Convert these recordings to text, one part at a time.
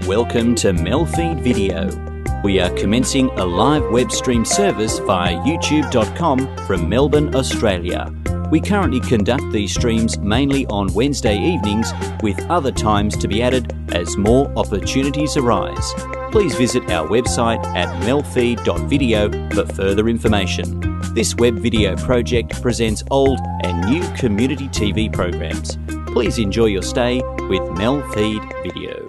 Welcome to MELfeed.video. We are commencing a live web stream service via youtube.com from Melbourne, Australia. We currently conduct these streams mainly on Wednesday evenings, with other times to be added as more opportunities arise. Please visit our website at MELfeed.video for further information. This web video project presents old and new community TV programs. Please enjoy your stay with MELfeed.video.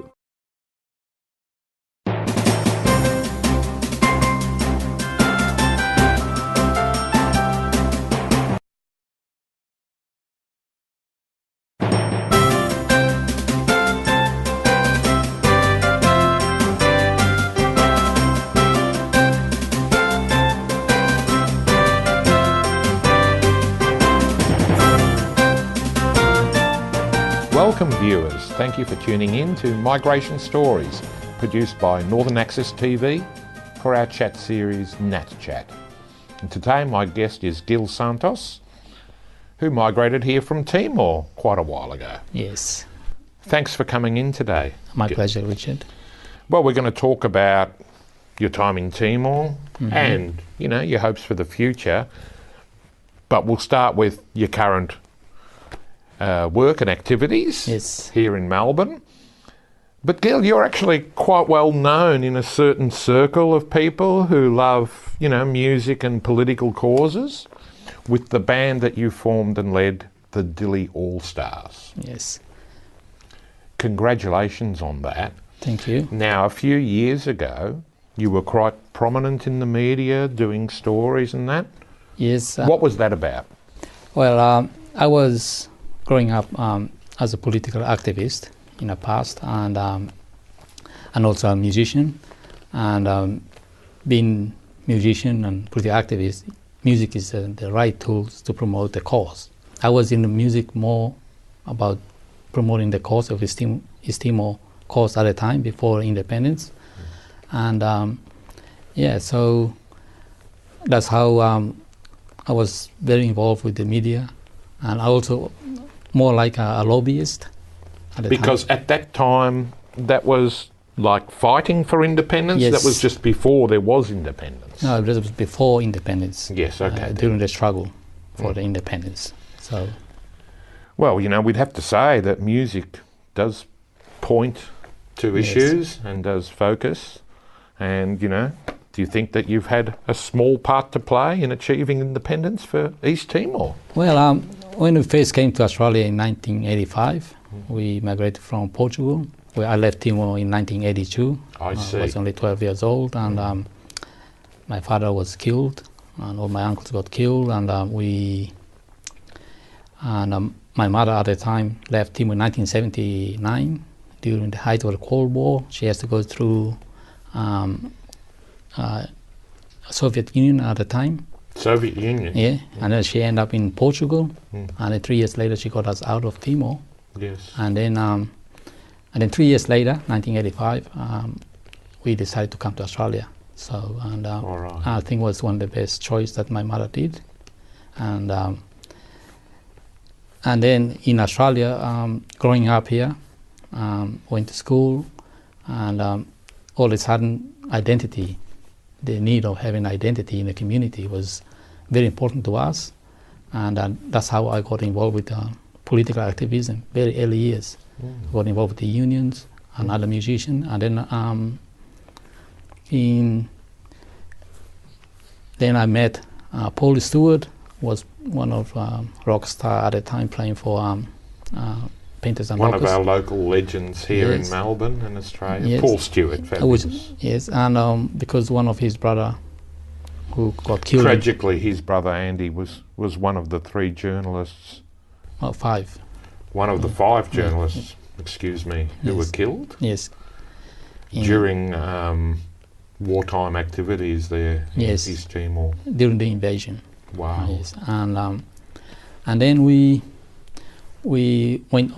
Welcome viewers, thank you for tuning in to Migration Stories, produced by Northern Access TV for our chat series Nat Chat. And today my guest is Gil Santos, who migrated here from Timor quite a while ago. Yes. Thanks for coming in today. My pleasure, Richard. Well, we're going to talk about your time in Timor and, your hopes for the future, but we'll start with your current work and activities here in Melbourne. But Gil, you're actually quite well known in a certain circle of people who love, music and political causes, with the band that you formed and led, the Dilly All Stars. Yes. Congratulations on that. Thank you. Now, a few years ago, you were quite prominent in the media, doing stories and that. Yes. What was that about? Well, I was growing up as a political activist in the past, and also a musician. And being musician and political activist, music is the right tools to promote the cause. I was in the music more about promoting the cause of East Timor cause at the time before independence. And so that's how I was very involved with the media, and I also more like a lobbyist at the time. Because at that time, that was like fighting for independence? Yes. That was just before there was independence? No, it was before independence. Yes, okay. During the struggle for the independence. So, well, we'd have to say that music does point to issues and does focus. And, do you think that you've had a small part to play in achieving independence for East Timor? Well, when we first came to Australia in 1985, we migrated from Portugal, where I left Timor in 1982. I see. I was only 12 years old, and my father was killed, and all my uncles got killed, and my mother at the time left Timor in 1979 during the height of the Cold War. She has to go through Soviet Union at the time. Soviet Union? Yeah, and then she ended up in Portugal, and then 3 years later she got us out of Timor. Yes. And then 3 years later, 1985, we decided to come to Australia. So, and I think it was one of the best choice that my mother did. And then in Australia, growing up here, went to school, and all of a sudden identity, the need of having identity in the community was very important to us, and that's how I got involved with political activism very early years. Got involved with the unions and other musicians, and then I met Paul Stewart, was one of rock star at the time, playing for Painters and Rockers. One of our local legends here in Melbourne and Australia. Yes. Paul Stewart, fabulous. Yes, and because one of his brother who got killed. Tragically, his brother Andy was one of the 3 journalists. Oh, 5. One of the 5 journalists, who were killed? Yes. During wartime activities there in East Timor. During the invasion. Wow. Yes, and then we went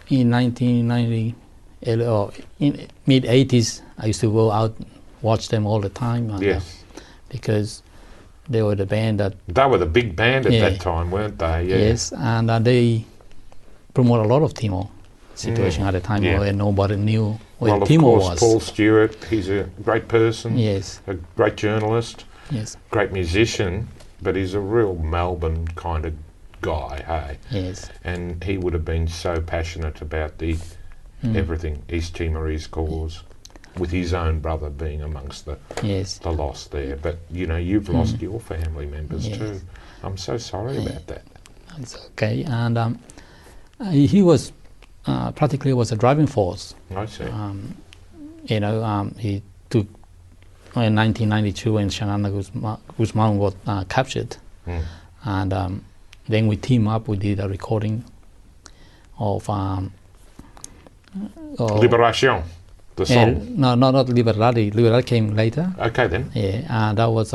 in 1990, in mid-80s. I used to go out, watch them all the time. And, because they were the band that... They were the big band at that time, weren't they? Yeah. Yes, and they promote a lot of Timor. situation at the time Yeah. where nobody knew where Well, Timor of course, was. Paul Stewart, he's a great person, Yes, a great journalist, yes, great musician, but he's a real Melbourne kind of guy, hey? yes, And he would have been so passionate about the everything East Timorese cause, with his own brother being amongst yes. the loss there. But, you know, you've lost your family members Yes. too. I'm so sorry about that. It's okay. And he was practically was a driving force. I see. He took in 1992 when Shanana Guzman was captured, and then we teamed up. We did a recording of Liberation, the song. no, not Liberati. Liberati came later. Okay then. Yeah, and that was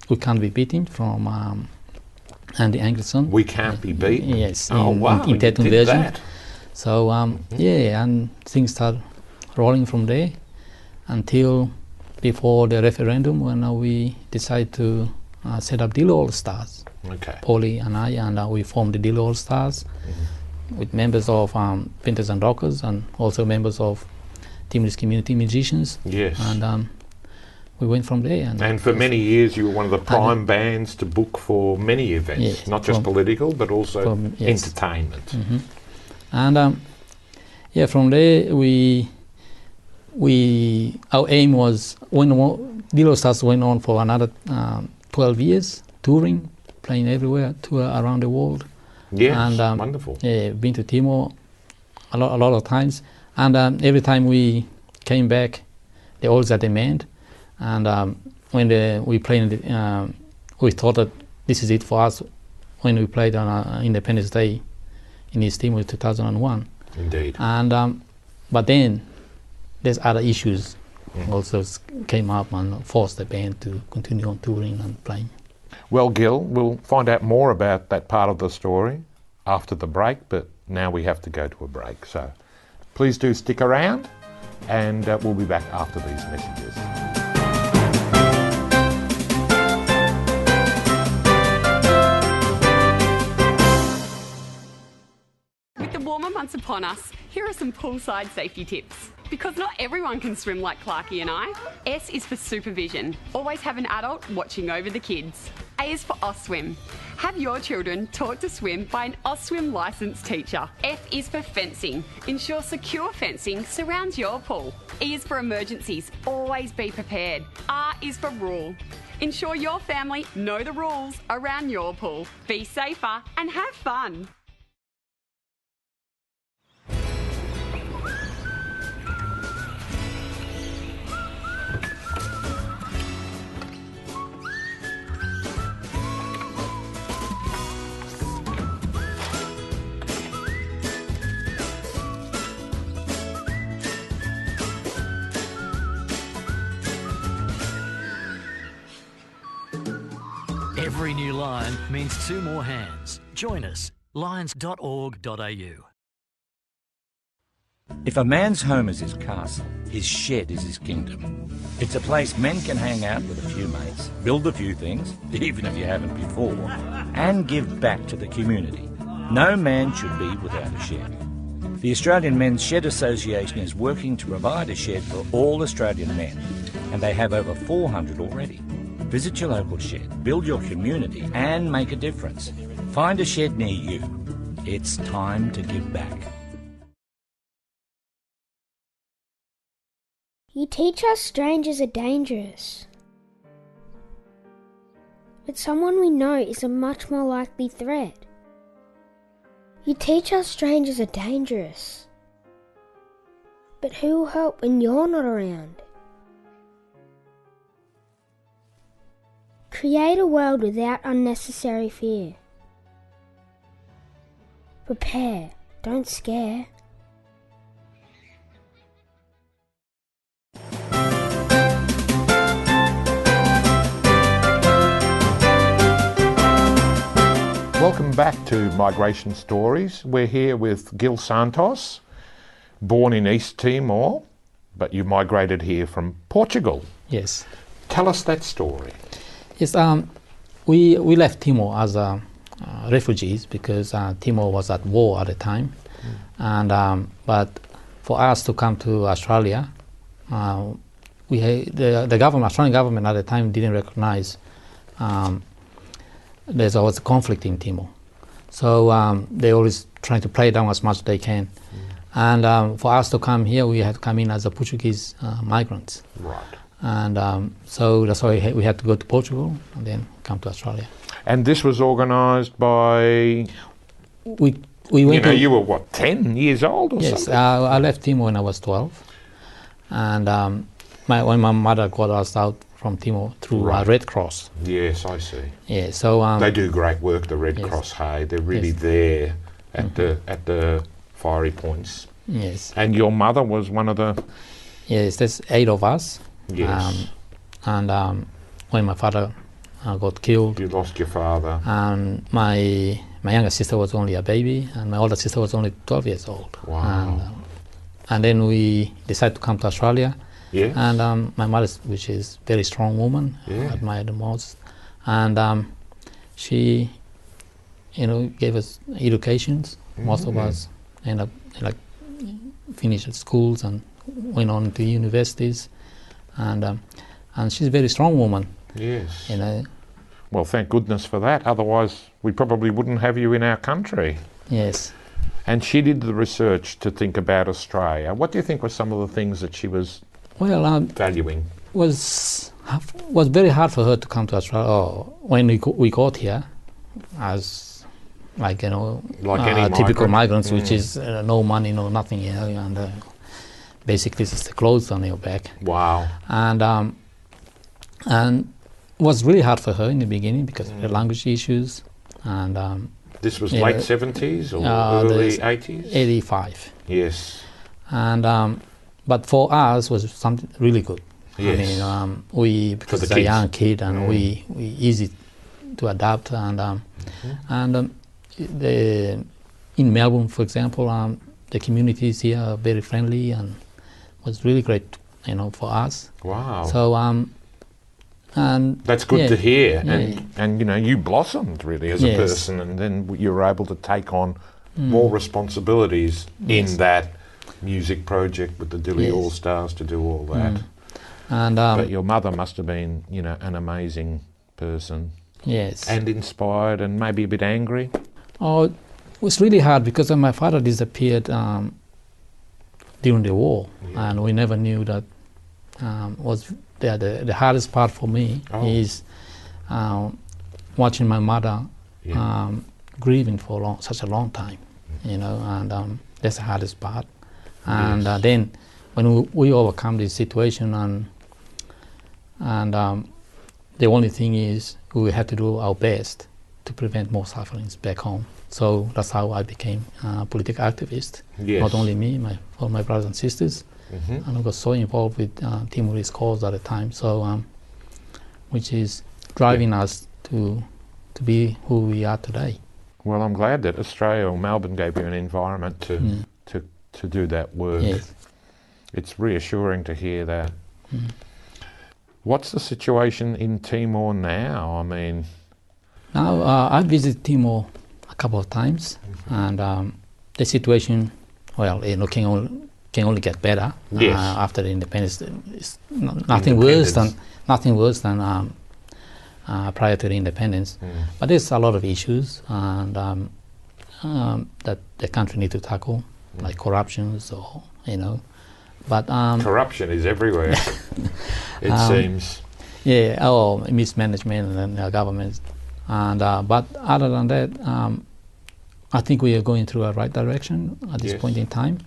We Can't Be Beaten from Andy Ankerson. We Can't Be Beaten. Yes, Oh, wow, in you Tetum did version. that. So yeah, and things started rolling from there until before the referendum, when we decided to set up Dilo All Stars. Okay. Paulie and I, and we formed the Dilo All Stars with members of Painters and Rockers, and also members of Timorese community musicians. Yes. And we went from there. And for many years you were one of the prime bands to book for many events, Yes, not just political, but also yes. entertainment. And yeah, from there our aim was, when Dilo Stars went on for another 12 years, touring, playing everywhere, tour around the world. Yes, And wonderful. yeah, been to Timor a lot of times, and every time we came back, they always had demand. And when we played, we thought that this is it for us. When we played on Independence Day in East Timor, 2001. Indeed. And but then there's other issues also came up and forced the band to continue on touring and playing. Well, Gil, we'll find out more about that part of the story after the break, but now we have to go to a break. So please do stick around, and we'll be back after these messages. With the warmer months upon us, here are some poolside safety tips. Because not everyone can swim like Clarkie and I. S is for supervision. Always have an adult watching over the kids. A is for Oswim. Have your children taught to swim by an Oswim licensed teacher. F is for fencing. Ensure secure fencing surrounds your pool. E is for emergencies. Always be prepared. R is for rule. Ensure your family know the rules around your pool. Be safer and have fun. Every new line means 2 more hands. Join us, lions.org.au. If a man's home is his castle, his shed is his kingdom. It's a place men can hang out with a few mates, build a few things, even if you haven't before, and give back to the community. No man should be without a shed. The Australian Men's Shed Association is working to provide a shed for all Australian men, and they have over 400 already. Visit your local shed, build your community, and make a difference. Find a shed near you. It's time to give back. You teach us strangers are dangerous. But someone we know is a much more likely threat. You teach us strangers are dangerous. But who will help when you're not around? Create a world without unnecessary fear. Prepare, don't scare. Welcome back to Migration Stories. We're here with Gil Santos, born in East Timor, but you migrated here from Portugal. Yes. Tell us that story. Yes, we left Timor as refugees because Timor was at war at the time, And but for us to come to Australia, the government, Australian government at the time didn't recognize there's always a conflict in Timor. So they always trying to play down as much as they can. And for us to come here, we had to come in as a Portuguese migrants. Right. And so that's why we had to go to Portugal and then come to Australia. And this was organised by... We went you were what, 10 years old or yes, something? I left Timor when I was 12. And when my mother got us out from Timor through Red Cross. Yes, I see. Yeah, so they do great work, the Red Cross, hey? They're really there at the fiery points. Yes. And your mother was one of the... Yes, there's 8 of us. Yes. And when my father got killed... You lost your father. And my younger sister was only a baby, and my older sister was only 12 years old. Wow. And then we decided to come to Australia. Yes. And my mother, which is a very strong woman, I admire the most. And she, gave us educations. Most of us ended up finished at schools and went on to universities. And she's a very strong woman. Yes. Well, thank goodness for that. Otherwise, we probably wouldn't have you in our country. Yes. And she did the research to think about Australia. What do you think were some of the things that she was valuing? Was very hard for her to come to Australia. When we got here, as like any typical migrants, which is no money, no nothing, and basically it's the clothes on your back. Wow. And it was really hard for her in the beginning because of the language issues. And this was late 70s or early 80s? 85. Yes. And but for us was something really good. Yes. I mean, because it's a young kid and we easy to adapt. And in Melbourne, for example, the communities here are very friendly and was really great, for us. Wow. So and that's good to hear. Yeah. And you blossomed really as a person, and then you were able to take on more responsibilities in that music project with the Dilly All Stars to do all that. And but your mother must have been, an amazing person. Yes. And inspired and maybe a bit angry. Oh, it was really hard because my father disappeared during the war, and we never knew that. Was the hardest part for me is watching my mother grieving for such a long time, and that's the hardest part. And then when we overcome this situation, and the only thing is we had to do our best to prevent more sufferings back home. So that's how I became a political activist. Yes. Not only me, all my brothers and sisters. And I got so involved with Timorese cause at the time, so which is driving us to be who we are today. Well, I'm glad that Australia or Melbourne gave you an environment to do that work. Yes. It's reassuring to hear that. What's the situation in Timor now? I mean... Now, I visited Timor a couple of times, and the situation, can only get better after the independence. It's nothing worse than prior to the independence. But there's a lot of issues and that the country needs to tackle, like corruptions or But corruption is everywhere. It seems. Yeah, mismanagement and government. And but other than that, I think we are going through a right direction at this point in time.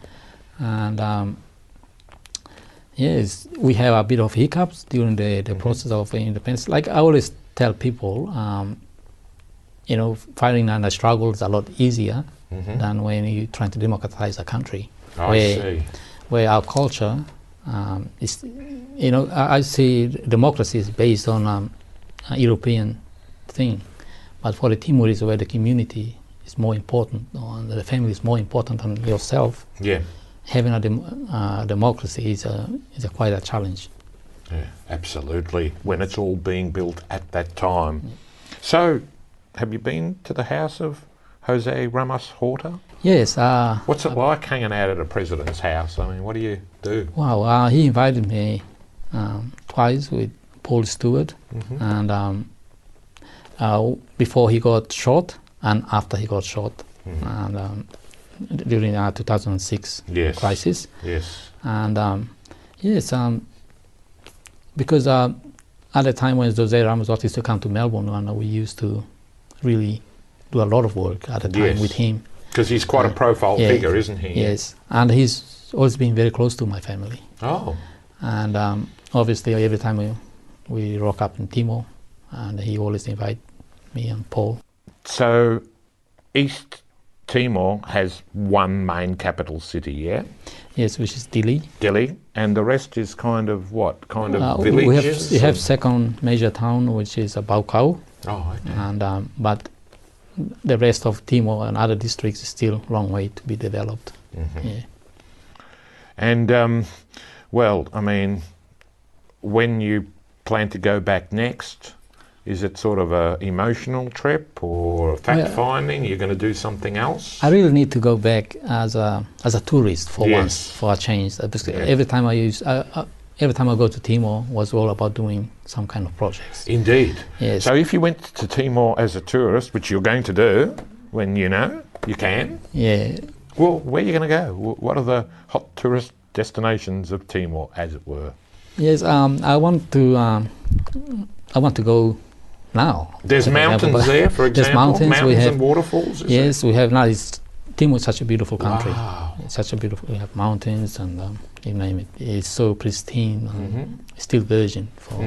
And yes, we have a bit of hiccups during the process of independence. Like I always tell people, fighting and the struggle is a lot easier than when you're trying to democratize a country. Where our culture is, I see democracy is based on a European thing, but for the Timorese, where the community is more important, or the family is more important than yourself. Yeah. Having a democracy is quite a challenge. Yeah, absolutely. When it's all being built at that time. So, have you been to the house of Jose Ramos Horta? Yes. What's it like hanging out at a president's house? I mean, what do you do? Wow. He invited me twice with Paul Stewart, and before he got shot and after he got shot, and during 2006 crisis. Yes. And yes, because at the time when Jose Ramos used to come to Melbourne, and we used to really do a lot of work at the time with him. Because he's quite a profile figure, isn't he? Yes, and he's always been very close to my family. Oh. And obviously every time we rock up in Timor, and he always invite me and Paul. So East Timor has one main capital city, yeah? Yes, which is Dili. Dili, and the rest is kind of what? Kind of villages? We have second major town, which is Baucau. Oh, okay. And but the rest of Timor and other districts is still a long way to be developed. Yeah. And well, I mean, when you plan to go back next, is it sort of a emotional trip or fact-finding? You're going to do something else? I really need to go back as a tourist for once, for a change. Because every time I go to Timor was all about doing some kind of projects. Indeed. Yes. So if you went to Timor as a tourist, which you're going to do when you can. Yeah. Well, where are you going to go? What are the hot tourist destinations of Timor, as it were? Yes, I want to go now. There's mountains there, for example. There's mountains and waterfalls. We have now. Timor is such a beautiful country. Wow. It's such a beautiful. We have mountains and you name it. It's so pristine. And still virgin for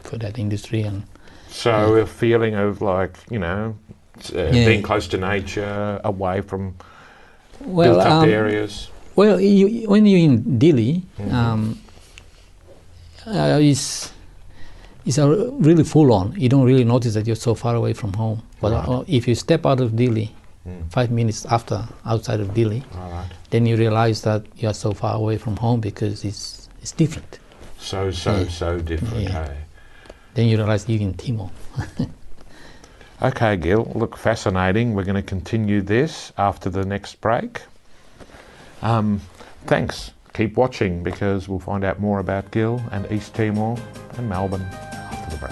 for that industry. And so a feeling of being close to nature, away from built-up areas. Well, when you're in Dili, it's really full on. You don't really notice that you're so far away from home. But if you step out of Dili, 5 minutes outside of Dili, then you realize that you are so far away from home because it's different. So different. Yeah. Then you realize you're in Timor. Okay, Gil. Look, fascinating. We're going to continue this after the next break. Thanks. Keep watching because we'll find out more about Gil and East Timor and Melbourne after the break.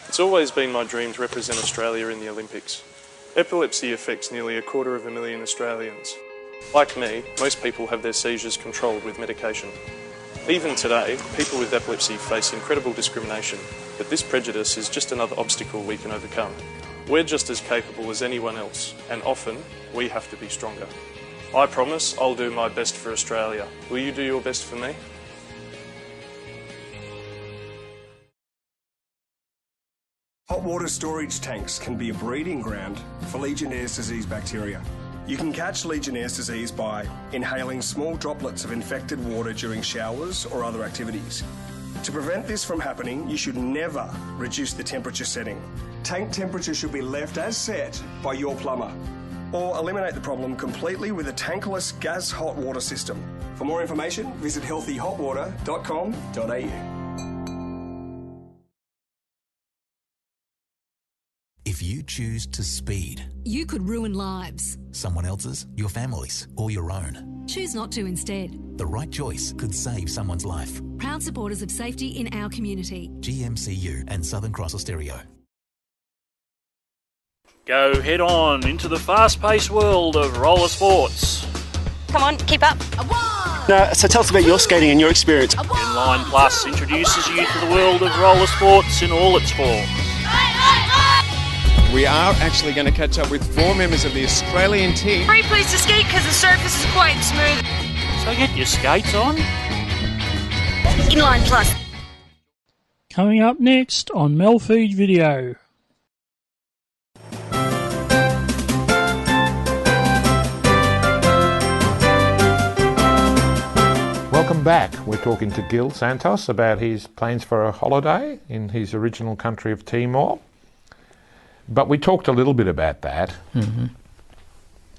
It's always been my dream to represent Australia in the Olympics. Epilepsy affects nearly 250,000 Australians. Like me, most people have their seizures controlled with medication. Even today, people with epilepsy face incredible discrimination, but this prejudice is just another obstacle we can overcome. We're just as capable as anyone else, and often we have to be stronger. I promise I'll do my best for Australia. Will you do your best for me? Hot water storage tanks can be a breeding ground for Legionnaire's disease bacteria. You can catch Legionnaire's disease by inhaling small droplets of infected water during showers or other activities. To prevent this from happening, you should never reduce the temperature setting. Tank temperature should be left as set by your plumber. Or eliminate the problem completely with a tankless gas hot water system. For more information, visit healthyhotwater.com.au. If you choose to speed, you could ruin lives. Someone else's, your family's, or your own. Choose not to instead. The right choice could save someone's life. Proud supporters of safety in our community. GMCU and Southern Cross Austereo. Go head on into the fast-paced world of roller sports. Come on, keep up. So tell us about your skating and your experience. Inline Plus introduces you to the world of roller sports in all its forms. We are actually going to catch up with 4 members of the Australian team. Free place to skate because the surface is quite smooth. So get your skates on. Inline Plus. Coming up next on MELfeed.video. Welcome back. We're talking to Gil Santos about his plans for a holiday in his original country of Timor. But we talked a little bit about that. Mm-hmm.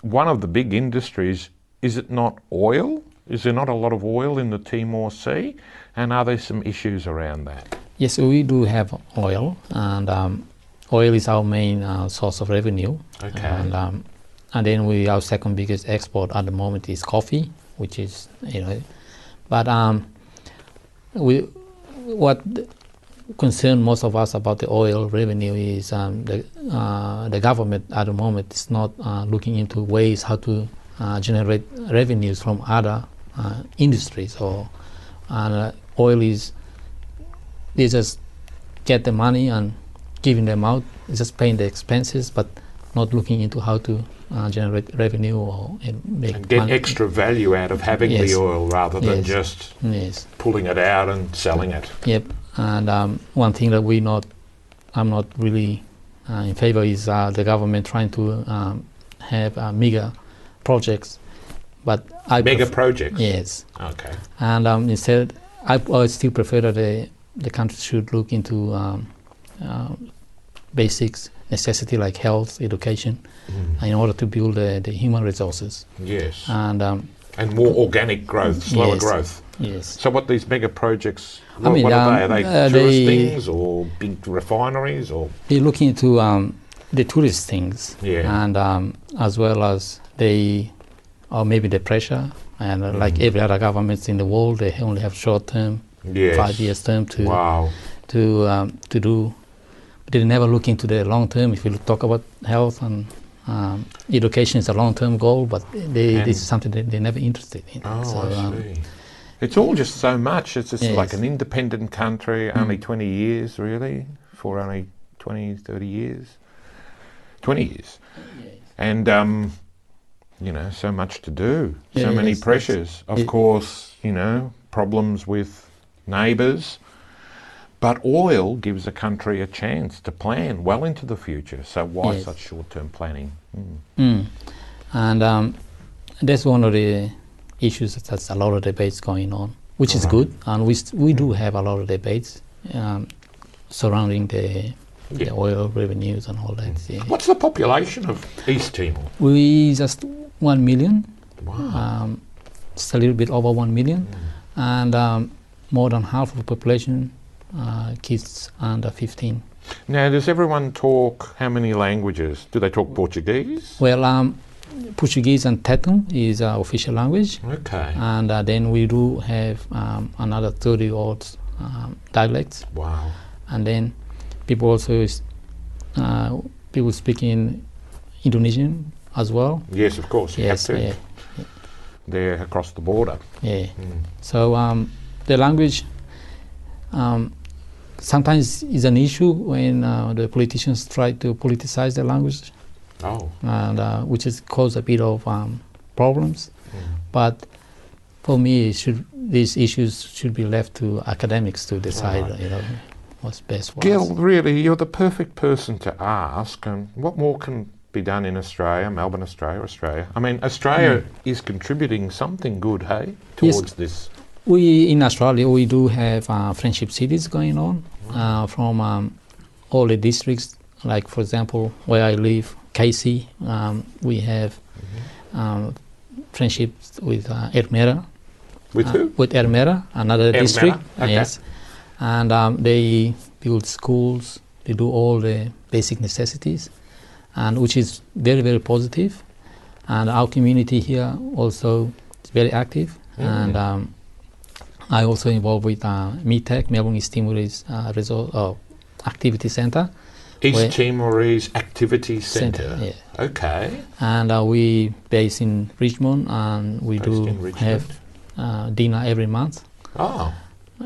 One of the big industries, is it not oil? Is there not a lot of oil in the Timor Sea? And are there some issues around that? Yes, we do have oil, and oil is our main source of revenue. Okay. And then our second biggest export at the moment is coffee, which is, but what concern most of us about the oil revenue is the government at the moment is not looking into ways how to generate revenues from other industries. Oil is, they just get the money and giving them out, just paying the expenses, but not looking into how to generate revenue or make and get money. Extra value out of having the oil rather than just pulling it out and selling it. Yep. And one thing that I'm not really in favor is the government trying to have mega projects. But mega projects? Yes. Okay. And instead, I still prefer that the country should look into basics necessity like health, education, in order to build the human resources. Yes. And more organic growth, slower growth. Yes. So what these mega projects, what are they? Are they tourist things or big refineries? Or they're looking into the tourist things. Yeah. And as well as or maybe the pressure. And like every other government in the world, they only have short-term, 5 years term to do. But they never look into the long-term. If you talk about health and education is a long-term goal, but this is something that they're never interested in. I see. It's all just so much. It's just like an independent country, only 20 years really, for only 20, 30 years. 20 years. And, so much to do, so many pressures. Of course, problems with neighbours. But oil gives a country a chance to plan well into the future. So why such short-term planning? And that's one of the issues that's a lot of debates going on, which is good. And we do have a lot of debates surrounding the oil revenues and all that. Yeah. What's the population of East Timor? We just 1 million. Wow. Just a little bit over 1 million. And more than half of the population kids under 15. Now, does everyone talk how many languages? Do they talk Portuguese? Well, Portuguese and Tetum is our official language. Okay. And then we do have another 30 odd dialects. Wow. And then people also people speak in Indonesian as well. Yes, of course. You have to. Yeah. They're across the border. Yeah. So the language sometimes is an issue when the politicians try to politicize the language. And which has caused a bit of problems. But for me, these issues should be left to academics to decide, what's best for us. Gil, really, you're the perfect person to ask. And what more can be done in Australia, Melbourne, Australia? I mean, Australia is contributing something good, hey, towards this. In Australia, we do have friendship cities going on from all the districts. Like, for example, where I live, Casey, we have friendships with Ermera. With who? With Ermera, another district. Okay. Yes. And they build schools, they do all the basic necessities, and which is very, very positive. And our community here also is very active. And I also involved with METAC, Melbourne East Timorese Activity Centre. East Timorese Activity Centre. Yeah. Okay. And we base in Richmond, and we have dinner every month. Oh.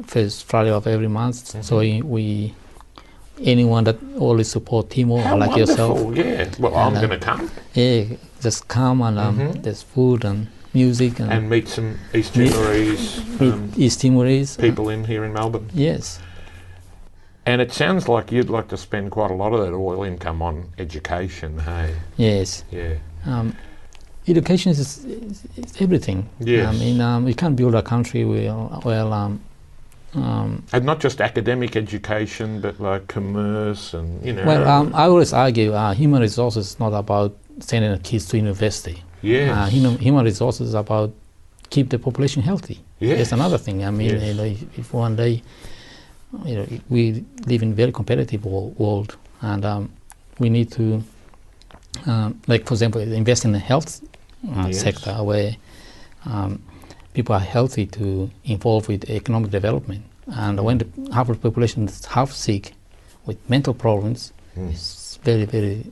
First Friday of every month. So anyone that always support Timor, like wonderful. yourself. Yeah. Well, I'm going to come. Yeah, just come and there's food and music and meet some East Timorese East Timorese people in here in Melbourne. Yes. And it sounds like you'd like to spend quite a lot of that oil income on education, hey? Yes. Yeah. Education is everything. Yes. I mean, you can't build a country and not just academic education, but like commerce and, Well, I always argue human resources is not about sending kids to university. Yes. Human resources is about keep the population healthy. Yes. That's another thing. I mean, Yes. if one day, we live in a very competitive world, and we need to, like for example, invest in the health Yes. sector where people are healthy to involve with economic development. And when half of the population is half sick with mental problems, it's very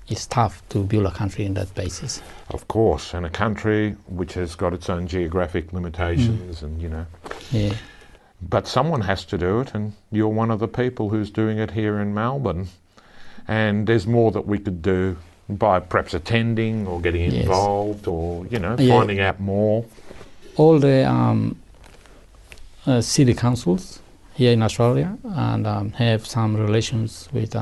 it's tough to build a country in that basis. Of course, and a country which has got its own geographic limitations, and Yeah. But someone has to do it, and you're one of the people who's doing it here in Melbourne. And there's more that we could do by perhaps attending or getting Yes. involved, or Yeah. finding out more. All the city councils here in Australia and have some relations with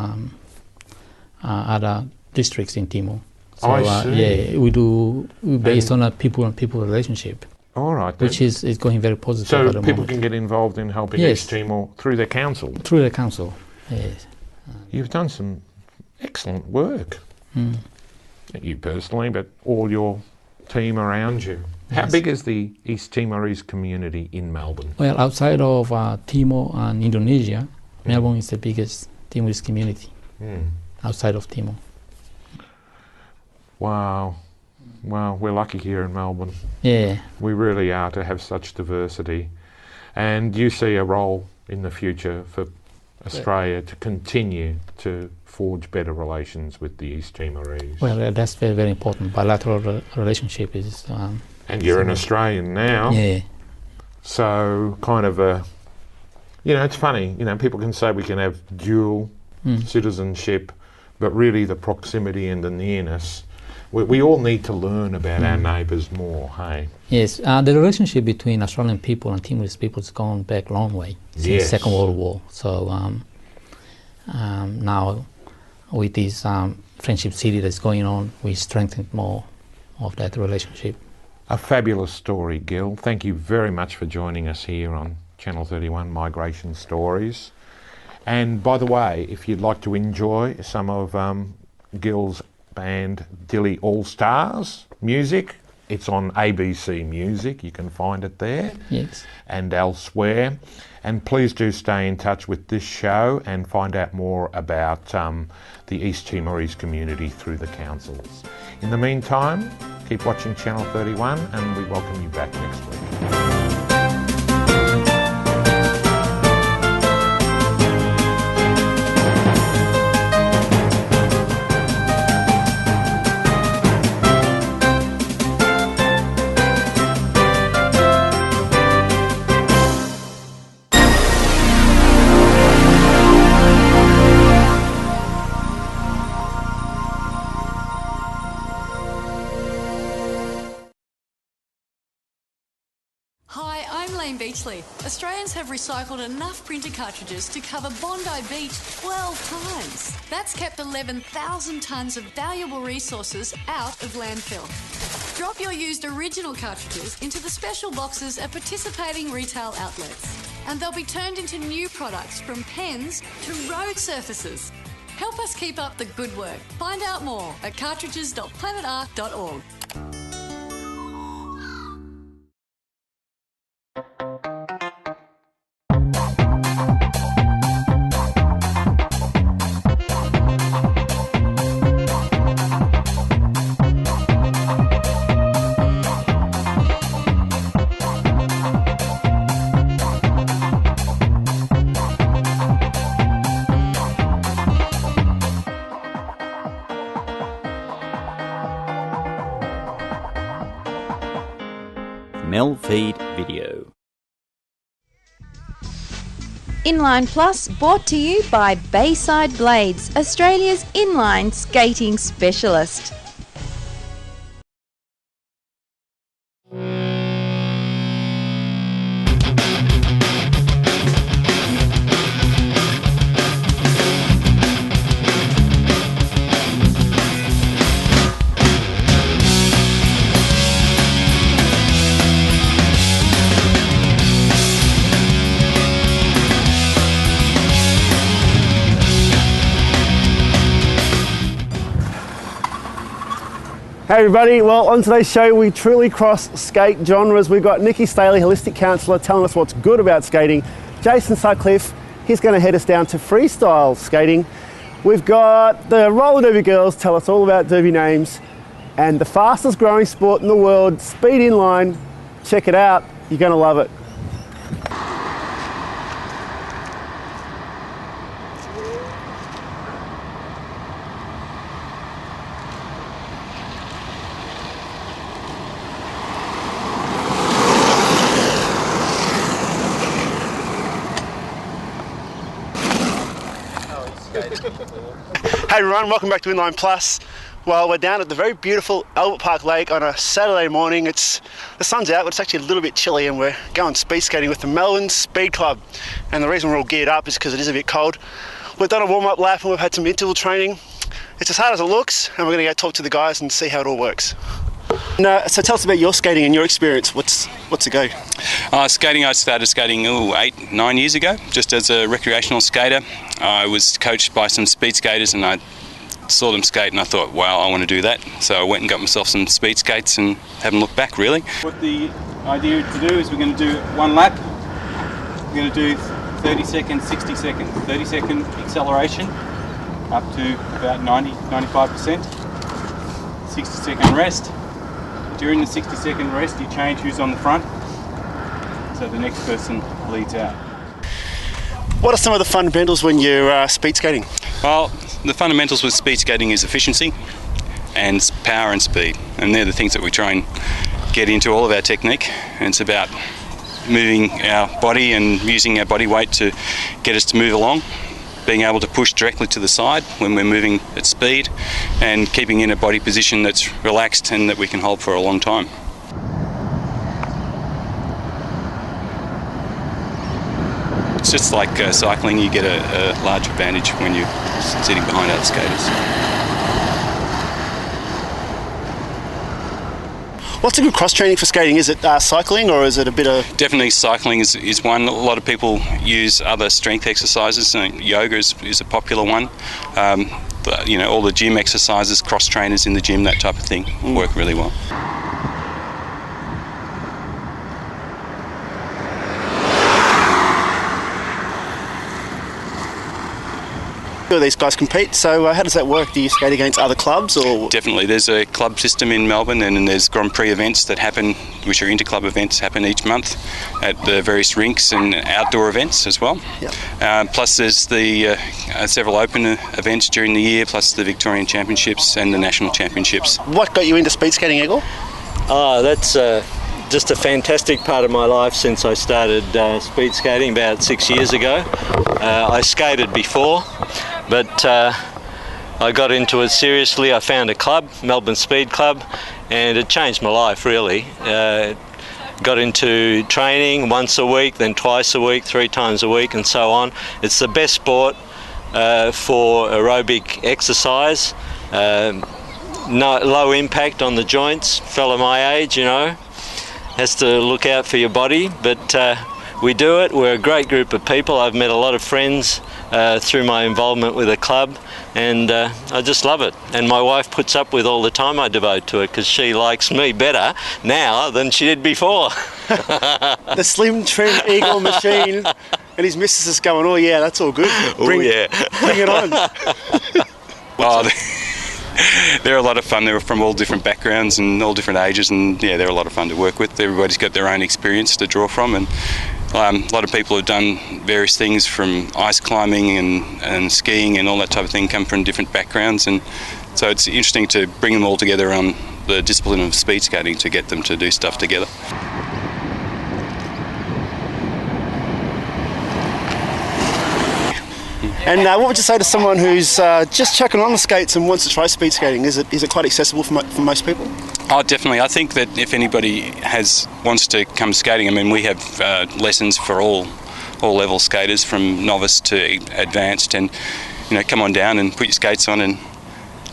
other districts in Timor. So I see. yeah, we based on a people relationship. All right, then. Which is going very positive So at the people moment. can get involved in helping Yes. East Timor through their council. Through the council, yes. You've done some excellent work. Mm. Not you personally, but all your team around you. How Yes. big is the East Timorese community in Melbourne? Well, outside of Timor and Indonesia, Melbourne is the biggest Timorese community outside of Timor. Wow. Well, we're lucky here in Melbourne. Yeah. We really are to have such diversity. And you see a role in the future for Australia to continue to forge better relations with the East Timorese. Well, that's very, very important. Bilateral relationship is... and you're an Australian now. Yeah. So kind of a... it's funny, people can say we can have dual citizenship, but really the proximity and the nearness, we all need to learn about our neighbours more, hey? Yes, the relationship between Australian people and Timorese people has gone back a long way since Yes. Second World War. So now with this friendship city that's going on, we strengthened more of that relationship. A fabulous story, Gil. Thank you very much for joining us here on Channel 31 Migration Stories. And by the way, if you'd like to enjoy some of Gil's band Dilly All Stars music, it's on ABC Music. You can find it there. Yes. And elsewhere. And please do stay in touch with this show and find out more about the East Timorese community through the councils. In the meantime, keep watching Channel 31 and we welcome you back next week. Hi, I'm Lane Beachley. Australians have recycled enough printer cartridges to cover Bondi Beach 12 times. That's kept 11,000 tonnes of valuable resources out of landfill. Drop your used original cartridges into the special boxes at participating retail outlets, and they'll be turned into new products from pens to road surfaces. Help us keep up the good work. Find out more at cartridges.planetark.org. MELfeed.video. Inline Plus brought to you by Bayside Blades, Australia's inline skating specialist. Hey everybody, well on today's show we truly cross skate genres. We've got Nikki Staley, holistic counsellor, telling us what's good about skating. Jason Sutcliffe, he's going to head us down to freestyle skating. We've got the roller derby girls tell us all about derby names, and the fastest growing sport in the world, speed inline. Check it out, you're going to love it. Hey everyone, welcome back to Inline Plus. Well, we're down at the very beautiful Albert Park Lake on a Saturday morning. The sun's out, but it's actually a little bit chilly, and we're going speed skating with the Melbourne Speed Club. And the reason we're all geared up is because it is a bit cold. We've done a warm-up lap and we've had some interval training. It's as hard as it looks, and we're going to go talk to the guys and see how it all works. So tell us about your skating and your experience. What's the go? Skating, I started skating 8, 9 years ago, just as a recreational skater. I was coached by some speed skaters and I saw them skate and I thought, wow, I want to do that. So I went and got myself some speed skates and haven't looked back really. What the idea to do is we're going to do one lap. We're going to do 30 seconds, 60 seconds. 30 second acceleration up to about 90-95%. 60 second rest. During the 60 second rest you change who's on the front, so the next person leads out. What are some of the fundamentals when you're speed skating? Well, the fundamentals with speed skating is efficiency and power and speed, and they're the things that we try and get into all of our technique. And it's about moving our body and using our body weight to get us to move along, being able to push directly to the side when we're moving at speed, and keeping in a body position that's relaxed and that we can hold for a long time. It's just like cycling, you get a large advantage when you're sitting behind other skaters. What's a good cross training for skating? Is it cycling, or is it a bit of... Definitely cycling is one. A lot of people use other strength exercises. Yoga is a popular one. All the gym exercises, cross trainers in the gym, that type of thing work really well. These guys compete, so how does that work? Do you skate against other clubs, or...? Definitely, there's a club system in Melbourne, and there's Grand Prix events that happen, which are inter-club events, happen each month at the various rinks and outdoor events as well. Yep. Plus there's the several open events during the year, plus the Victorian Championships and the National Championships. What got you into speed skating, Egor? That's just a fantastic part of my life since I started speed skating about 6 years ago. I skated before, but I got into it seriously. I found a club, Melbourne Speed Club, and it changed my life really. Got into training once a week, then twice a week, 3 times a week, and so on. It's the best sport for aerobic exercise. Low impact on the joints. Fella my age, has to look out for your body, but we do it. We're a great group of people. I've met a lot of friends through my involvement with the club, and I just love it. And my wife puts up with all the time I devote to it because she likes me better now than she did before. The slim, trim Eagle machine, and his missus is going, oh yeah, that's all good. Bring it on. They're a lot of fun. They're from all different backgrounds and all different ages, and yeah, they're a lot of fun to work with. Everybody's got their own experience to draw from, and a lot of people have done various things from ice climbing and skiing and all that type of thing, come from different backgrounds, and so it's interesting to bring them all together on the discipline of speed skating to get them to do stuff together. And what would you say to someone who's just chucking on the skates and wants to try speed skating? Is it quite accessible for most people? Oh, definitely. I think that if anybody wants to come skating, I mean, we have lessons for all level skaters, from novice to advanced, and come on down and put your skates on, and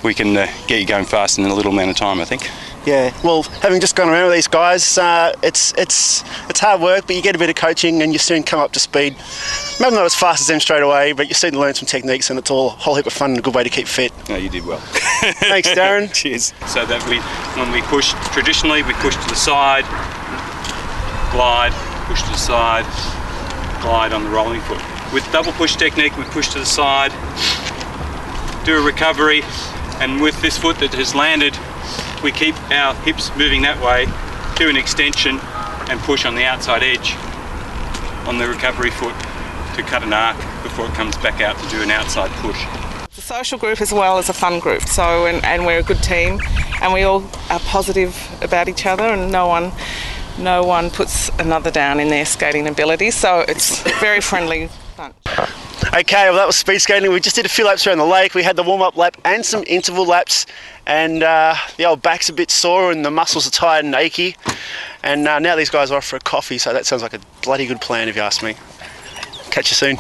we can get you going fast in a little amount of time, I think. Yeah, well, having just gone around with these guys, it's hard work, but you get a bit of coaching and you soon come up to speed. Maybe not as fast as them straight away, but you soon learn some techniques, and it's all a whole heap of fun and a good way to keep fit. No, you did well. Thanks, Darren. Cheers. So that when we push, traditionally we push to the side, glide, push to the side, glide on the rolling foot. With double push technique, we push to the side, do a recovery, and with this foot that has landed, we keep our hips moving that way, do an extension and push on the outside edge on the recovery foot to cut an arc before it comes back out to do an outside push. It's a social group as well as a fun group, so and we're a good team, and we all are positive about each other, and no one puts another down in their skating ability, so it's very friendly fun. Okay, well that was speed skating. We just did a few laps around the lake. We had the warm-up lap and some interval laps, and the old back's a bit sore and the muscles are tired and achy, and now these guys are off for a coffee, so that sounds like a bloody good plan if you ask me. Catch you soon.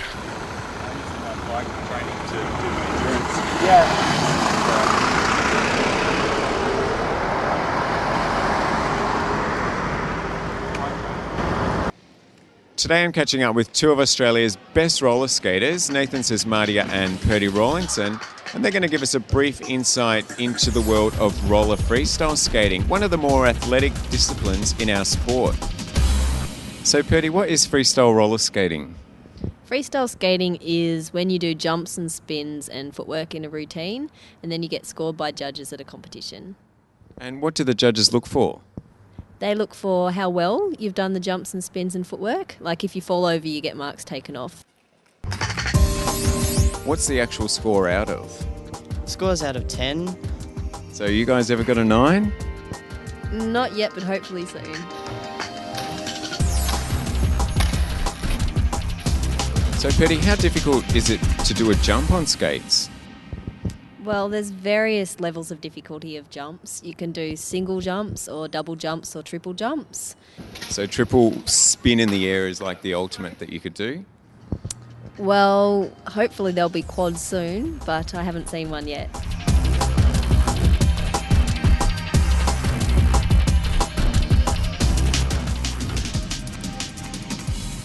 Today I'm catching up with two of Australia's best roller skaters, Nathan Sesmadia and Purdy Rawlington, and they're going to give us a brief insight into the world of roller freestyle skating, one of the more athletic disciplines in our sport. So Purdy, what is freestyle roller skating? Freestyle skating is when you do jumps and spins and footwork in a routine, and then you get scored by judges at a competition. And what do the judges look for? They look for how well you've done the jumps and spins and footwork. Like if you fall over, you get marks taken off. What's the actual score out of? Scores out of 10. So you guys ever got a 9? Not yet, but hopefully soon. So Purdy, how difficult is it to do a jump on skates? Well, there's various levels of difficulty of jumps. You can do single jumps or double jumps or triple jumps. So triple spin in the air is like the ultimate that you could do? Well, hopefully there'll be quads soon, but I haven't seen one yet.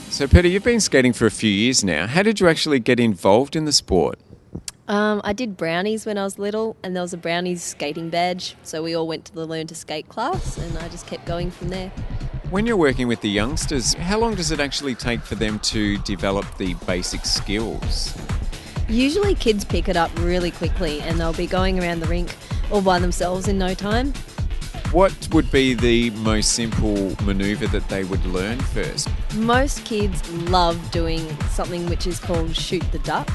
So Purdy, you've been skating for a few years now. How did you actually get involved in the sport? I did brownies when I was little, and there was a brownies skating badge, so we all went to the Learn to Skate class, and I just kept going from there. When you're working with the youngsters, how long does it actually take for them to develop the basic skills? Usually kids pick it up really quickly, and they'll be going around the rink all by themselves in no time. What would be the most simple manoeuvre that they would learn first? Most kids love doing something which is called shoot the duck.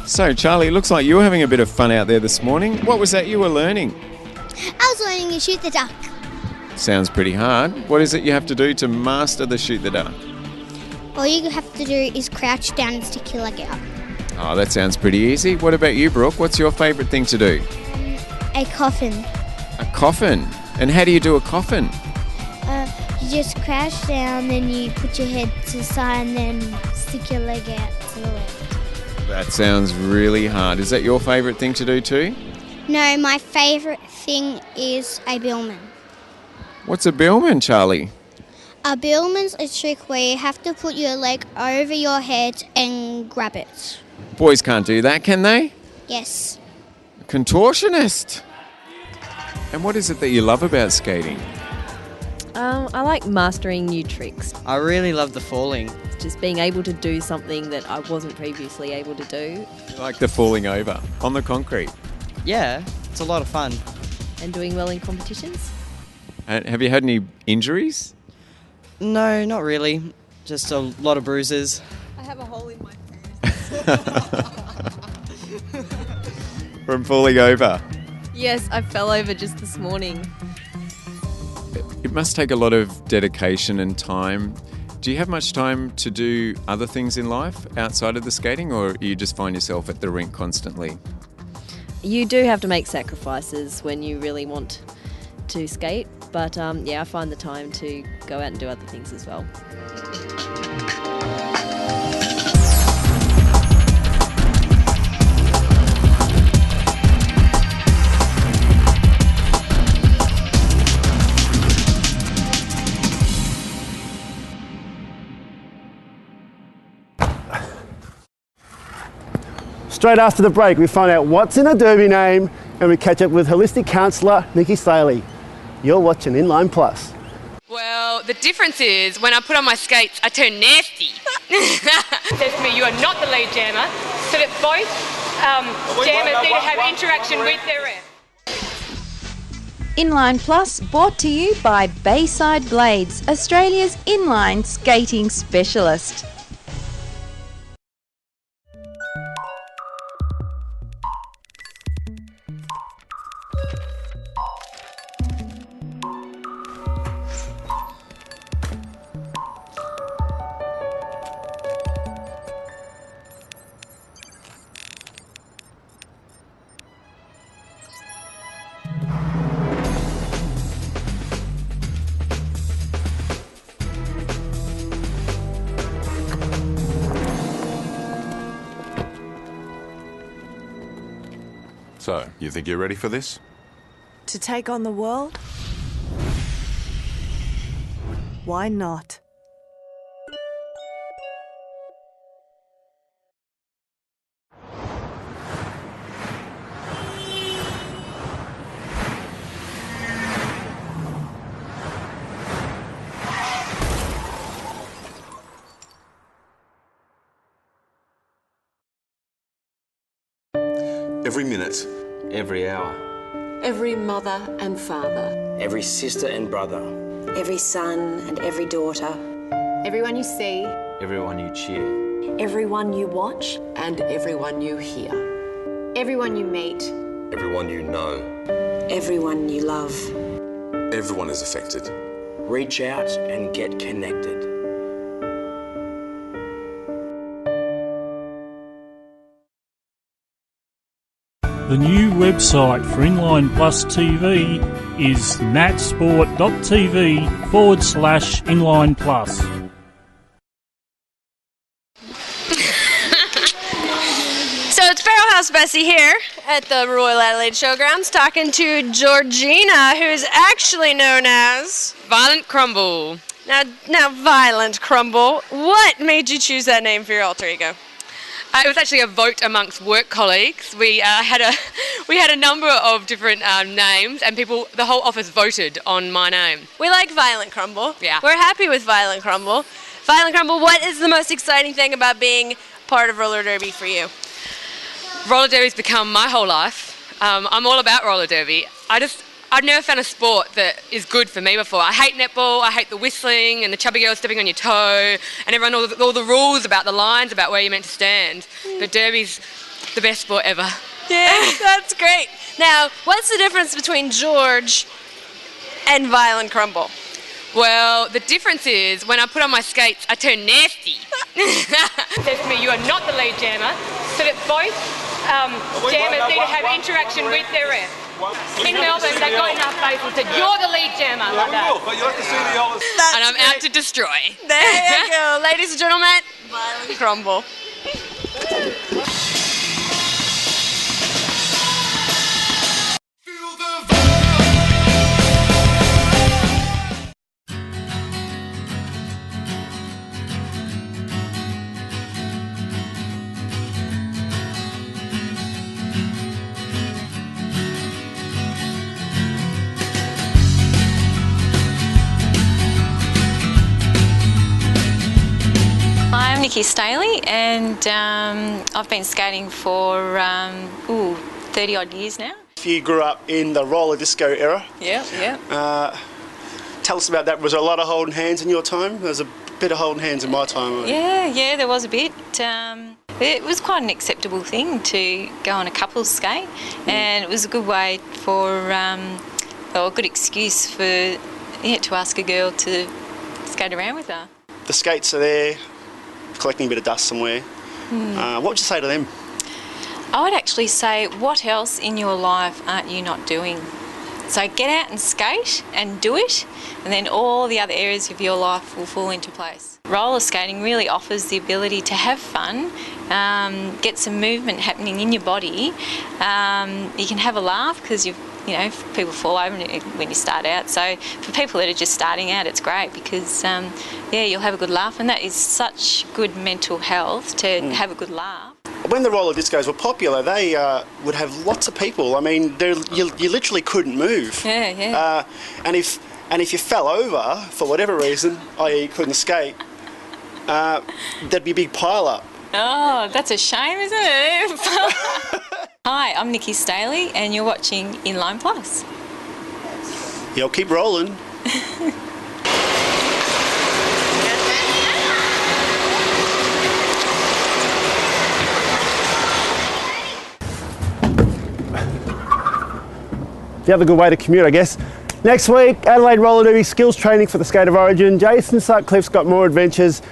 So, Charlie, it looks like you were having a bit of fun out there this morning. What was that you were learning? I was learning to shoot the duck. Sounds pretty hard. What is it you have to do to master the shoot the duck? All you have to do is crouch down and stick your leg out. Oh, that sounds pretty easy. What about you, Brooke? What's your favourite thing to do? A coffin. A coffin? And how do you do a coffin? You just crouch down, then you put your head to the side and then stick your leg out to the left. That sounds really hard. Is that your favourite thing to do too? No, my favourite thing is a billman. What's a billman, Charlie? A billman's a trick where you have to put your leg over your head and grab it. Boys can't do that, can they? Yes. Contortionist. And what is it that you love about skating? I like mastering new tricks. I really love the falling. Just being able to do something that I wasn't previously able to do. You like the falling over on the concrete? Yeah, it's a lot of fun. And doing well in competitions. And have you had any injuries? No, not really. Just a lot of bruises. I have a hole in my pants. From falling over? Yes, I fell over just this morning. It must take a lot of dedication and time. Do you have much time to do other things in life outside of the skating, or you just find yourself at the rink constantly? You do have to make sacrifices when you really want to skate, but I find the time to go out and do other things as well. Straight after the break, we find out what's in a derby name and we catch up with holistic counsellor Nikki Staley. You're watching Inline Plus. Well, the difference is when I put on my skates, I turn nasty. Says to me, you are not the lead jammer, so that both jammers need to have interaction with their ref. Inline Plus brought to you by Bayside Blades, Australia's inline skating specialist. So, you think you're ready for this? To take on the world? Why not? Every minute. Every hour. Every mother and father. Every sister and brother. Every son and every daughter. Everyone you see. Everyone you cheer. Everyone you watch. And everyone you hear. Everyone you meet. Everyone you know. Everyone you love. Everyone is affected. Reach out and get connected. The new website for Inline Plus TV is natsport.tv/Inline Plus. So it's Feral House Bessie here at the Royal Adelaide Showgrounds talking to Georgina, who is actually known as Violent Crumble. Now Violent Crumble, what made you choose that name for your alter ego? It was actually a vote amongst work colleagues. We had a number of different names, and the whole office voted on my name. We like Violent Crumble. Yeah. We're happy with Violent Crumble. Violent Crumble, what is the most exciting thing about being part of roller derby for you? Roller derby's become my whole life. I'm all about roller derby. I've never found a sport that is good for me before. I hate netball, I hate the whistling and the chubby girl stepping on your toe, and everyone knows all the rules about the lines, about where you're meant to stand. But derby's the best sport ever. Yeah, that's great. Now, what's the difference between George and Violent Crumble? Well, the difference is when I put on my skates, I turn nasty. Says to me, you are not the lead jammer, so that both jammers need to have interaction with their ref. In Melbourne, they got in our face and said, you're the lead jammer. Yeah, we will, but you'll have to see the others. And I'm out to destroy. There you go. Ladies and gentlemen, Violent Crumble. I'm Nikki Staley, and I've been skating for 30 odd years now. You grew up in the roller disco era. Yeah. Tell us about that. Was there a lot of holding hands in your time? There was a bit of holding hands in my time. Yeah, there was a bit. It was quite an acceptable thing to go on a couples skate, and it was a good way for, a good excuse for, to ask a girl to skate around with her. The skates are there, collecting a bit of dust somewhere. What would you say to them? I would actually say, what else in your life aren't you not doing? So get out and skate and do it, and then all the other areas of your life will fall into place. Roller skating really offers the ability to have fun, get some movement happening in your body. You can have a laugh because people fall over when you start out. So for people that are just starting out, it's great because you'll have a good laugh, and that is such good mental health to have a good laugh. when the roller discos were popular, they would have lots of people. I mean, you literally couldn't move. Yeah, yeah. And if you fell over for whatever reason, i.e. you couldn't skate, there'd be a big pile up. Oh, that's a shame, isn't it? Hi, I'm Nikki Staley, and you're watching Inline Plus. You'll keep rolling. The other good way to commute, I guess. Next week, Adelaide Roller Derby skills training for the Skate of Origin. Jason Sutcliffe's got more adventures.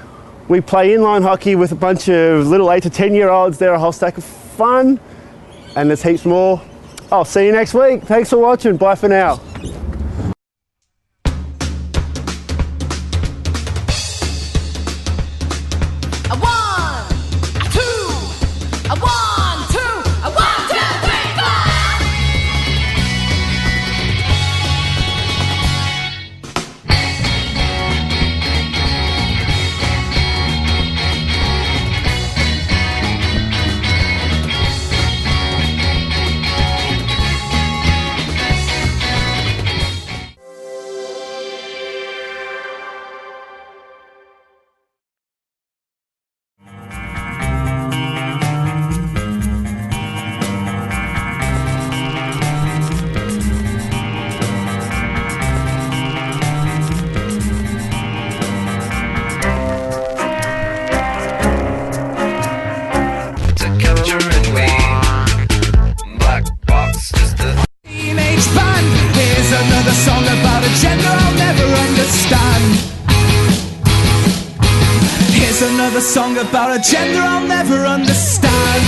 We play inline hockey with a bunch of little 8 to 10-year-olds. They're a whole stack of fun, and there's heaps more. I'll see you next week. Thanks for watching. Bye for now. Another song about a gender I'll never understand.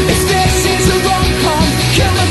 If this is a rom-com, kill the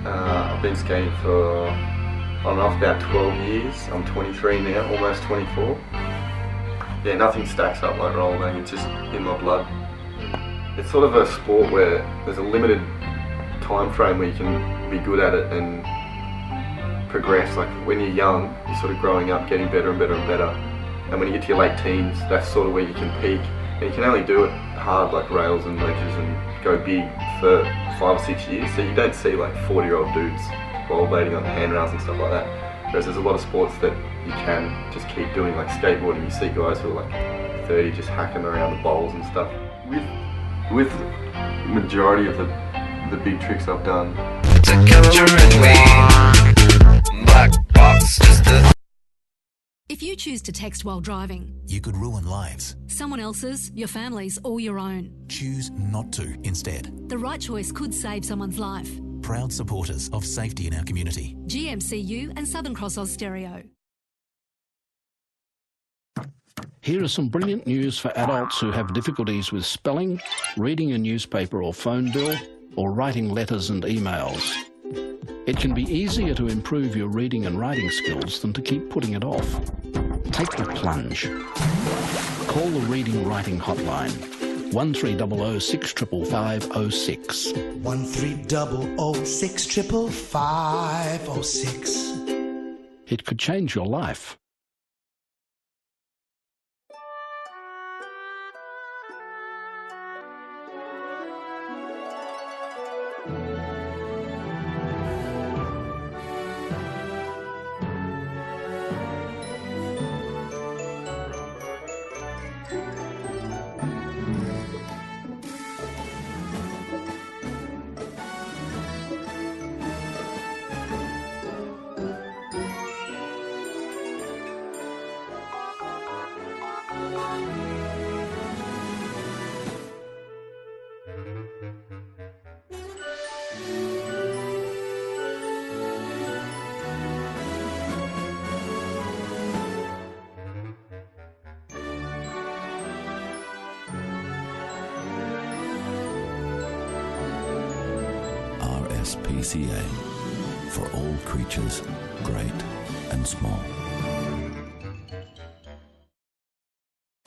I've been skating for on and off about 12 years. I'm 23 now, almost 24. Yeah, nothing stacks up like rollerblading, it's just in my blood. It's sort of a sport where there's a limited time frame where you can be good at it and progress. Like when you're young, you're sort of growing up, getting better and better and better. And when you get to your late teens, that's sort of where you can peak. And you can only do it hard, like rails and ledges, and go big for 5 or 6 years. So you don't see like 40-year-old dudes rollerblading on handrails and stuff like that. Whereas there's a lot of sports that you can just keep doing, like skateboarding. You see guys who are like 30 just hacking around the bowls and stuff. With the majority of the big tricks I've done. To capture and win, black box, just a... If you choose to text while driving, you could ruin lives. Someone else's, your family's, or your own. Choose not to instead. The right choice could save someone's life. Proud supporters of safety in our community. GMCU and Southern Cross Austereo. Here are some brilliant news for adults who have difficulties with spelling, reading a newspaper or phone bill, or writing letters and emails. It can be easier to improve your reading and writing skills than to keep putting it off. Take the plunge. Call the Reading Writing Hotline, 1300 655 06. 1300 655 06. It could change your life. RSPCA. For all creatures, great and small.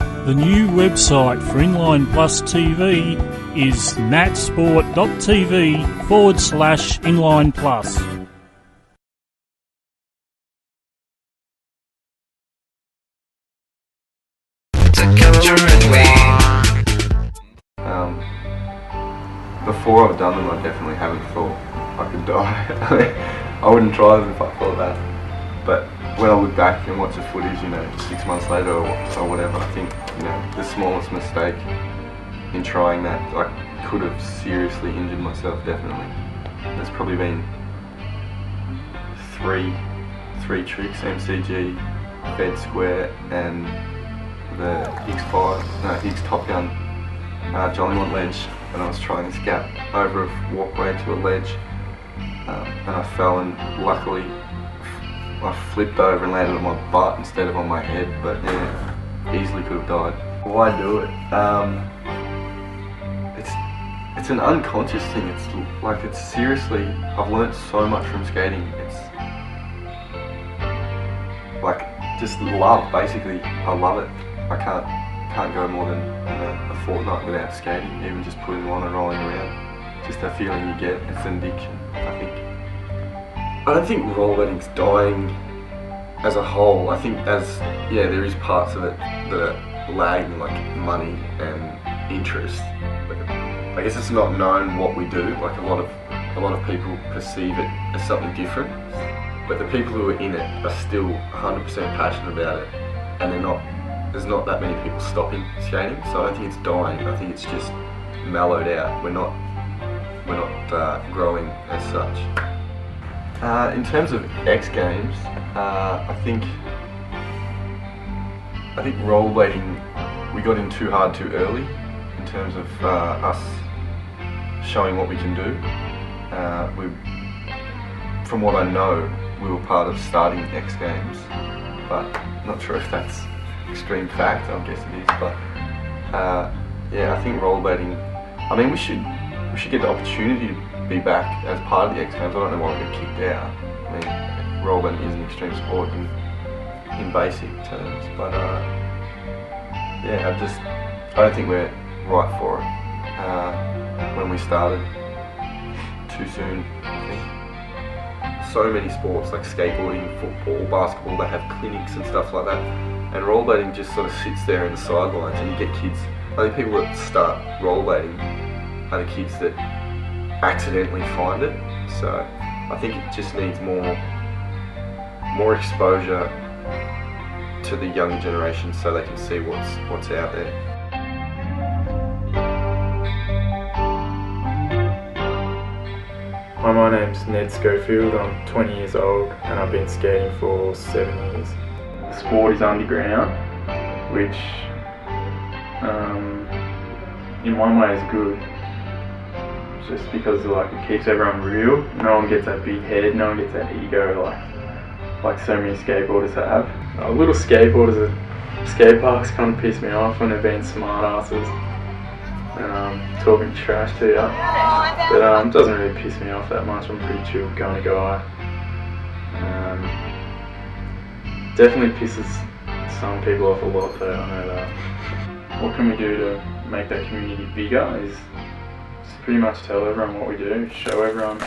The new website for Inline Plus TV is natsport.tv/Inline Plus. Before I've done them, I definitely haven't thought I could die. I wouldn't try them if I thought that. But when I look back and watch the footage, 6 months later or whatever, I think, the smallest mistake in trying that, I could have seriously injured myself, definitely. There's probably been three tricks, MCG, Fed Square, and the Higgs Top Gun Jollymont ledge, and I was trying this gap over a walkway to a ledge, and I fell, and luckily I flipped over and landed on my butt instead of on my head, but yeah, easily could have died. Why do it? It's an unconscious thing. It's seriously, I've learnt so much from skating. It's like just love, basically. I love it. I can't go more than a fortnight without skating, even just putting on and rolling around. Just the feeling you get, it's an addiction, I think. I don't think rollerblading's dying as a whole. I think there is parts of it that are lagging, like money and interest. I guess it's not known what we do. Like a lot of people perceive it as something different, but the people who are in it are still 100% passionate about it, and there's not that many people stopping skating, so I don't think it's dying. I think it's just mellowed out. We're not growing as such. In terms of X Games, I think rollerblading, we got in too hard too early in terms of us showing what we can do. From what I know, we were part of starting X Games, but I'm not sure if that's extreme fact. I guess it is, but yeah, I think rollerblading, I mean, we should get the opportunity to be back as part of the X Games. I don't know why we got kicked out. I mean, rollerblading is an extreme sport in basic terms, but yeah, I don't think we're right for it. When we started, too soon, I think. So many sports like skateboarding, football, basketball, they have clinics and stuff like that, and rollerblading just sort of sits there in the sidelines, and you get kids, I think people that start rollerblading are the kids that accidentally find it. So I think it just needs more exposure to the younger generation so they can see what's out there. Hi, my name's Ned Schofield. I'm 20 years old and I've been skating for 7 years. The sport is underground, which in one way is good, just because it keeps everyone real. No one gets that big head, no one gets that ego like so many skateboarders have. Little skateboarders at skate parks kind of piss me off when they're being smart asses and talking trash to you. But it doesn't really piss me off that much. I'm a pretty chill kind of guy. Definitely pisses some people off a lot though, I know that. What can we do to make that community bigger is just pretty much tell everyone what we do, show everyone.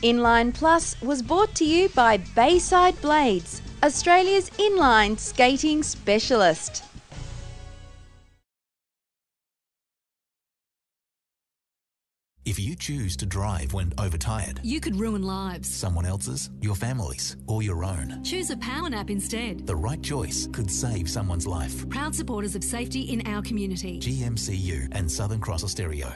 Inline Plus was brought to you by Bayside Blades, Australia's inline skating specialist. If you choose to drive when overtired, You could ruin lives. someone else's, your family's, or your own, Choose a power nap instead. the right choice could save someone's life. Proud supporters of safety in our community. GMCU and Southern Cross Austereo.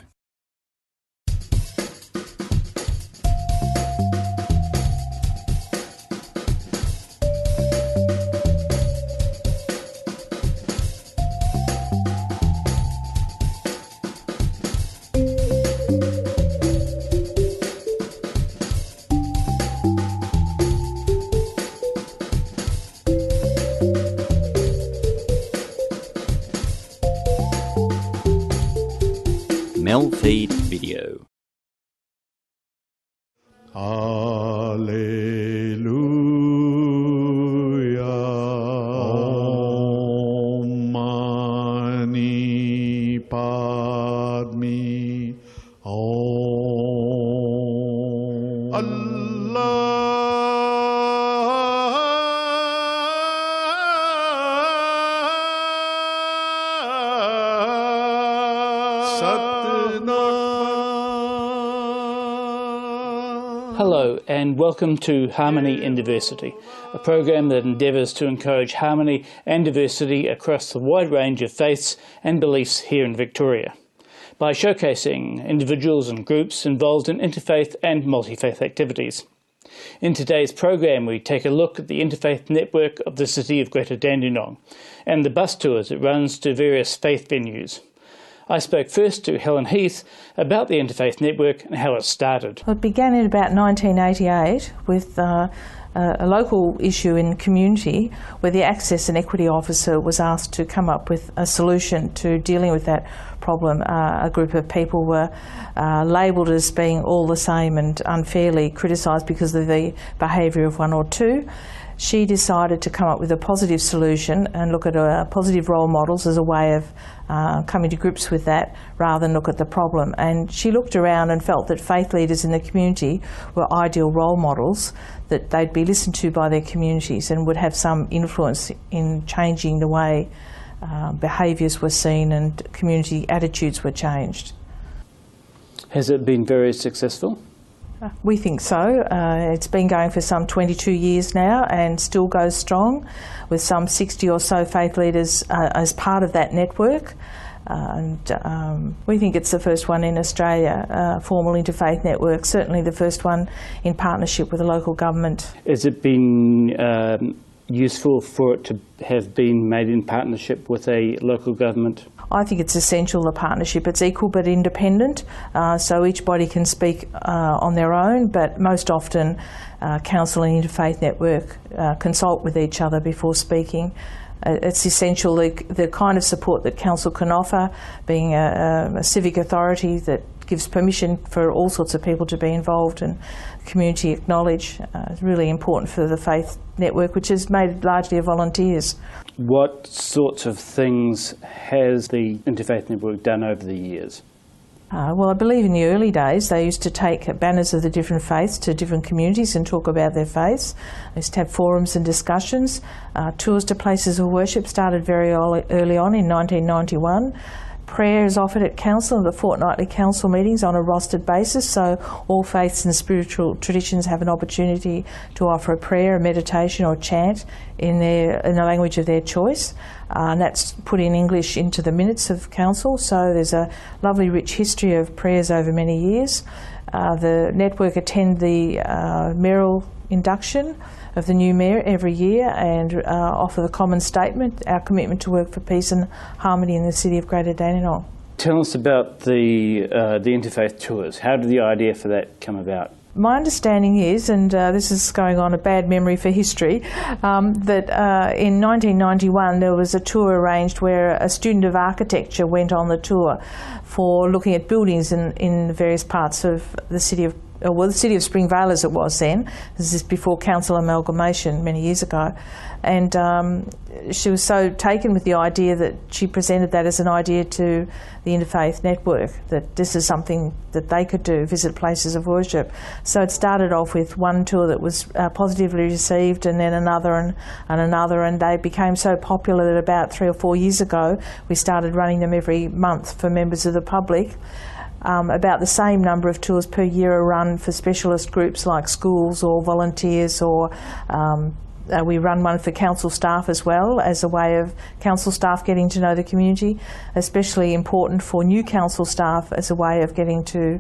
MELfeed.video. Alleluia. Om Mani Padme. Om. Allah. Hello and welcome to Harmony in Diversity, a program that endeavours to encourage harmony and diversity across the wide range of faiths and beliefs here in Victoria, by showcasing individuals and groups involved in interfaith and multi-faith activities. In today's program we take a look at the interfaith network of the City of Greater Dandenong and the bus tours it runs to various faith venues. I spoke first to Helen Heath about the Interfaith Network and how it started. It began in about 1988 with a local issue in the community where the Access and Equity Officer was asked to come up with a solution to dealing with that problem. A group of people were labelled as being all the same and unfairly criticised because of the behaviour of one or two. She decided to come up with a positive solution and look at positive role models as a way of coming to grips with that rather than look at the problem. And she looked around and felt that faith leaders in the community were ideal role models, that they'd be listened to by their communities and would have some influence in changing the way behaviours were seen and community attitudes were changed. Has it been very successful? We think so. It's been going for some 22 years now and still goes strong, with some 60 or so faith leaders as part of that network. We think it's the first one in Australia, formal interfaith network, certainly the first one in partnership with the local government. Has it been useful for it to have been made in partnership with a local government? I think it's essential, the partnership. It's equal but independent, so each body can speak on their own, but most often Council and Interfaith Network consult with each other before speaking. It's essential, the kind of support that Council can offer, being a civic authority that gives permission for all sorts of people to be involved and community acknowledge. It's really important for the faith network, which is made largely of volunteers. What sorts of things has the Interfaith Network done over the years? Well, I believe in the early days they used to take banners of the different faiths to different communities and talk about their faiths. They used to have forums and discussions. Tours to places of worship started very early on in 1991. Prayer is offered at council, the fortnightly council meetings on a rostered basis, so all faiths and spiritual traditions have an opportunity to offer a prayer, a meditation or chant in the language of their choice. And that's put in English into the minutes of council, so there's a lovely rich history of prayers over many years. The network attend the mayoral induction of the new mayor every year and offer the common statement, our commitment to work for peace and harmony in the City of Greater Dandenong. Tell us about the interfaith tours. How did the idea for that come about? My understanding is, and this is going on a bad memory for history, that in 1991 there was a tour arranged where a student of architecture went on the tour for looking at buildings in various parts of the city of the city of Springvale as it was then. This is before council amalgamation many years ago. And she was so taken with the idea that she presented that as an idea to the Interfaith Network, that this is something that they could do, visit places of worship. So it started off with one tour that was positively received, and then another and another, and they became so popular that about 3 or 4 years ago we started running them every month for members of the public. About the same number of tours per year are run for specialist groups like schools or volunteers, or we run one for council staff as well, as a way of council staff getting to know the community, especially important for new council staff as a way of getting to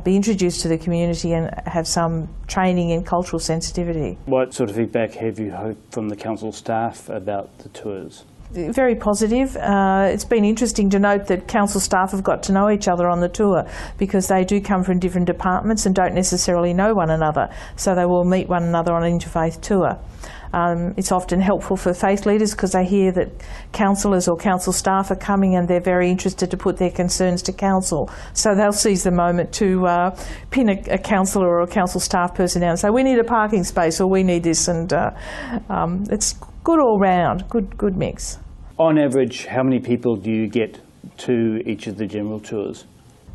be introduced to the community and have some training in cultural sensitivity. What sort of feedback have you heard from the council staff about the tours? Very positive. It's been interesting to note that council staff have got to know each other on the tour, because they do come from different departments and don't necessarily know one another, so they will meet one another on an interfaith tour. It's often helpful for faith leaders because they hear that councillors or council staff are coming and they're very interested to put their concerns to council. So they'll seize the moment to pin a councillor or a council staff person down and say, we need a parking space, or we need this, and it's good all round, good mix. On average, how many people do you get to each of the general tours?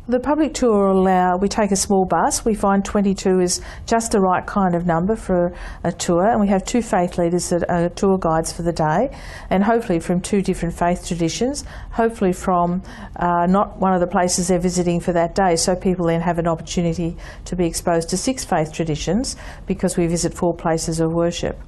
The public tour we take a small bus. We find 22 is just the right kind of number for a tour, and we have 2 faith leaders that are tour guides for the day, and hopefully from 2 different faith traditions, hopefully from not one of the places they're visiting for that day, so people then have an opportunity to be exposed to 6 faith traditions because we visit 4 places of worship.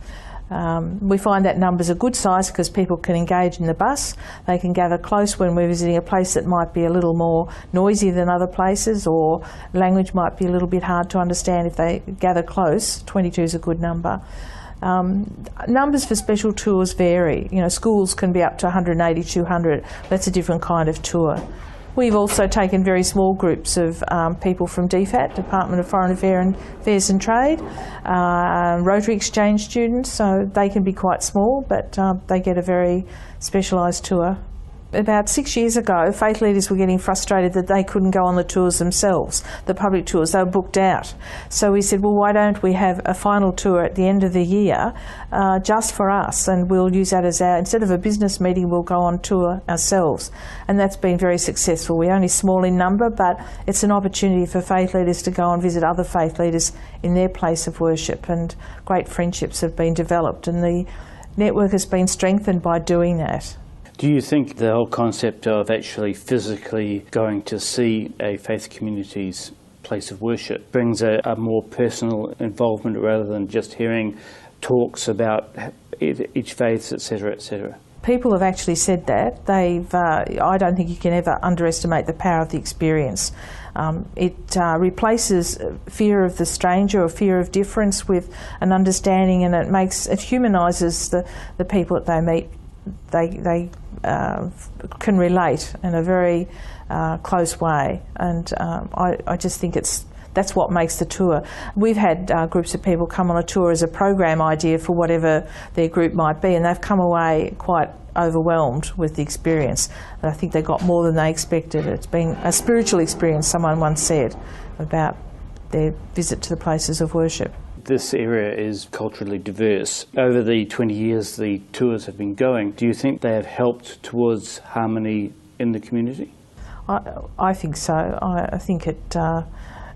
We find that numbers a good size because people can engage in the bus. They can gather close when we're visiting a place that might be a little more noisy than other places, or language might be a little bit hard to understand. If they gather close, 22 is a good number. Numbers for special tours vary. You know, schools can be up to 180, 200. That's a different kind of tour. We've also taken very small groups of people from DFAT, Department of Foreign Affairs and Trade, Rotary Exchange students, so they can be quite small, but they get a very specialised tour. About 6 years ago, faith leaders were getting frustrated that they couldn't go on the tours themselves, the public tours. They were booked out. So we said, well, why don't we have a final tour at the end of the year just for us, and we'll use that as our, instead of a business meeting, we'll go on tour ourselves. And that's been very successful. We're only small in number, but it's an opportunity for faith leaders to go and visit other faith leaders in their place of worship, and great friendships have been developed, and the network has been strengthened by doing that. Do you think the whole concept of actually physically going to see a faith community's place of worship brings a more personal involvement rather than just hearing talks about each faith, etc., etc.? People have actually said that. I don't think you can ever underestimate the power of the experience. It replaces fear of the stranger or fear of difference with an understanding, and it humanises the people that they meet. They can relate in a very close way, and I just think that's what makes the tour. We've had groups of people come on a tour as a program idea for whatever their group might be, and they've come away quite overwhelmed with the experience. And I think they got more than they expected. It's been a spiritual experience, someone once said, about their visit to the places of worship. This area is culturally diverse. Over the 20 years the tours have been going, do you think they have helped towards harmony in the community? I think so. I think it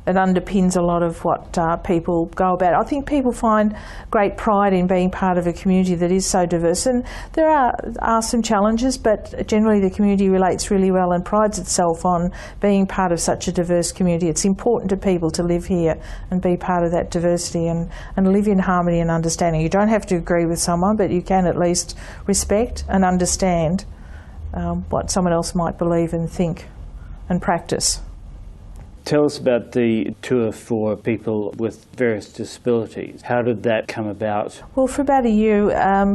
underpins a lot of what people go about. I think people find great pride in being part of a community that is so diverse, and there are some challenges, but generally the community relates really well and prides itself on being part of such a diverse community. It's important to people to live here and be part of that diversity and live in harmony and understanding. You don't have to agree with someone, but you can at least respect and understand what someone else might believe and think and practice. Tell us about the tour for people with various disabilities. How did that come about? Well, for about a year,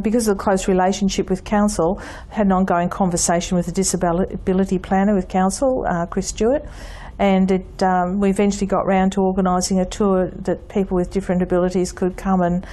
because of the close relationship with Council, I had an ongoing conversation with the disability planner with Council, Chris Stewart, and we eventually got round to organising a tour that people with different abilities could come and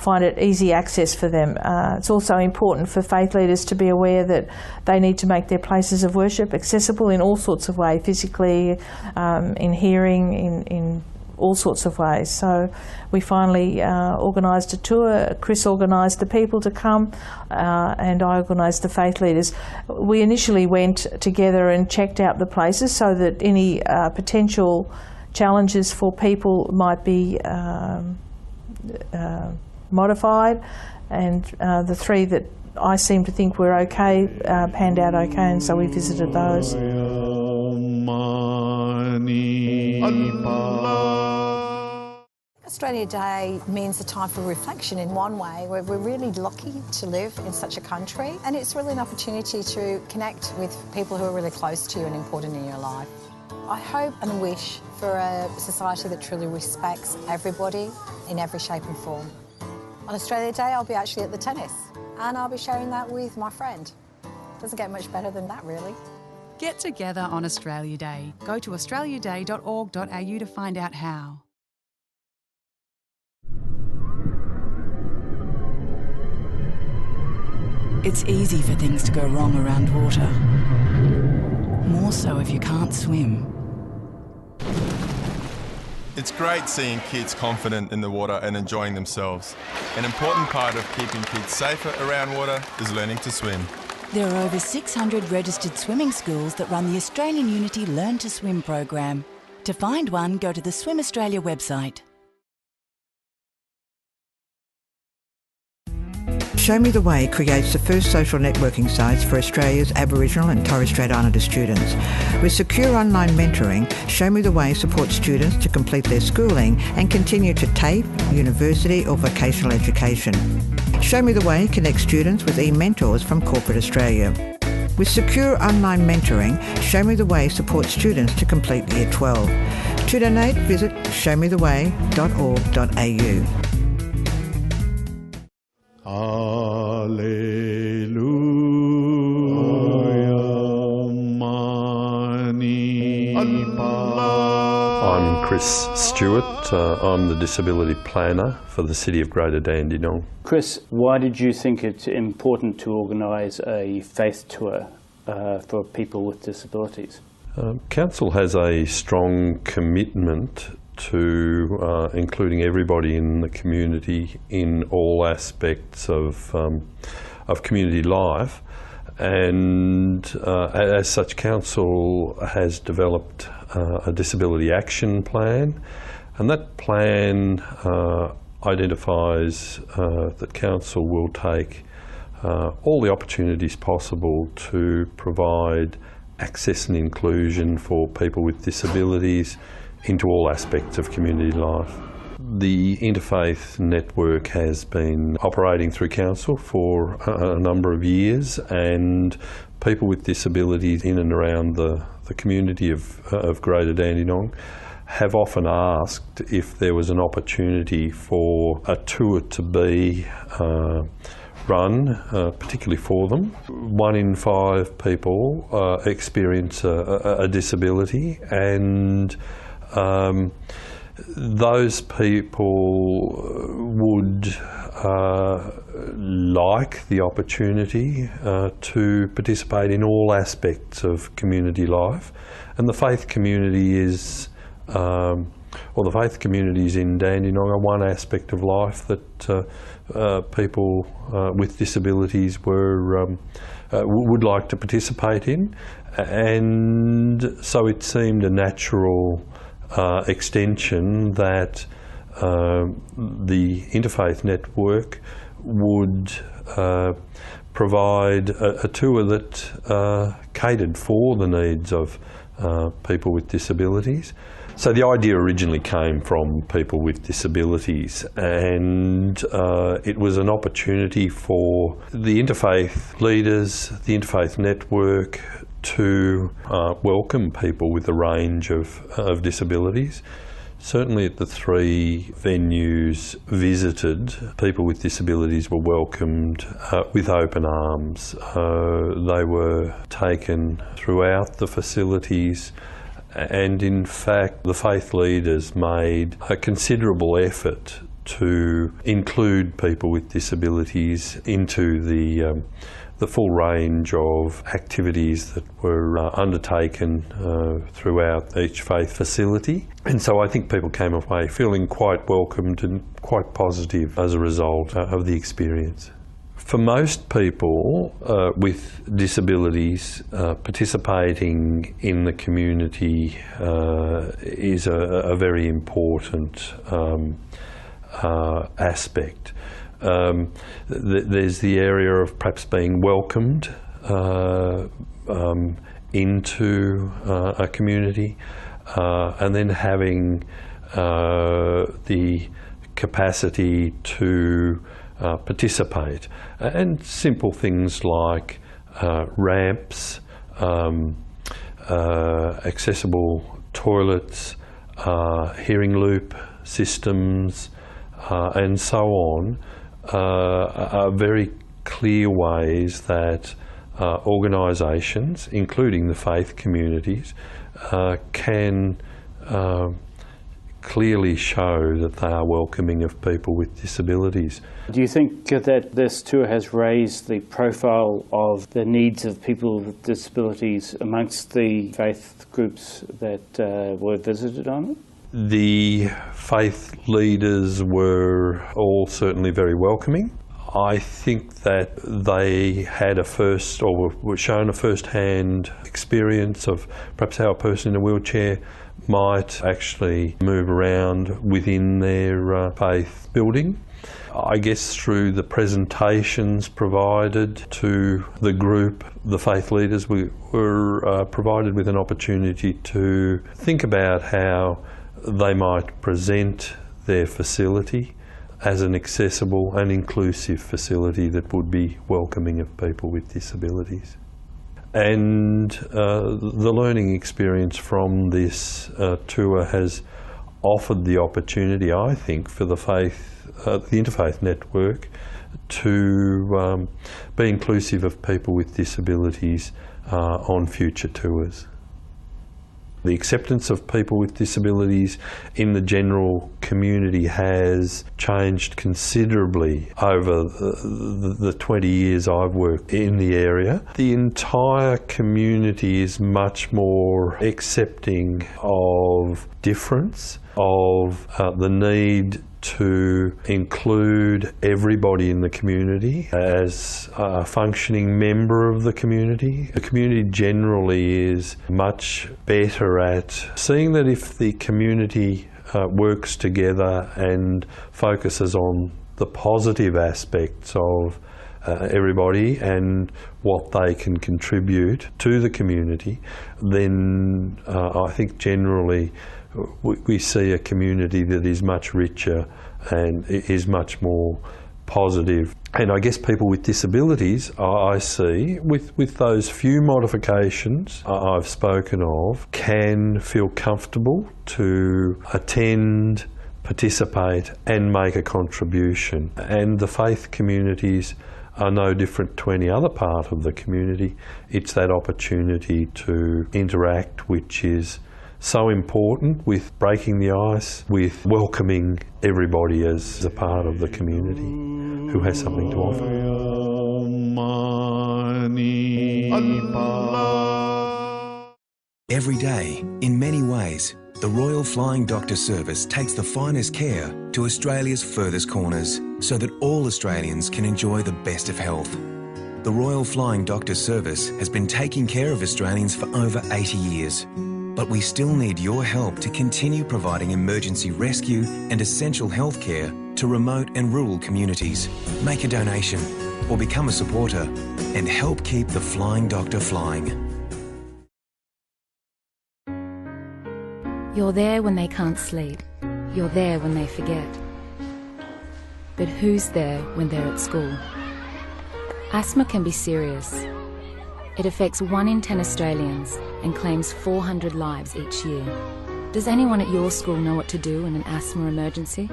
find it easy access for them. It's also important for faith leaders to be aware that they need to make their places of worship accessible in all sorts of ways, physically, in hearing, in all sorts of ways. So we finally organised a tour. Chris organised the people to come, and I organised the faith leaders. We initially went together and checked out the places so that any potential challenges for people might be modified, and the 3 that I seem to think were okay panned out okay, and so we visited those. Australia Day means a time for reflection in one way. We're really lucky to live in such a country, and it's really an opportunity to connect with people who are really close to you and important in your life. I hope and wish for a society that truly respects everybody in every shape and form. On Australia Day, I'll be actually at the tennis, and I'll be sharing that with my friend. Doesn't get much better than that, really. Get together on Australia Day. Go to australiaday.org.au to find out how. It's easy for things to go wrong around water. More so if you can't swim. It's great seeing kids confident in the water and enjoying themselves. An important part of keeping kids safer around water is learning to swim. There are over 600 registered swimming schools that run the Australian Unity Learn to Swim program. To find one, go to the Swim Australia website. Show Me the Way creates the first social networking sites for Australia's Aboriginal and Torres Strait Islander students. With secure online mentoring, Show Me the Way supports students to complete their schooling and continue to TAFE, university or vocational education. Show Me the Way connects students with e-mentors from corporate Australia. With secure online mentoring, Show Me the Way supports students to complete Year 12. To donate, visit showmetheway.org.au. I'm Chris Stewart. I'm the Disability Planner for the City of Greater Dandenong. Chris, why did you think it's important to organise a faith tour for people with disabilities? Council has a strong commitment to including everybody in the community in all aspects of community life, and as such, Council has developed a disability action plan, and that plan identifies that Council will take all the opportunities possible to provide access and inclusion for people with disabilities into all aspects of community life. The Interfaith Network has been operating through Council for a number of years, and people with disabilities in and around the community of Greater Dandenong have often asked if there was an opportunity for a tour to be run, particularly for them. 1 in 5 people experience a disability, and those people would like the opportunity to participate in all aspects of community life, and the faith community is, or the faith communities in Dandenong are one aspect of life that people with disabilities would like to participate in, and so it seemed a natural extension that the Interfaith Network would provide a tour that catered for the needs of people with disabilities. So the idea originally came from people with disabilities, and it was an opportunity for the interfaith leaders, the Interfaith Network, to welcome people with a range of disabilities. Certainly at the 3 venues visited, people with disabilities were welcomed with open arms. They were taken throughout the facilities, and in fact the faith leaders made a considerable effort to include people with disabilities into the full range of activities that were undertaken throughout each faith facility. And so I think people came away feeling quite welcomed and quite positive as a result of the experience. For most people with disabilities, participating in the community is a very important aspect. There's the area of perhaps being welcomed into a community, and then having the capacity to participate. And simple things like ramps, accessible toilets, hearing loop systems, and so on, are very clear ways that organisations, including the faith communities, can clearly show that they are welcoming of people with disabilities. Do you think that this tour has raised the profile of the needs of people with disabilities amongst the faith groups that were visited on it? The faith leaders were all certainly very welcoming. I think that they had were shown a first-hand experience of perhaps how a person in a wheelchair might actually move around within their faith building. I guess through the presentations provided to the group, the faith leaders were provided with an opportunity to think about how they might present their facility as an accessible and inclusive facility that would be welcoming of people with disabilities. And the learning experience from this tour has offered the opportunity, I think, for the Interfaith Network to be inclusive of people with disabilities on future tours. The acceptance of people with disabilities in the general community has changed considerably over the 20 years I've worked in the area. The entire community is much more accepting of difference, of the need to include everybody in the community as a functioning member of the community. The community generally is much better at seeing that if the community works together and focuses on the positive aspects of everybody and what they can contribute to the community, then I think generally we see a community that is much richer and is much more positive. And I guess people with disabilities, I see, with those few modifications I've spoken of, can feel comfortable to attend, participate and make a contribution. And the faith communities are no different to any other part of the community. It's that opportunity to interact which is so important, with breaking the ice, with welcoming everybody as a part of the community who has something to offer. Every day, in many ways, the Royal Flying Doctor Service takes the finest care to Australia's furthest corners so that all Australians can enjoy the best of health. The Royal Flying Doctor Service has been taking care of Australians for over 80 years. But we still need your help to continue providing emergency rescue and essential health care to remote and rural communities. Make a donation or become a supporter and help keep the Flying Doctor flying. You're there when they can't sleep. You're there when they forget. But who's there when they're at school? Asthma can be serious. It affects 1 in 10 Australians and claims 400 lives each year. Does anyone at your school know what to do in an asthma emergency?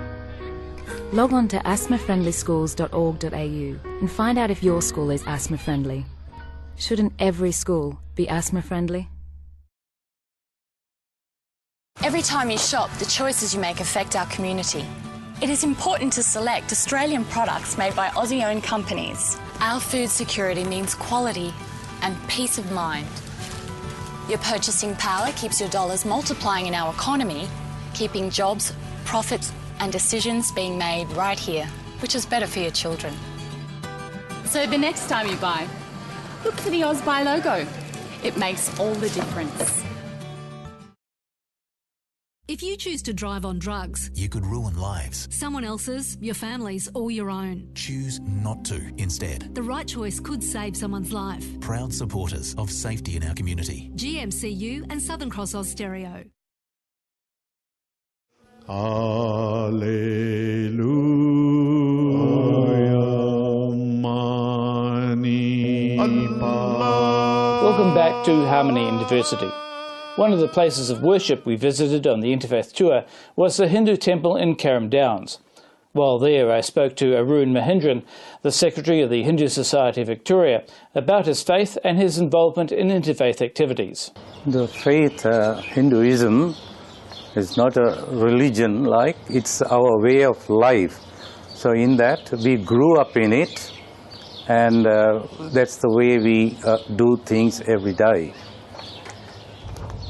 Log on to asthmafriendlyschools.org.au and find out if your school is asthma friendly. Shouldn't every school be asthma friendly? Every time you shop, the choices you make affect our community. It is important to select Australian products made by Aussie-owned companies. Our food security means quality and peace of mind. Your purchasing power keeps your dollars multiplying in our economy, keeping jobs, profits and decisions being made right here, which is better for your children. So the next time you buy, look for the AusBuy logo. It makes all the difference. If you choose to drive on drugs, You could ruin lives. someone else's, your family's or your own, Choose not to instead. the right choice could save someone's life. Proud supporters of safety in our community. GMCU and Southern Cross Oz Stereo. Welcome back to Harmony and Diversity. One of the places of worship we visited on the Interfaith Tour was the Hindu temple in Carrum Downs. While there, I spoke to Arun Mahindran, the Secretary of the Hindu Society of Victoria, about his faith and his involvement in interfaith activities. The faith, Hinduism, is not a religion like, it's our way of life. So in that, we grew up in it, and that's the way we do things every day.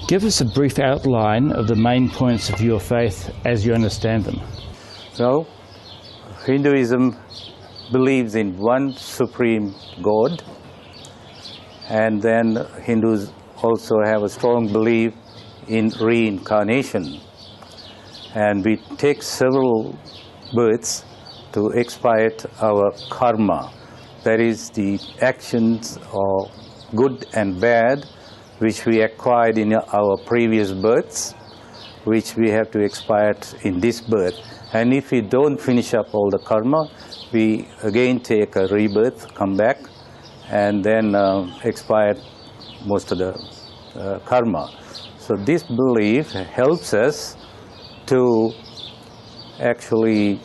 Give us a brief outline of the main points of your faith as you understand them. So, Hinduism believes in one supreme God, and then Hindus also have a strong belief in reincarnation. And we take several births to expiate our karma. That is the actions of good and bad which we acquired in our previous births, which we have to expiate in this birth. And if we don't finish up all the karma, we again take a rebirth, come back, and then expiate most of the karma. So this belief helps us to actually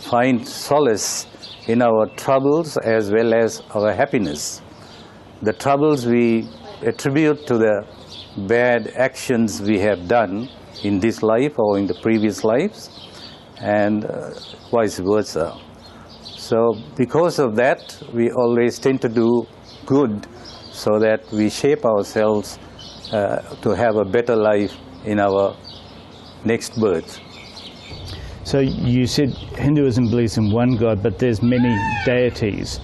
find solace in our troubles as well as our happiness. The troubles we attribute to the bad actions we have done in this life or in the previous lives, and vice versa. So because of that, we always tend to do good so that we shape ourselves to have a better life in our next birth. So you said Hinduism believes in one God, but there's many deities.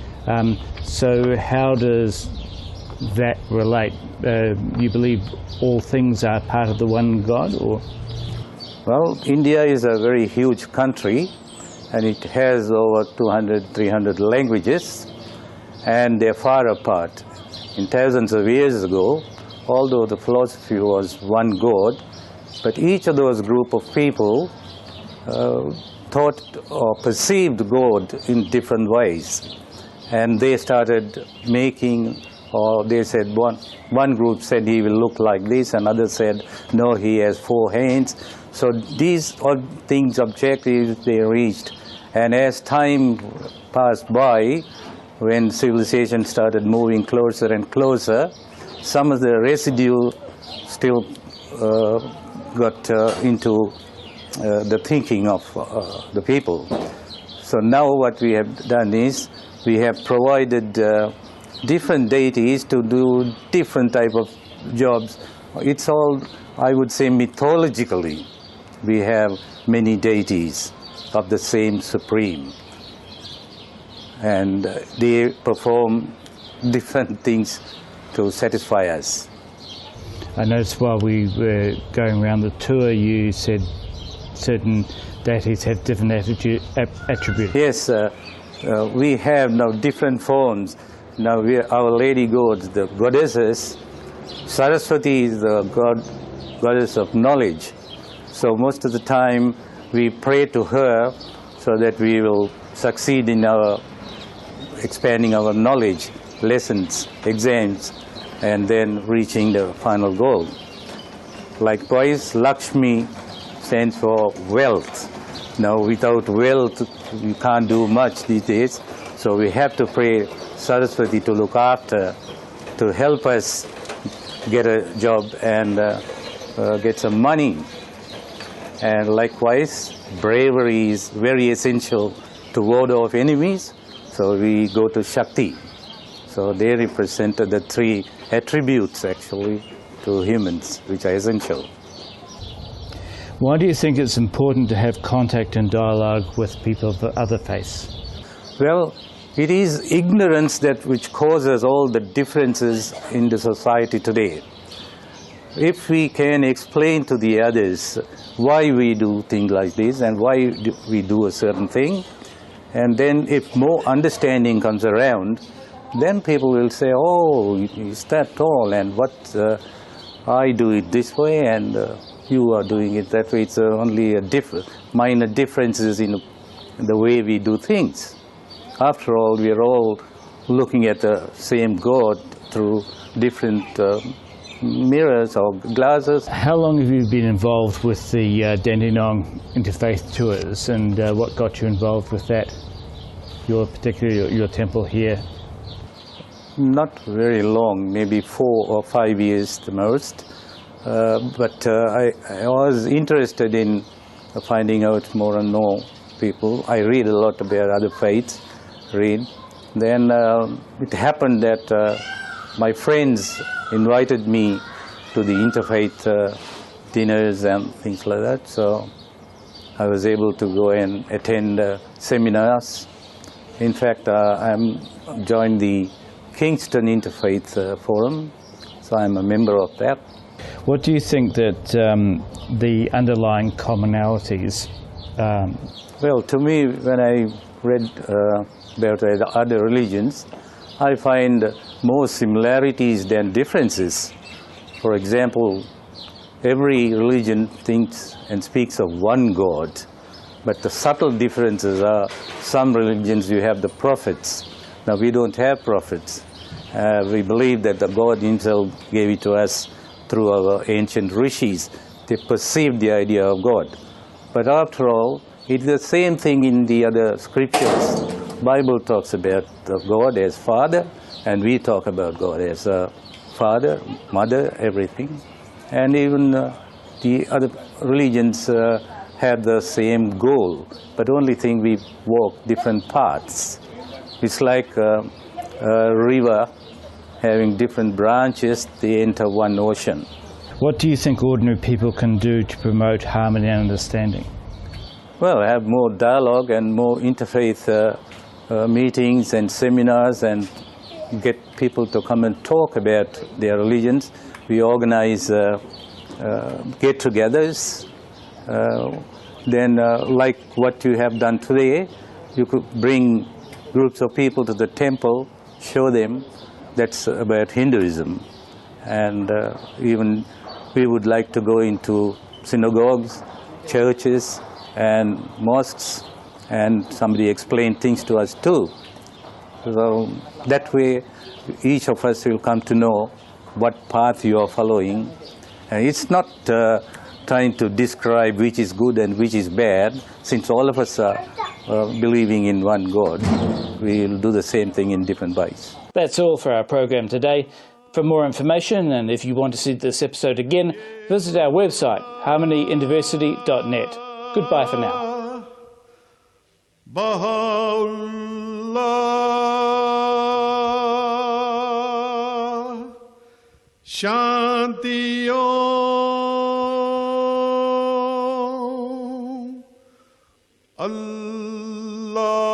So how does that relate? You believe all things are part of the one God, or? Well, India is a very huge country, and it has over 200, 300 languages, and they're far apart. In thousands of years ago, although the philosophy was one God, but each of those group of people thought or perceived God in different ways. And they started making, or they said, one group said he will look like this, and others said, no, he has 4 hands. So these all things, objectives, they reached. And as time passed by, when civilization started moving closer and closer, some of the residue still got into the thinking of the people. So now what we have done is we have provided different deities to do different type of jobs. It's all, I would say, mythologically. We have many deities of the same Supreme, and they perform different things to satisfy us. I noticed while we were going around the tour, you said certain deities have different attributes. Yes, we have now different forms. Now our lady gods, the goddesses. Saraswati is the goddess of knowledge. So most of the time we pray to her so that we will succeed in our expanding our knowledge, lessons, exams, and then reaching the final goal. Likewise, Lakshmi stands for wealth. Now without wealth you can't do much these days, so we have to pray Saraswati to look after, to help us get a job and get some money. And likewise, bravery is very essential to ward off enemies, so we go to Shakti. So they represent the 3 attributes actually to humans, which are essential. Why do you think it's important to have contact and dialogue with people of other faiths? Well, It is ignorance that which causes all the differences in the society today. If we can explain to the others why we do things like this and why we do a certain thing, and then if more understanding comes around, then people will say, oh, is that all, and what I do it this way and you are doing it that way. It's only a minor differences in the way we do things. After all, we are all looking at the same God through different mirrors or glasses. How long have you been involved with the Dandenong Interfaith Tours, and what got you involved with that? Particularly your temple here? Not very long, maybe 4 or 5 years the most. But I was interested in finding out more and more people. I read a lot about other faiths. Then it happened that my friends invited me to the interfaith dinners and things like that. So I was able to go and attend seminars. In fact, I joined the Kingston Interfaith Forum, so I'm a member of that. What do you think that the underlying commonalities? Well, to me, when I read about other religions, I find more similarities than differences. For example, every religion thinks and speaks of one God, but the subtle differences are some religions you have the prophets. Now we don't have prophets. We believe that the God himself gave it to us through our ancient rishis. They perceived the idea of God. But after all, it's the same thing in the other scriptures. Bible talks about God as Father, and we talk about God as Father, Mother, everything. And even the other religions have the same goal, but only thing we walk different paths. It's like a river having different branches, they enter one ocean. What do you think ordinary people can do to promote harmony and understanding? Well, have more dialogue and more interfaith meetings and seminars, and get people to come and talk about their religions. We organize get-togethers. Then, like what you have done today, you could bring groups of people to the temple, show them that's about Hinduism. And even we would like to go into synagogues, churches, and mosques, and somebody explain things to us too. So that way, each of us will come to know what path you are following. And it's not trying to describe which is good and which is bad. Since all of us are believing in one God, we will do the same thing in different ways. That's all for our program today. For more information, and if you want to see this episode again, visit our website, harmonyuniversity.net. Goodbye for now. Baha'u'llah, Shanti Om, Allahu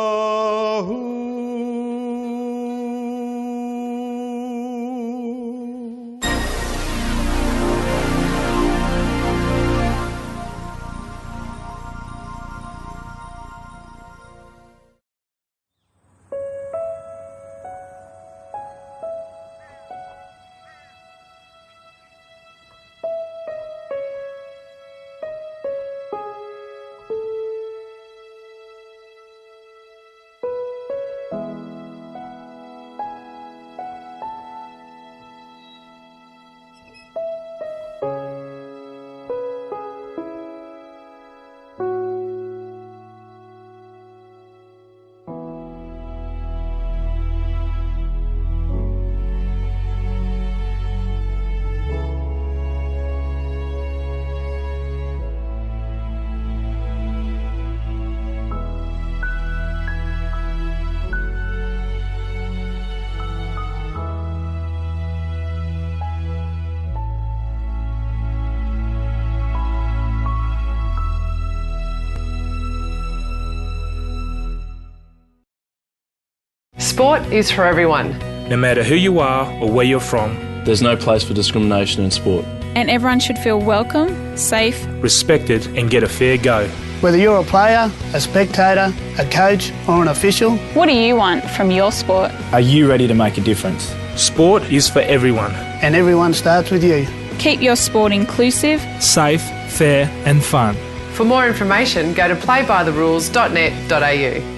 Sport is for everyone. No matter who you are or where you're from. There's no place for discrimination in sport. And everyone should feel welcome, safe, respected and get a fair go. Whether you're a player, a spectator, a coach or an official. What do you want from your sport? Are you ready to make a difference? Sport is for everyone. And everyone starts with you. Keep your sport inclusive, safe, fair and fun. For more information, go to playbytherules.net.au.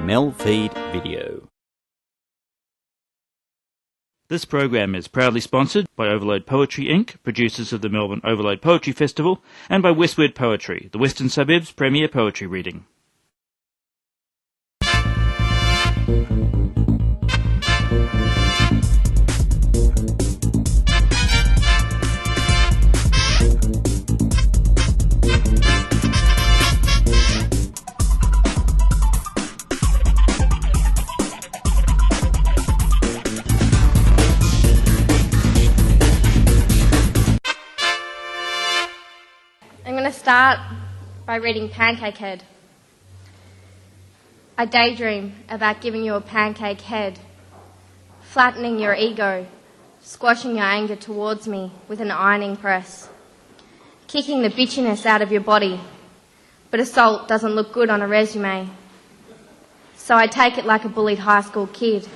MELfeed.video. This program is proudly sponsored by Overload Poetry Inc., producers of the Melbourne Overload Poetry Festival, and by Westward Poetry, the Western Suburbs' premier poetry reading. I'm going to start by reading Pancake Head. I daydream about giving you a pancake head, flattening your ego, squashing your anger towards me with an ironing press, kicking the bitchiness out of your body, but assault doesn't look good on a resume. So I take it like a bullied high school kid.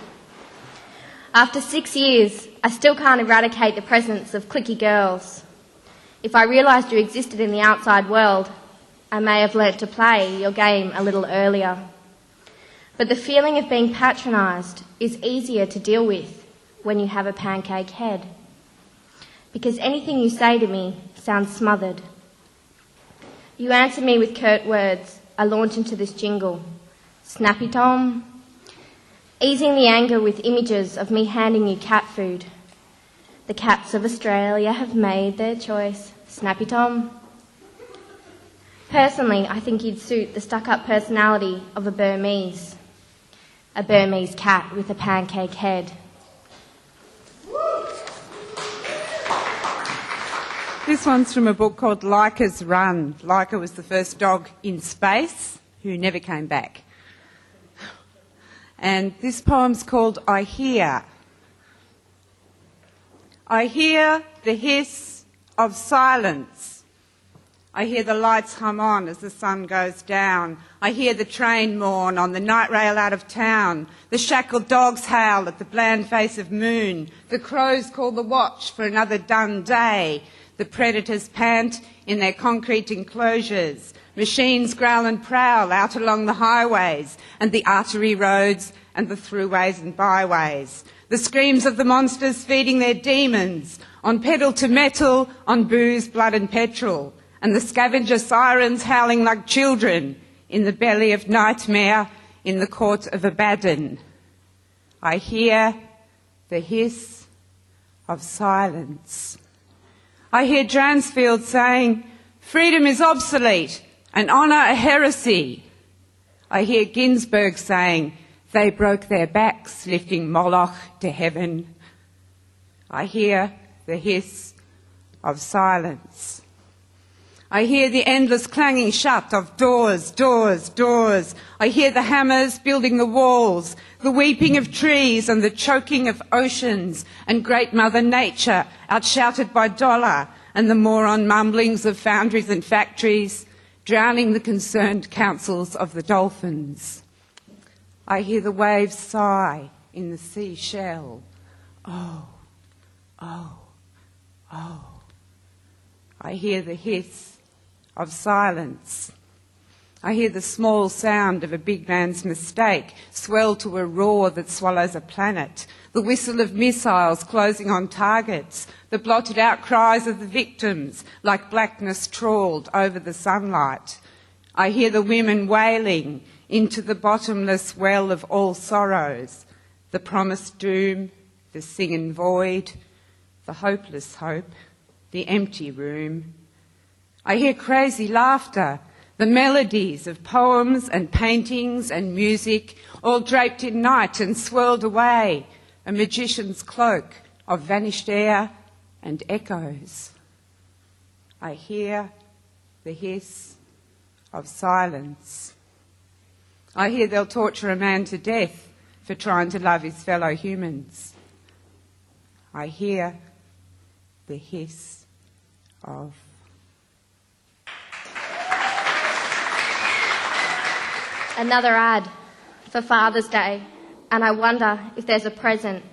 After 6 years, I still can't eradicate the presence of cliquey girls. If I realised you existed in the outside world, I may have learnt to play your game a little earlier. But the feeling of being patronised is easier to deal with when you have a pancake head. Because anything you say to me sounds smothered. You answer me with curt words. I launch into this jingle. Snappy Tom. Easing the anger with images of me handing you cat food. The cats of Australia have made their choice. Snappy Tom. Personally, I think you'd suit the stuck-up personality of a Burmese cat with a pancake head. This one's from a book called Laika's Run. Laika was the first dog in space who never came back. And this poem's called I Hear. I hear the hiss of silence. I hear the lights hum on as the sun goes down. I hear the train mourn on the night rail out of town. The shackled dogs howl at the bland face of moon. The crows call the watch for another done day. The predators pant in their concrete enclosures. Machines growl and prowl out along the highways and the artery roads and the throughways and byways. The screams of the monsters feeding their demons, on pedal to metal, on booze, blood and petrol, and the scavenger sirens howling like children in the belly of nightmare in the court of Abaddon. I hear the hiss of silence. I hear Dransfield saying, freedom is obsolete and honour a heresy. I hear Ginsberg saying, they broke their backs lifting Moloch to heaven. I hear the hiss of silence. I hear the endless clanging shut of doors, doors, doors. I hear the hammers building the walls, the weeping of trees and the choking of oceans, and great Mother Nature outshouted by dollar, and the moron mumblings of foundries and factories, drowning the concerned councils of the dolphins. I hear the waves sigh in the seashell. Oh, oh, oh. I hear the hiss of silence. I hear the small sound of a big man's mistake swell to a roar that swallows a planet, the whistle of missiles closing on targets, the blotted out cries of the victims like blackness trawled over the sunlight. I hear the women wailing into the bottomless well of all sorrows, the promised doom, the singing void, the hopeless hope, the empty room. I hear crazy laughter, the melodies of poems and paintings and music, all draped in night and swirled away, a magician's cloak of vanished air and echoes. I hear the hiss of silence. I hear they'll torture a man to death for trying to love his fellow humans. I hear the hiss of... Another ad for Father's Day, and I wonder if there's a present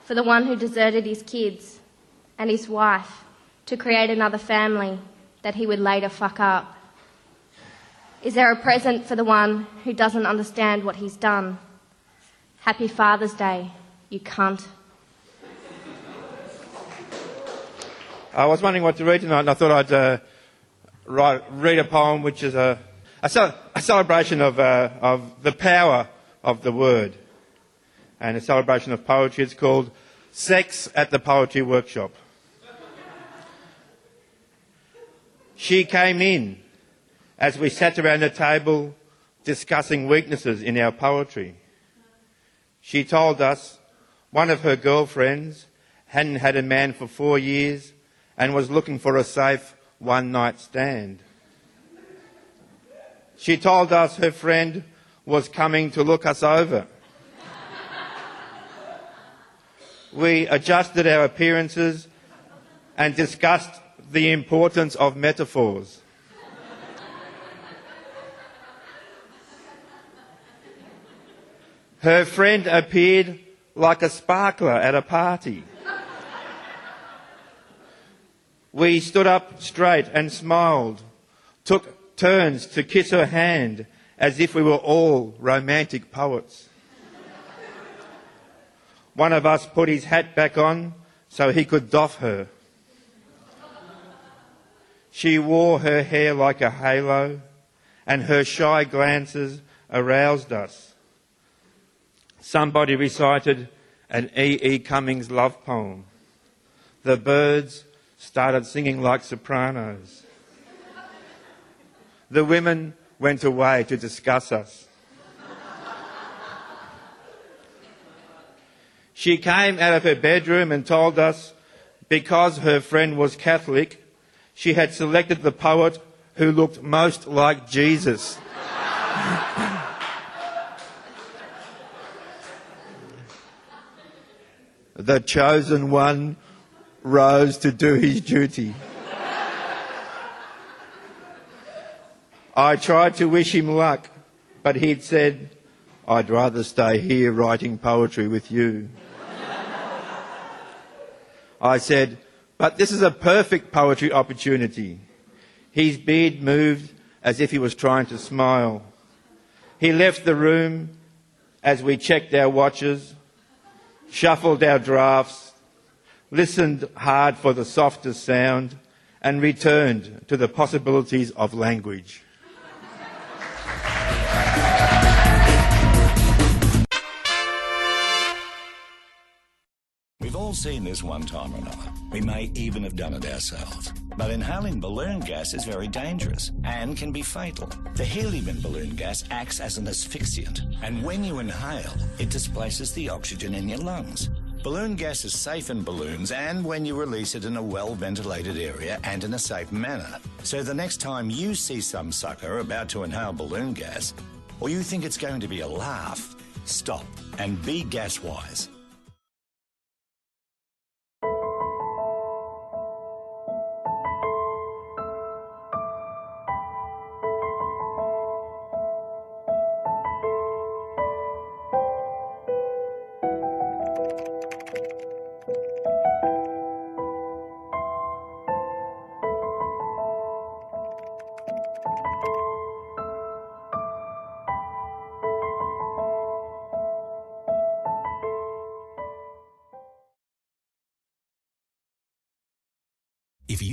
for the one who deserted his kids and his wife to create another family that he would later fuck up. Is there a present for the one who doesn't understand what he's done? Happy Father's Day, you cunt. I was wondering what to read tonight, and I thought I'd read a poem which is a celebration of the power of the word, and a celebration of poetry. It's called Sex at the Poetry Workshop. She came in as we sat around the table discussing weaknesses in our poetry. She told us one of her girlfriends hadn't had a man for 4 years and was looking for a safe one-night stand. She told us her friend was coming to look us over. We adjusted our appearances and discussed the importance of metaphors. Her friend appeared like a sparkler at a party. We stood up straight and smiled, took turns to kiss her hand as if we were all romantic poets. One of us put his hat back on so he could doff her. She wore her hair like a halo, and her shy glances aroused us. Somebody recited an E. Cummings love poem. The birds started singing like sopranos. The women went away to discuss us. She came out of her bedroom and told us because her friend was Catholic, she had selected the poet who looked most like Jesus. The chosen one rose to do his duty. I tried to wish him luck, but he'd said, I'd rather stay here writing poetry with you. I said, but this is a perfect poetry opportunity. His beard moved as if he was trying to smile. He left the room as we checked our watches, shuffled our drafts, listened hard for the softest sound, and returned to the possibilities of language. We've all seen this one time or another. We may even have done it ourselves. But inhaling balloon gas is very dangerous and can be fatal. The helium in balloon gas acts as an asphyxiant, and when you inhale, it displaces the oxygen in your lungs. Balloon gas is safe in balloons and when you release it in a well-ventilated area and in a safe manner. So the next time you see some sucker about to inhale balloon gas, or you think it's going to be a laugh, stop and be gas-wise.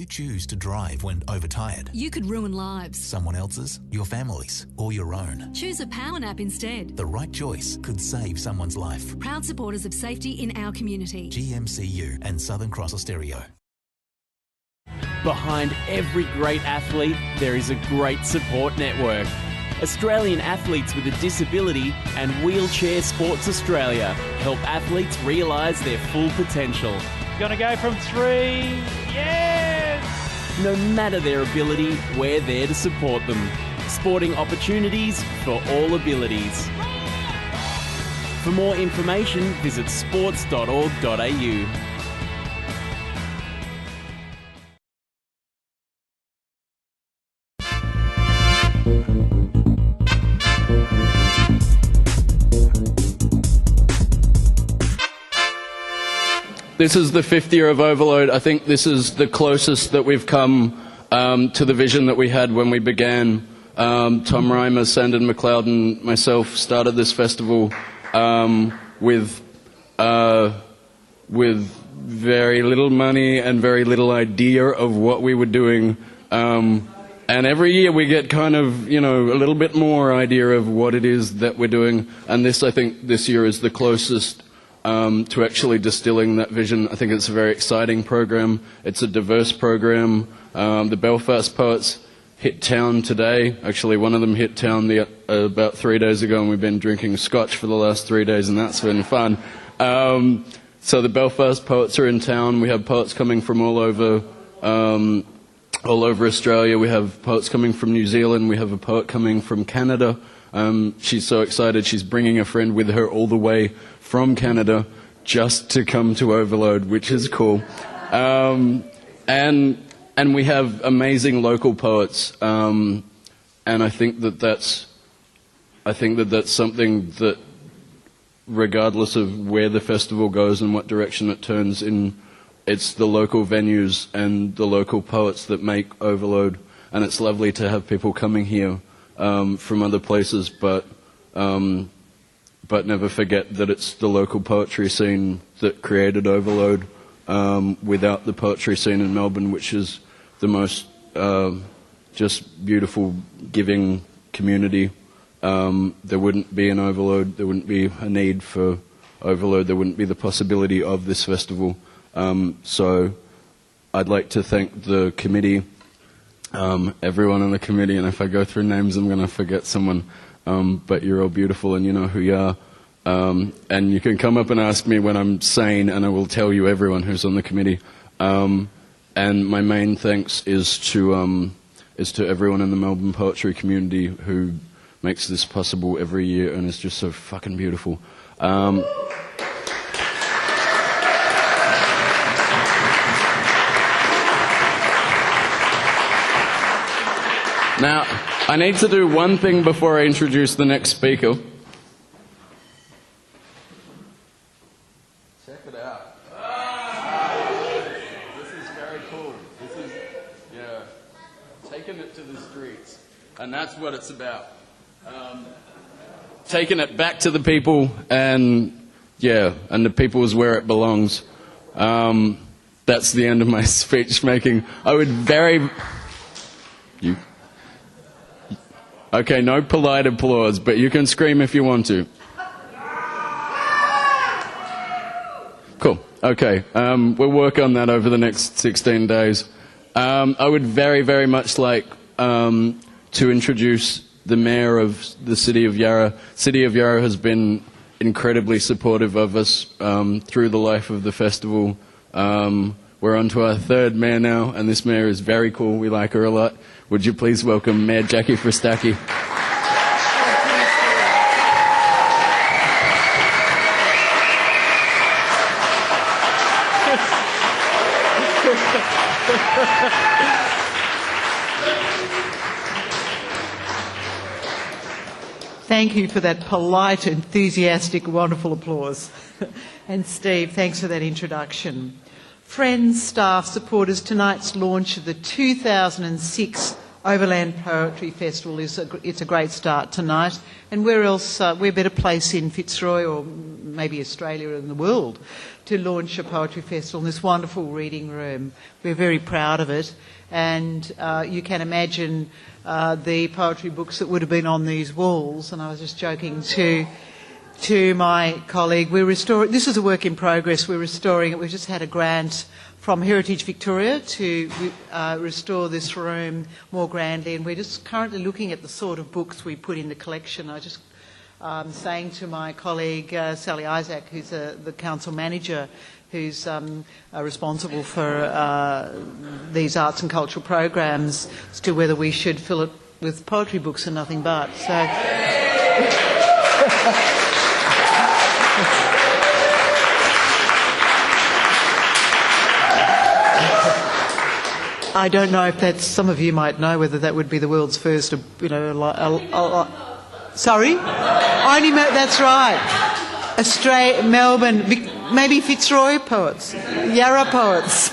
you choose to drive when overtired, You could ruin lives. someone else's, your family's, or your own, Choose a power nap instead. the right choice could save someone's life. Proud supporters of safety in our community. GMCU and Southern Cross Austereo. Behind every great athlete, there is a great support network. Australian Athletes with a Disability and Wheelchair Sports Australia help athletes realise their full potential. Gonna go from 3. Yes! No matter their ability, we're there to support them. Sporting opportunities for all abilities. For more information, visit sports.org.au. This is the 5th year of Overload. I think this is the closest that we've come to the vision that we had when we began. Tom Reimer, Sandon McLeod and myself started this festival with very little money and very little idea of what we were doing. And every year we get kind of, a little bit more idea of what it is that we're doing. And this, I think, this year is the closest to actually distilling that vision. I think it's a very exciting program. It's a diverse program. The Belfast Poets hit town today. Actually, one of them hit town about 3 days ago, and we've been drinking scotch for the last 3 days, and that's been fun. So the Belfast Poets are in town. We have poets coming from all over Australia. We have poets coming from New Zealand. We have a poet coming from Canada. She's so excited. She's bringing a friend with her all the way from Canada just to come to Overload, which is cool. And we have amazing local poets. And I think that that's something that, regardless of where the festival goes and what direction it turns in, it's the local venues and the local poets that make Overload. And it's lovely to have people coming here from other places, but never forget that it's the local poetry scene that created Overload. Without the poetry scene in Melbourne, which is the most just beautiful, giving community, there wouldn't be an Overload, there wouldn't be a need for Overload, there wouldn't be the possibility of this festival. So I'd like to thank the committee, everyone in the committee, and if I go through names I'm going to forget someone, but you're all beautiful and you know who you are. And you can come up and ask me when I'm sane and I will tell you everyone who's on the committee. And my main thanks is to everyone in the Melbourne poetry community who makes this possible every year and is just so fucking beautiful. Now, I need to do one thing before I introduce the next speaker. Check it out. This is very cool. This is, taking it to the streets. And that's what it's about. Taking it back to the people and the people is where it belongs. That's the end of my speech making. I would Okay, no polite applause, but you can scream if you want to. Cool. Okay. We'll work on that over the next 16 days. I would very, very much like to introduce the Mayor of the City of Yarra. City of Yarra has been incredibly supportive of us through the life of the festival. We're on to our third Mayor now, and this Mayor is very cool. We like her a lot. Would you please welcome Mayor Jackie Fristacchi. Thank you for that polite, enthusiastic, wonderful applause. And Steve, thanks for that introduction. Friends, staff, supporters, tonight's launch of the 2006 Overland Poetry Festival it's a great start tonight. And where else, where better place in Fitzroy or maybe Australia and the world to launch a poetry festival in this wonderful reading room. We're very proud of it. And you can imagine the poetry books that would have been on these walls. And I was just joking to my colleague, this is a work in progress, we're restoring it. We've just had a grant from Heritage Victoria to restore this room more grandly, and we're just currently looking at the sort of books we put in the collection. I just saying to my colleague Sally Isaac, who's the council manager, who's responsible for these arts and cultural programs, as to whether we should fill it with poetry books and nothing but. So. I don't know if that's, some of you might know whether that would be the world's first, sorry? Only, that's right. Melbourne, maybe Fitzroy poets, Yarra poets.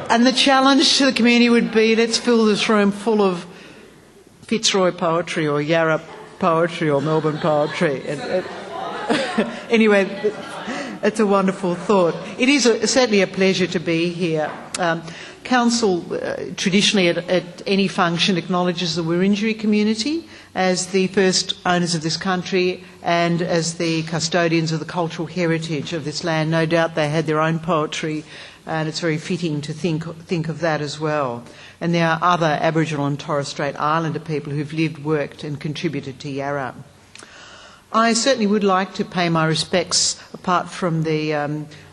And the challenge to the community would be, let's fill this room full of Fitzroy poetry or Yarra poetry or Melbourne poetry. Anyway, it's a wonderful thought. It is certainly a pleasure to be here. Council traditionally at any function acknowledges the Wurundjeri community as the first owners of this country and as the custodians of the cultural heritage of this land. No doubt they had their own poetry, and it's very fitting to think of that as well. And there are other Aboriginal and Torres Strait Islander people who've lived, worked and contributed to Yarra. I certainly would like to pay my respects, apart from the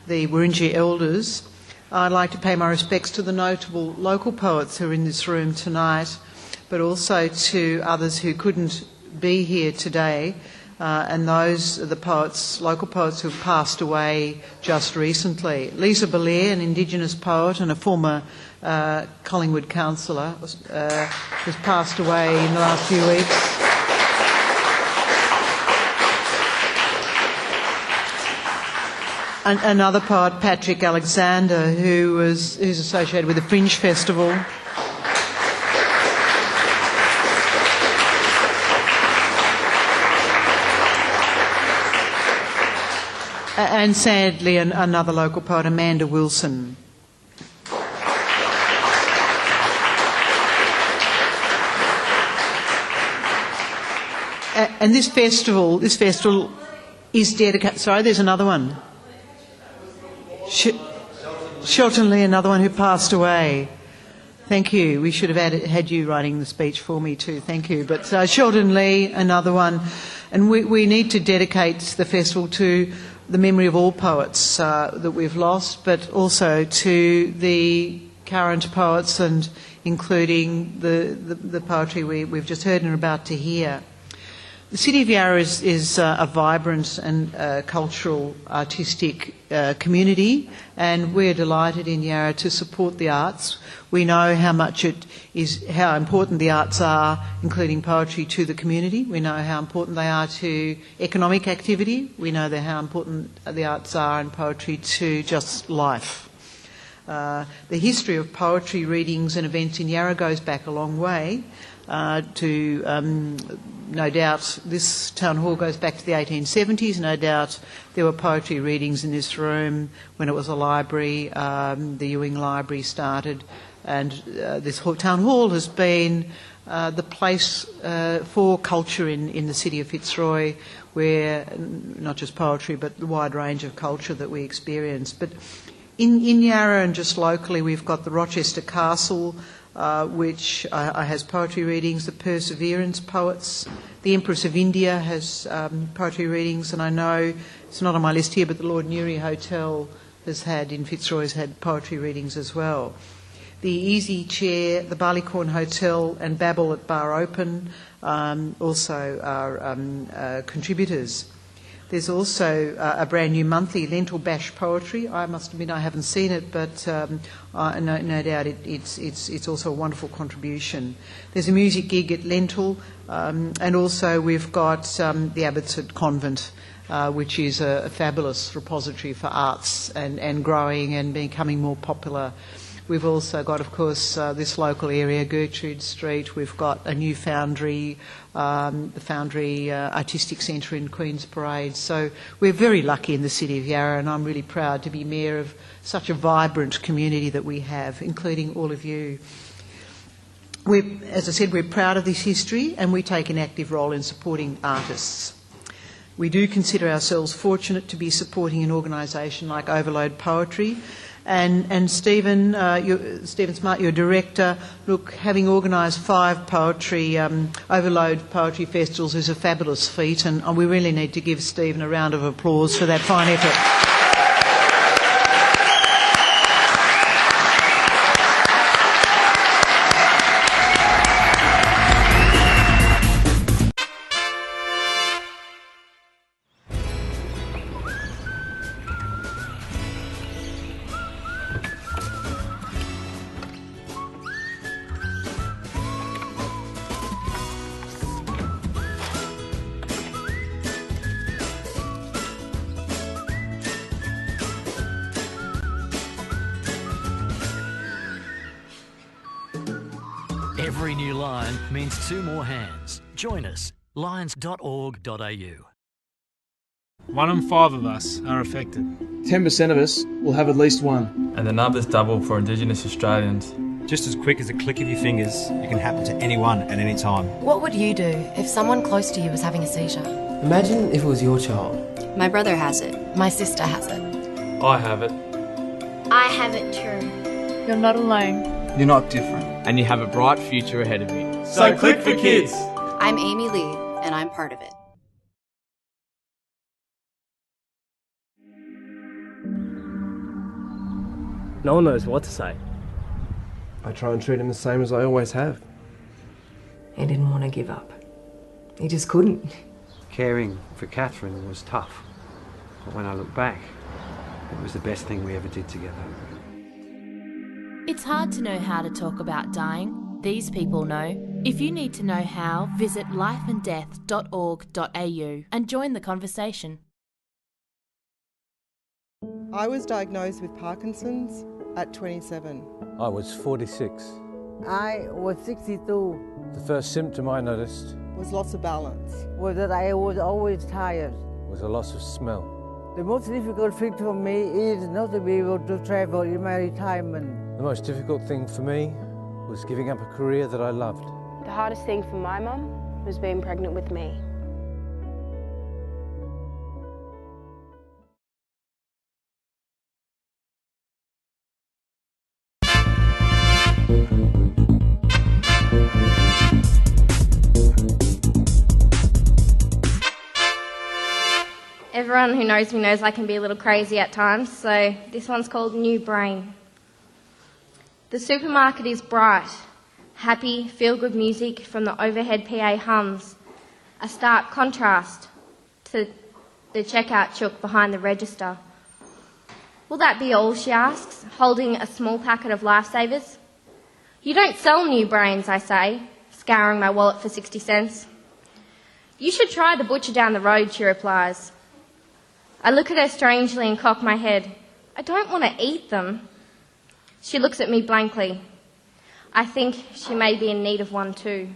Wurundjeri elders, I'd like to pay my respects to the notable local poets who are in this room tonight, but also to others who couldn't be here today, and those are the poets, local poets who have passed away just recently. Lisa Belair, an Indigenous poet and a former Collingwood councillor, has passed away in the last few weeks. Another poet, Patrick Alexander, who's associated with the Fringe Festival. And sadly, another local poet, Amanda Wilson. And this festival is dedicated. Sorry, there's another one. Shelton Lee, another one who passed away. Thank you. We should have had you writing the speech for me too. Thank you. But Shelton Lee, another one. And we need to dedicate the festival to the memory of all poets that we've lost, but also to the current poets, and including the poetry we've just heard and are about to hear. The City of Yarra is a vibrant and cultural, artistic community, and we're delighted in Yarra to support the arts. We know how important the arts are, including poetry, to the community. We know how important they are to economic activity. We know how important the arts are and poetry to just life. The history of poetry readings and events in Yarra goes back a long way. No doubt this town hall goes back to the 1870s. No doubt there were poetry readings in this room when it was a library. The Ewing Library started, and this town hall has been the place for culture in the city of Fitzroy, where not just poetry but the wide range of culture that we experience. But in Yarra and just locally, we've got the Rochester Castle, which has poetry readings, the Perseverance Poets. The Empress of India has poetry readings, and I know it's not on my list here, but the Lord Newry Hotel in Fitzroy has had poetry readings as well. The Easy Chair, the Barleycorn Hotel and Babel at Bar Open also are contributors. There's also a brand new monthly, Lentil Bash Poetry. I must admit I haven't seen it, but no doubt it's also a wonderful contribution. There's a music gig at Lentil, and also we've got the Abbotsford Convent, which is a fabulous repository for arts and growing and becoming more popular. We've also got, of course, this local area, Gertrude Street. We've got a new foundry, the Foundry Artistic Centre in Queen's Parade. So we're very lucky in the City of Yarra, and I'm really proud to be Mayor of such a vibrant community that we have, including all of you. As I said, we're proud of this history, and we take an active role in supporting artists. We do consider ourselves fortunate to be supporting an organisation like Overload Poetry. And Stephen Smart, your director, look, having organised 5 Overload Poetry Festivals is a fabulous feat, and we really need to give Stephen a round of applause for that fine effort. Every new line means 2 more hands. Join us, lions.org.au. 1 in 5 of us are affected. 10% of us will have at least one. And the numbers double for Indigenous Australians. Just as quick as a click of your fingers, it can happen to anyone at any time. What would you do if someone close to you was having a seizure? Imagine if it was your child. My brother has it. My sister has it. I have it. I have it too. You're not alone. You're not different. And you have a bright future ahead of you. So click for kids! I'm Amy Lee, and I'm part of it. No one knows what to say. I try and treat him the same as I always have. He didn't want to give up. He just couldn't. Caring for Catherine was tough, but when I look back, it was the best thing we ever did together. It's hard to know how to talk about dying. These people know. If you need to know how, visit lifeanddeath.org.au and join the conversation. I was diagnosed with Parkinson's at 27. I was 46. I was 62. The first symptom I noticed was loss of balance. Was that I was always tired. Was a loss of smell. The most difficult thing for me is not to be able to travel in my retirement. The most difficult thing for me was giving up a career that I loved. The hardest thing for my mum was being pregnant with me. Everyone who knows me knows I can be a little crazy at times, so this one's called New Brain. The supermarket is bright, happy, feel-good music from the overhead PA hums, a stark contrast to the checkout chook behind the register. Will that be all, she asks, holding a small packet of Lifesavers. You don't sell New Brains, I say, scouring my wallet for 60 cents. You should try the butcher down the road, she replies. I look at her strangely and cock my head. I don't want to eat them. She looks at me blankly. I think she may be in need of one too.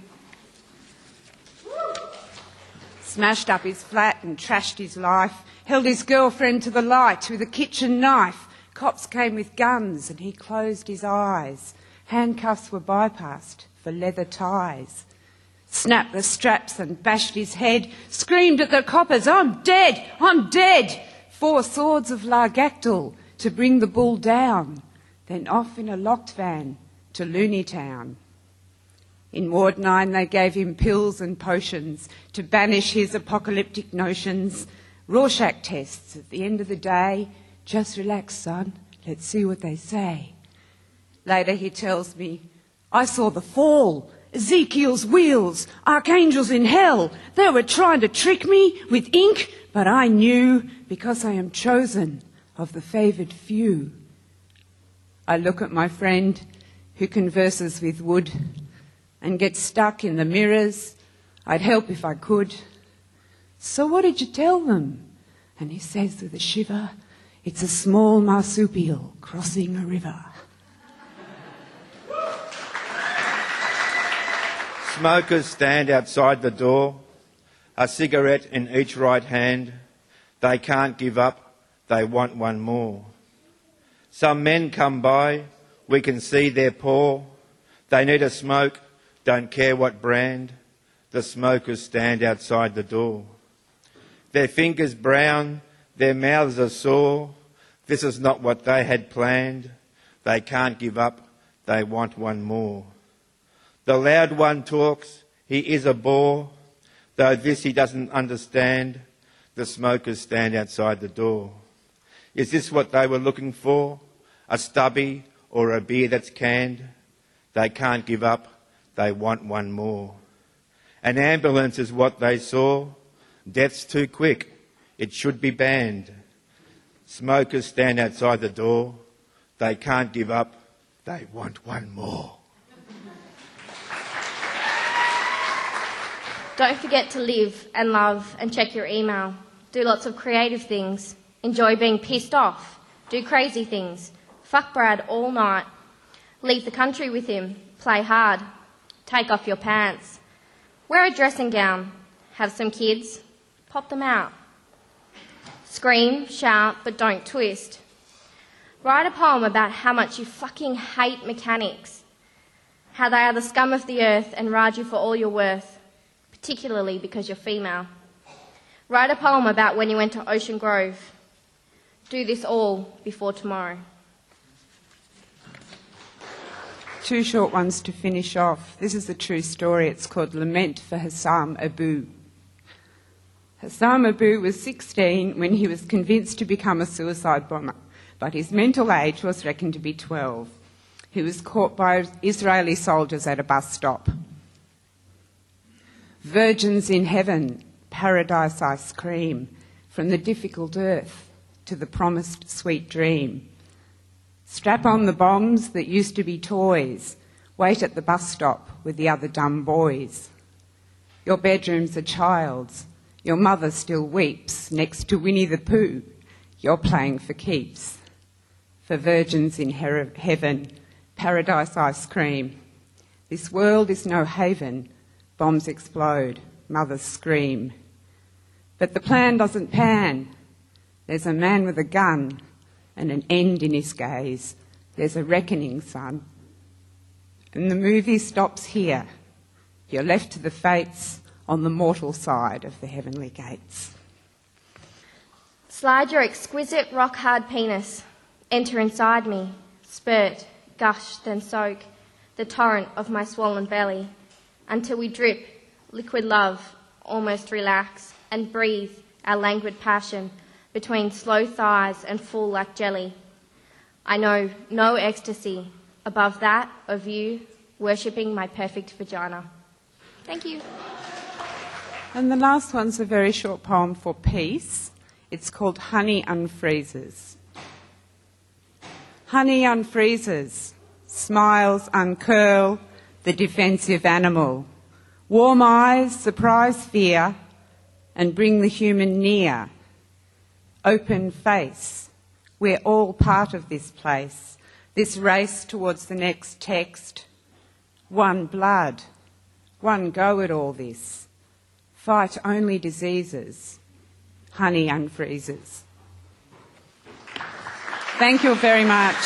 Smashed up his flat and trashed his life, held his girlfriend to the light with a kitchen knife. Cops came with guns and he closed his eyes. Handcuffs were bypassed for leather ties. Snapped the straps and bashed his head, screamed at the coppers, I'm dead, I'm dead. 4 swords of Largactyl to bring the bull down, then off in a locked van to Looney Town. In Ward 9 they gave him pills and potions to banish his apocalyptic notions. Rorschach tests at the end of the day. Just relax, son, let's see what they say. Later he tells me, I saw the fall, Ezekiel's wheels, archangels in hell. They were trying to trick me with ink, but I knew because I am chosen of the favoured few. I look at my friend who converses with wood and gets stuck in the mirrors. I'd help if I could. So what did you tell them? And he says with a shiver, it's a small marsupial crossing a river. Smokers stand outside the door, a cigarette in each right hand. They can't give up, they want one more. Some men come by, we can see they're poor. They need a smoke, don't care what brand. The smokers stand outside the door. Their fingers brown, their mouths are sore. This is not what they had planned. They can't give up, they want one more. The loud one talks, he is a bore. Though this he doesn't understand, the smokers stand outside the door. Is this what they were looking for? A stubby or a beer that's canned? They can't give up, they want one more. An ambulance is what they saw. Death's too quick, it should be banned. Smokers stand outside the door. They can't give up, they want one more. Don't forget to live and love and check your email. Do lots of creative things. Enjoy being pissed off. Do crazy things. Fuck Brad all night. Leave the country with him. Play hard. Take off your pants. Wear a dressing gown. Have some kids. Pop them out. Scream, shout, but don't twist. Write a poem about how much you fucking hate mechanics. How they are the scum of the earth and ride you for all you're worth, particularly because you're female. Write a poem about when you went to Ocean Grove. Do this all before tomorrow. Two short ones to finish off. This is a true story. It's called Lament for Hassam Abu. Hassam Abu was 16 when he was convinced to become a suicide bomber, but his mental age was reckoned to be 12. He was caught by Israeli soldiers at a bus stop. Virgins in heaven, paradise ice cream, from the difficult earth to the promised sweet dream. Strap on the bombs that used to be toys. Wait at the bus stop with the other dumb boys. Your bedroom's a child's. Your mother still weeps next to Winnie the Pooh. You're playing for keeps. For virgins in heaven, paradise ice cream. This world is no haven. Bombs explode, mothers scream. But the plan doesn't pan. There's a man with a gun and an end in his gaze. There's a reckoning, son. And the movie stops here. You're left to the fates on the mortal side of the heavenly gates. Slide your exquisite rock-hard penis. Enter inside me. Spurt, gush, then soak the torrent of my swollen belly until we drip liquid love, almost relax, and breathe our languid passion between slow thighs and full like jelly. I know no ecstasy above that of you worshipping my perfect vagina. Thank you. And the last one's a very short poem for peace. It's called Honey Unfreezes. Honey unfreezes, smiles uncurl the defensive animal. Warm eyes surprise fear and bring the human near. Open face, we're all part of this place, this race towards the next text. One blood, one go at all this. Fight only diseases, honey unfreezes. Thank you very much.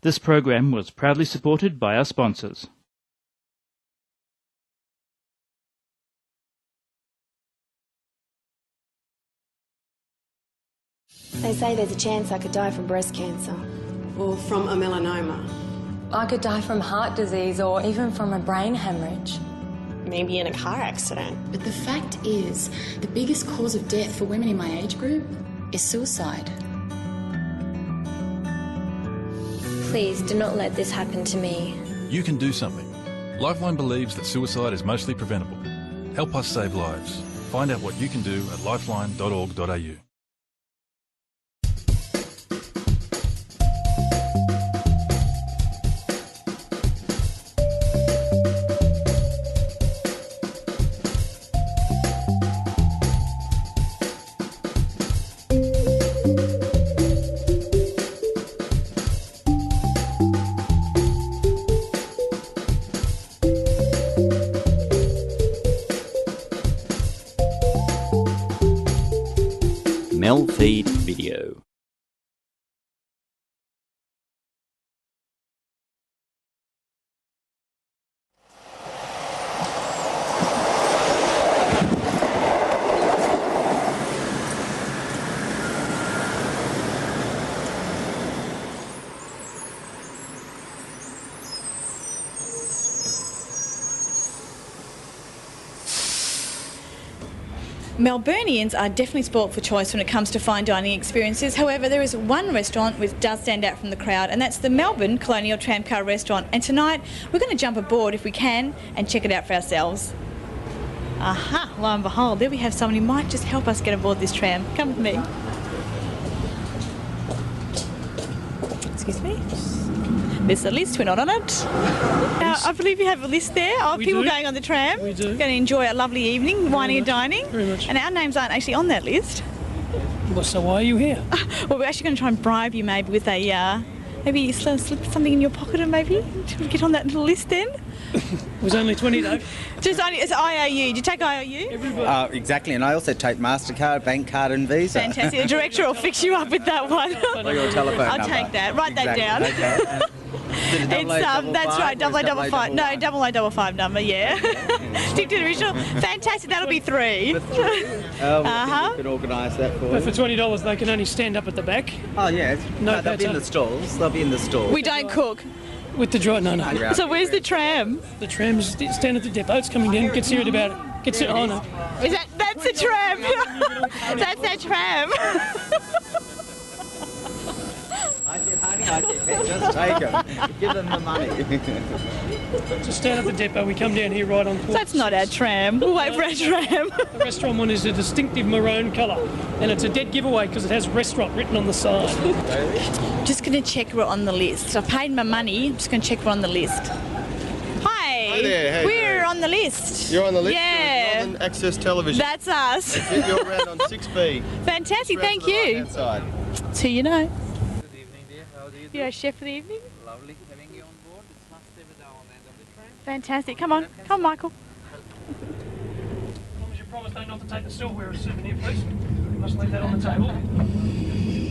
This program was proudly supported by our sponsors. They say there's a chance I could die from breast cancer. Or from a melanoma. I could die from heart disease or even from a brain hemorrhage. Maybe in a car accident. But the fact is, the biggest cause of death for women in my age group is suicide. Please do not let this happen to me. You can do something. Lifeline believes that suicide is mostly preventable. Help us save lives. Find out what you can do at lifeline.org.au. MELfeed.video. Melburnians are definitely spoilt for choice when it comes to fine dining experiences. However, there is one restaurant which does stand out from the crowd, and that's the Melbourne Colonial Tramcar restaurant. And tonight, we're going to jump aboard if we can and check it out for ourselves. Aha, lo and behold, there we have someone who might just help us get aboard this tram. Come with me. Excuse me. There's a list, we're not on it. I believe you have a list there of people going on the tram. We do. Going to enjoy a lovely evening, whining and dining. Very much. And our names aren't actually on that list. Well, so why are you here? Well, we're actually going to try and bribe you maybe with a, maybe slip something in your pocket and maybe get on that little list then. It was only 20 though. Just only, it's IOU. Did you take IOU? Exactly, and I also take MasterCard, bank card and Visa. Fantastic. The director will fix you up with that one. Or your telephone I'll number. take that. Write that down. Okay. It's that's right, 0055. No, 0055 number, yeah. Stick to the original. Fantastic, that'll be 3. We can organise that for you. But for $20 they can only stand up at the back. Oh yeah, no, they'll be in the stalls. They'll be in the stalls. We don't cook. With the drive, no. So where's the tram? The tram's stand at the depot. It's coming down. Gets here at about. Gets here. Oh no. Is that's the tram? That's that tram. I said, honey, just take them. Give them the money. So stand at the depot. We come down here right on course. That's not our tram. We'll wait for our tram. The restaurant one is a distinctive maroon colour, and it's a dead giveaway because it has restaurant written on the side. Just going to check we're on the list. I've paid my money. I'm just going to check we're on the list. Hi there. Hey, we're on the list. You're on the list? Yeah. Northern Access Television. That's us. That's it. You're around on 6B. Fantastic. Thank you. Outside. That's who you know. You're a chef for the evening? Lovely having you on board. It's must ever go on the end of the train. Fantastic. Come on. Come on, Michael. As long as you promise not to take the silverware as a souvenir, please. You must leave that on the table.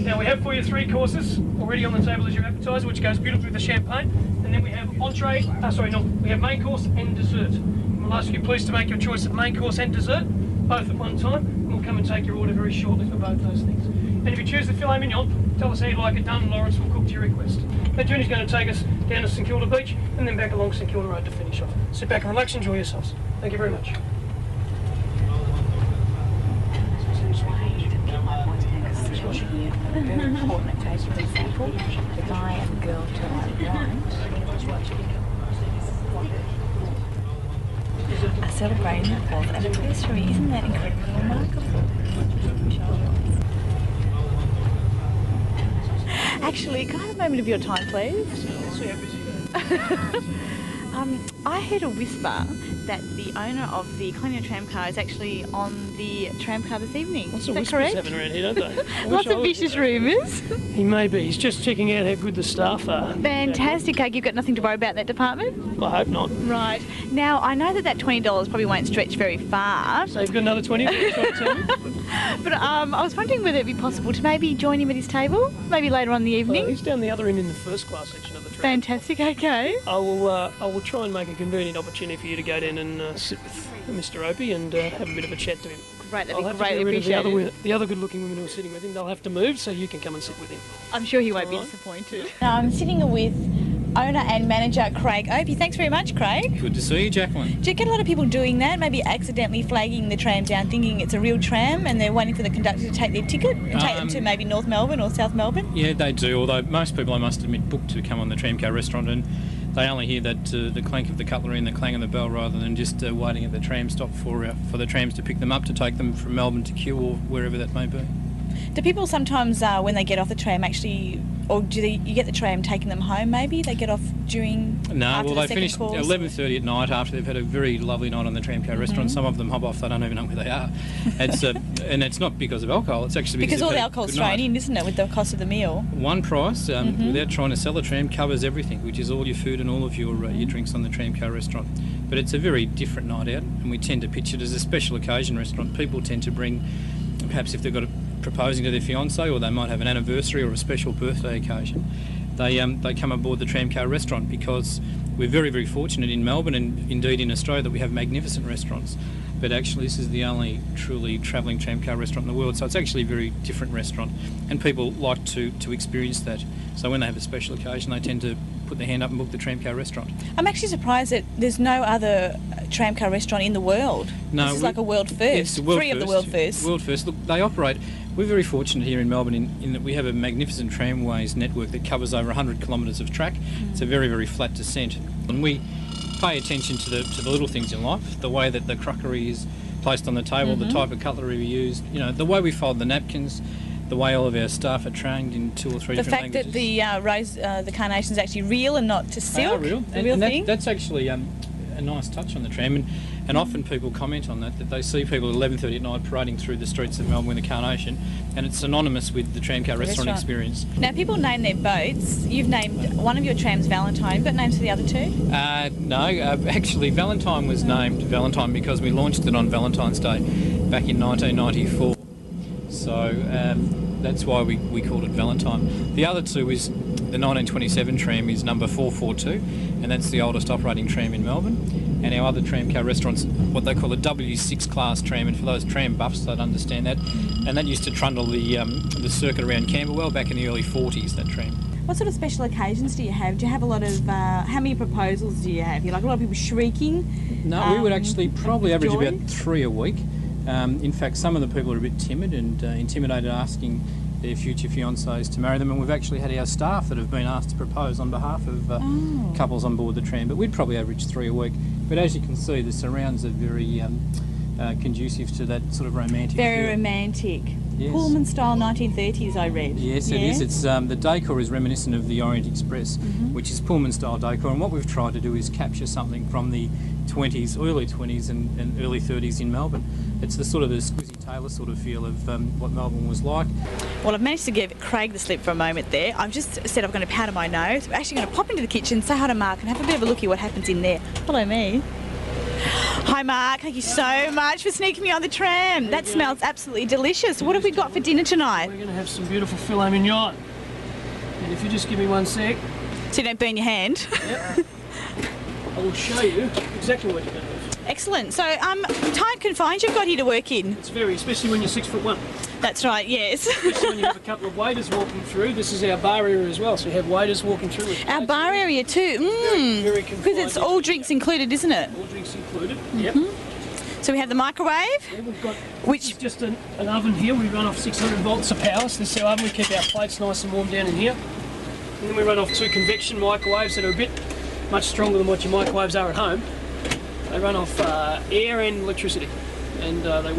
Now we have for you 3 courses already on the table as your appetizer, which goes beautifully with the champagne. And then we have entree, we have main course and dessert. And we'll ask you please to make your choice of main course and dessert, both at one time. And we'll come and take your order very shortly for both those things. And if you choose the filet mignon, tell us how you'd like it done, and Lawrence will cook to your request. That journey's going to take us down to St Kilda Beach and then back along St Kilda Road to finish off. Sit back and relax, enjoy yourselves. Thank you very much. Important occasion, for example, the guy and girl turn are celebrating the 4th anniversary. Isn't that incredibly remarkable? Actually, can I have a moment of your time, please? I heard a whisper that the owner of the Colonial Tramcar is actually on the tramcar this evening. Lots is of that whispers correct? happening around here, don't they? Lots of vicious rumours. He may be. He's just checking out how good the staff are. Fantastic. Okay, you've got nothing to worry about in that department? I hope not. Right. Now, I know that $20 probably won't stretch very far. So you've got another 20? But I was wondering whether it'd be possible to maybe join him at his table, maybe later on in the evening. He's down the other end in the first class section of the Fantastic, okay. I will try and make a convenient opportunity for you to go down and sit with Mr. Opie and have a bit of a chat to him. Great, that'd I'll be have greatly to get rid of appreciated. the other good-looking women who are sitting with him. They'll have to move so you can come and sit with him. I'm sure he won't be disappointed. Now I'm sitting with owner and manager Craig Opie. Thanks very much, Craig. Good to see you, Jacqueline. Do you get a lot of people doing that, maybe accidentally flagging the tram down thinking it's a real tram and they're waiting for the conductor to take their ticket and take them to maybe North Melbourne or South Melbourne? Yeah, they do, although most people, I must admit, book to come on the Tramcar restaurant and they only hear that the clank of the cutlery and the clang of the bell rather than just waiting at the tram stop for the trams to pick them up to take them from Melbourne to Kew or wherever that may be. Do people sometimes, when they get off the tram, actually, or you get the tram taking them home maybe? They get off during, No, after well, the they finish course? 11:30 at night after they've had a very lovely night on the Tramcar restaurant. Some of them hop off, they don't even know where they are. It's and it's not because of alcohol, it's actually because all they've the had a alcohol's good thrown night. in, isn't it, with the cost of the meal? One price, without trying to sell a tram, covers everything, which is all your food and all of your drinks on the Tramcar restaurant. But it's a very different night out, and we tend to pitch it as a special occasion restaurant. People tend to bring, perhaps if they've got proposing to their fiancé, or they might have an anniversary or a special birthday occasion, they come aboard the Tramcar restaurant because we're very, very fortunate in Melbourne and indeed in Australia that we have magnificent restaurants. But actually this is the only truly travelling Tramcar restaurant in the world, so it's actually a very different restaurant and people like to experience that. So when they have a special occasion they tend to put their hand up and book the Tramcar restaurant. I'm actually surprised that there's no other Tramcar restaurant in the world. No, this is like a world first. It's a world Three first. of the world first. World first. Look, they operate. We're very fortunate here in Melbourne in that we have a magnificent tramways network that covers over 100 kilometres of track. It's a very, very flat descent, and we pay attention to the little things in life, the way that the crockery is placed on the table, the type of cutlery we use, the way we fold the napkins, the way all of our staff are trained in 2 or 3 the different fact languages. that the carnation's actually real and not to silk. They are real. The real thing. That's actually a nice touch on the tram, and often people comment on that they see people at 11:30 at night parading through the streets of Melbourne with a carnation, and it's synonymous with the Tramcar restaurant experience. Now, people name their boats. You've named one of your trams Valentine. You've got names for the other two? No, actually Valentine was named Valentine because we launched it on Valentine's Day back in 1994. So that's why we called it Valentine. The other two is the 1927 tram is number 442, and that's the oldest operating tram in Melbourne. And our other Tramcar restaurant's what they call a W6 class tram, and for those tram buffs they'd understand that. And that used to trundle the circuit around Camberwell back in the early 40s, that tram. What sort of special occasions do you have? Do you have a lot of, how many proposals do you have? You like a lot of people shrieking? No, we would actually probably average joy? about 3 a week. In fact, some of the people are a bit timid and intimidated asking their future fiancés to marry them, and we've actually had our staff that have been asked to propose on behalf of couples on board the tram, but we'd probably average 3 a week. But as you can see, the surrounds are very conducive to that sort of romantic Very feel. romantic. Yes. Pullman style 1930s, I read. Yes, it is. It's the decor is reminiscent of the Orient Express, which is Pullman style decor, and what we've tried to do is capture something from the 20s, early 20s and early 30s in Melbourne. It's the sort of the Squizzy Taylor sort of feel of what Melbourne was like. Well, I've managed to give Craig the slip for a moment there. I've just said I'm going to powder my nose. We're actually going to pop into the kitchen, say hi to Mark and have a bit of a look at what happens in there. Follow me. Hi Mark, thank you so much for sneaking me on the tram. That smells absolutely delicious. What have we got for dinner tonight? We're going to have some beautiful filet mignon. And if you just give me 1 sec. So you don't burn your hand? Yep. I will show you exactly what you're going to do. Excellent. So, tight confines you've got here to work in? It's very, especially when you're 6'1". That's right, yes. Especially when you have a couple of waiters walking through. This is our bar area as well, so you have waiters walking through. Our bar area too. Very because it's all drinks included, isn't it? All drinks included, yep. So we have the microwave. Yeah, we've got just an oven here. We run off 600 volts of power, so this is our oven. We keep our plates nice and warm down in here. And then we run off 2 convection microwaves that are a bit much stronger than what your microwaves are at home. They run off air and electricity, and they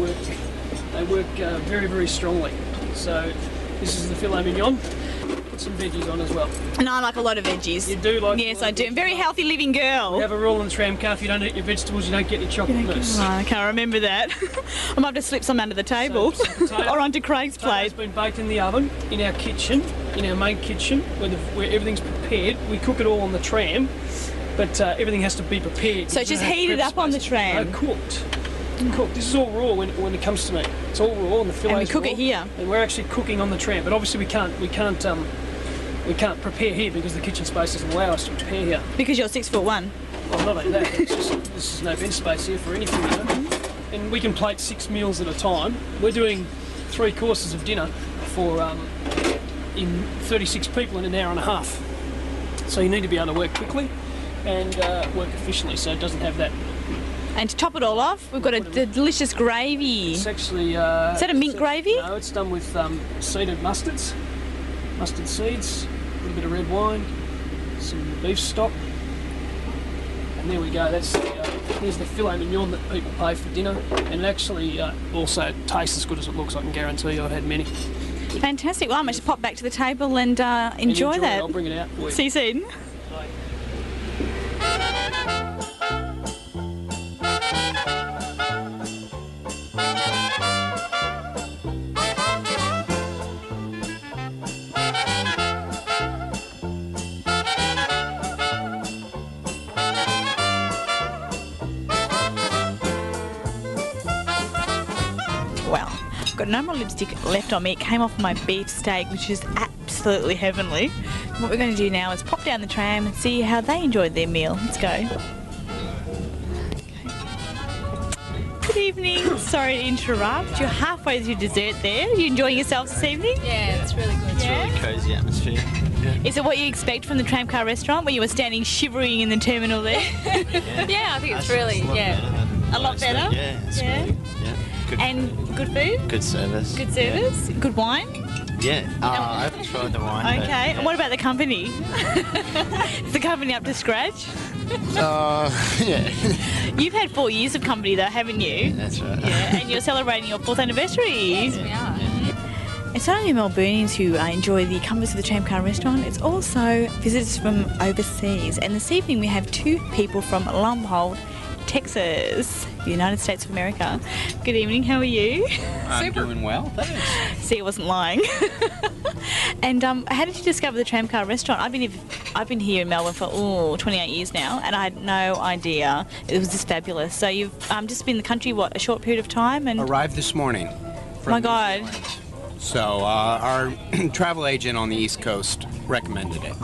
work very, very strongly. So this is the filet mignon. Put some veggies on as well. And I like a lot of veggies. You do like? Yes, I do. I'm a very healthy living girl. We have a rule in the Tramcar: if you don't eat your vegetables, you don't get your chocolate mousse. Oh, I can't remember that. I might have to slip some under the table or onto Craig's plate. It's been baked in the oven in our kitchen, in our main kitchen, where everything's prepared. We cook it all on the tram. But everything has to be prepared. So it's just heated up on the tram? No, cooked. Cooked. This is all raw when it comes to me. It's all raw and the fillets. And we cook it here. And we're actually cooking on the tram. But obviously we can't we can't prepare here because the kitchen space doesn't allow us to prepare here. Because you're 6'1". Well, not only that, it's just this is no bench space here for anything, you know? And we can plate 6 meals at a time. We're doing 3 courses of dinner for in 36 people in an hour and a half. So you need to be able to work quickly and work efficiently, so it doesn't have that. And to top it all off, we've got a delicious gravy. It's actually... is that a mint gravy? No, it's done with seeded mustards, mustard seeds, a little bit of red wine, some beef stock. And there we go, that's here's the filet mignon that people pay for dinner, and it actually also tastes as good as it looks, I can guarantee you. I've had many. Fantastic. Well, I might just pop back to the table and enjoy that. I'll bring it out for you. See you soon. Well, I've got no more lipstick left on me. It came off my beef steak, which is absolutely heavenly. What we're going to do now is pop down the tram and see how they enjoyed their meal. Let's go. Okay. Good evening. Sorry to interrupt. You're halfway through dessert there. Are you enjoying yourselves this evening? Yeah, it's really good. It's a really cosy atmosphere. Yeah. Is it what you expect from the Tramcar restaurant where you were standing shivering in the terminal there? Yeah, I think it's really, a lot better? Yeah, it's really good. Yeah. Good. And good food? Good service. Good service? Yeah. Good wine? Yeah, I haven't tried the wine. Okay, yeah. And what about the company? Is the company up to scratch? Yeah. You've had 4 years of company though, haven't you? Yeah, that's right. Yeah, and you're celebrating your 4th anniversary. Yes, we are. It's not only Melburnians who enjoy the comforts of the Tramcar restaurant, it's also visitors from overseas. And this evening we have 2 people from Lompoc, Texas, United States of America. Good evening, how are you? I'm doing well, thanks. See, I wasn't lying. And how did you discover the Tramcar restaurant? I've been here in Melbourne for 28 years now, and I had no idea it was this fabulous. So you've just been in the country, what, a short period of time? And arrived this morning. My God. So our travel agent on the East Coast recommended it.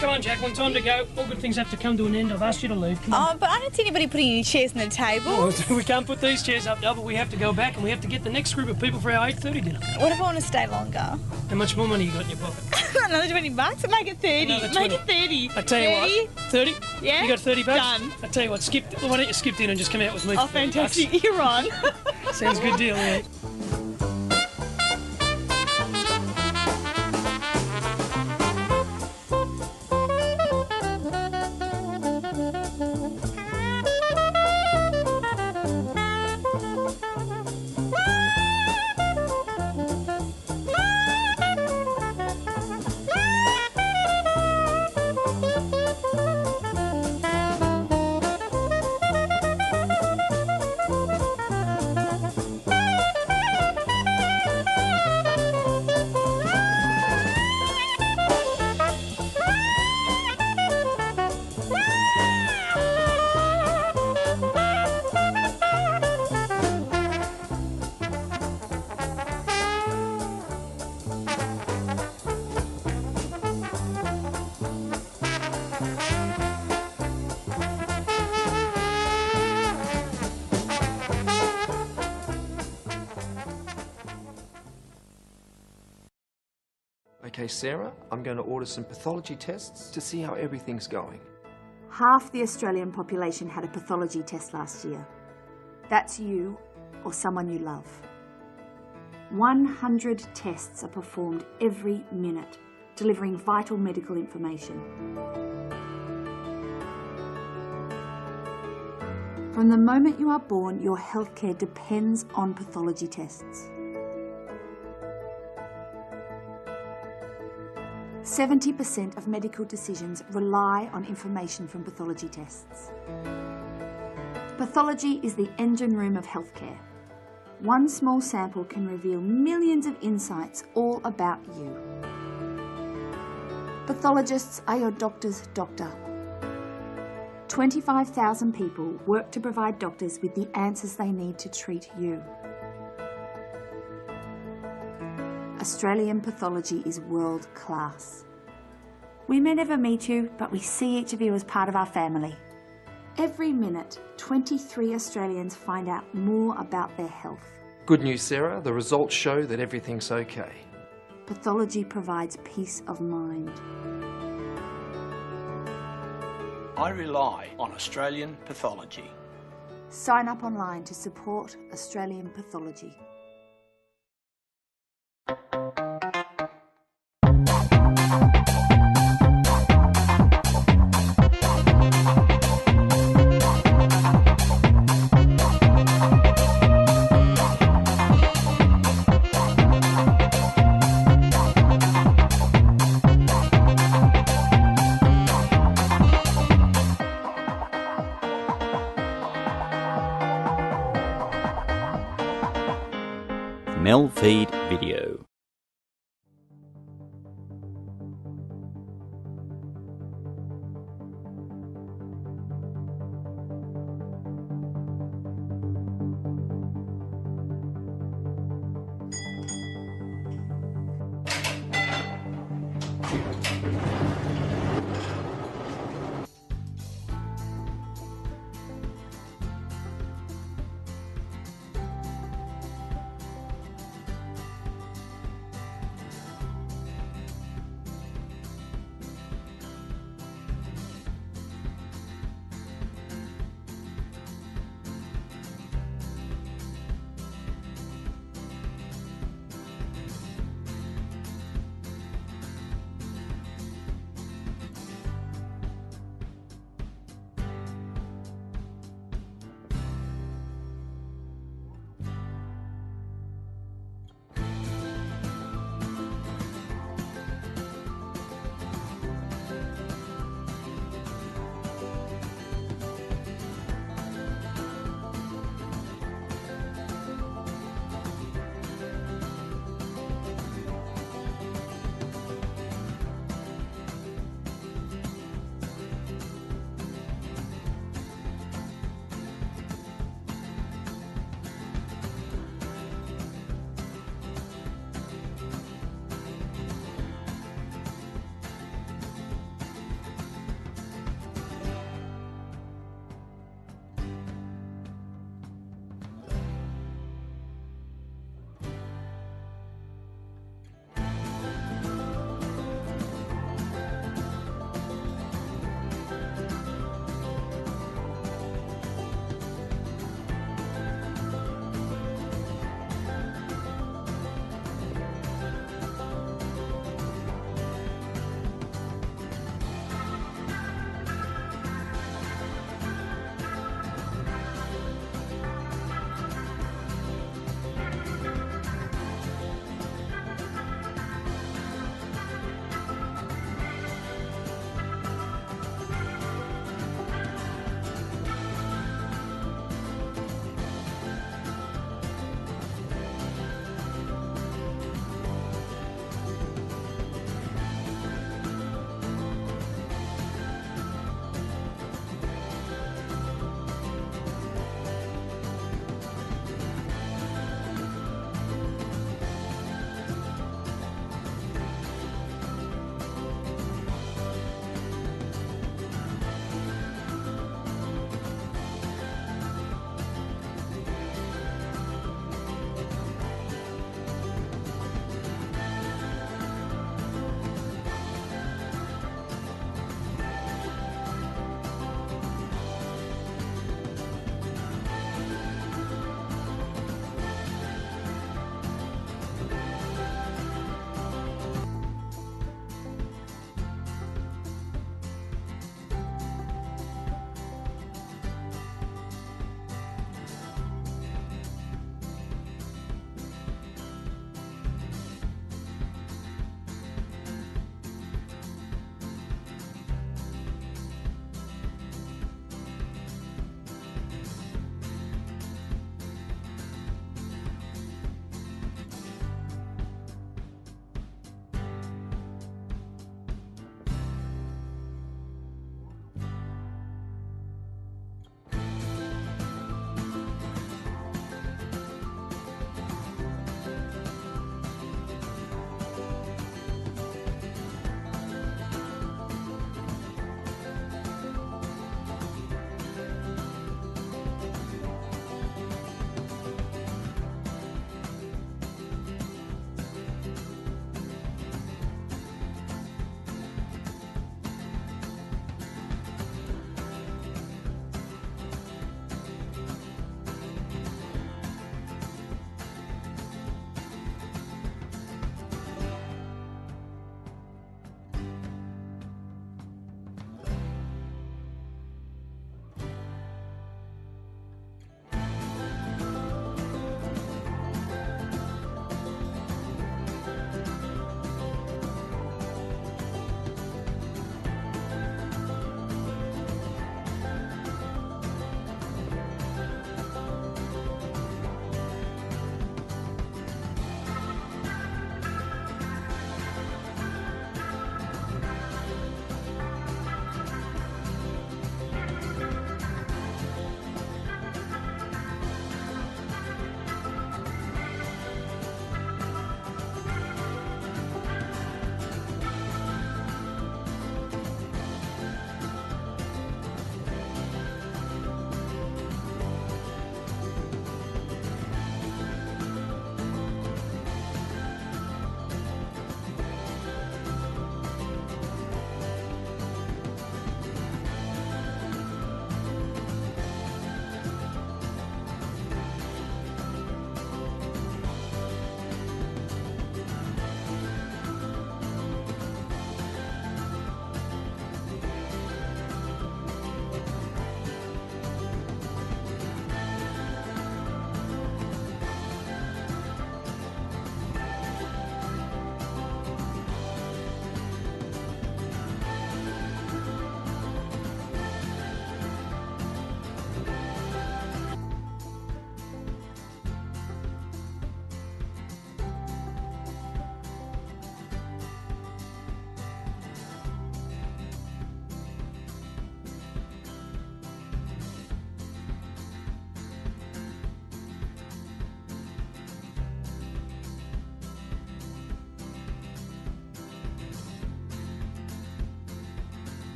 Come on, Jacqueline, time to go. All good things have to come to an end. I've asked you to leave. Come on. Oh, but I don't see anybody putting any chairs on the table. Well, we can't put these chairs up now, but we have to go back and we have to get the next group of people for our 8:30 dinner. What if I want to stay longer? How much more money you got in your pocket? Another $20? Make it 30. Another Make 20. it 30. I tell you 30? what. 30? Yeah? You got 30 bucks? Done. I tell you what, why don't you skip dinner and just come out with me Oh, for 30 fantastic. bucks? You're on. Sounds a good deal, yeah. Okay, Sarah, I'm going to order some pathology tests to see how everything's going. Half the Australian population had a pathology test last year. That's you or someone you love. 100 tests are performed every minute, delivering vital medical information. From the moment you are born, your healthcare depends on pathology tests. 70% of medical decisions rely on information from pathology tests. Pathology is the engine room of healthcare. One small sample can reveal millions of insights all about you. Pathologists are your doctor's doctor. 25,000 people work to provide doctors with the answers they need to treat you. Australian pathology is world class. We may never meet you, but we see each of you as part of our family. Every minute, 23 Australians find out more about their health. Good news, Sarah. The results show that everything's okay. Pathology provides peace of mind. I rely on Australian pathology. Sign up online to support Australian pathology. MELfeed.video.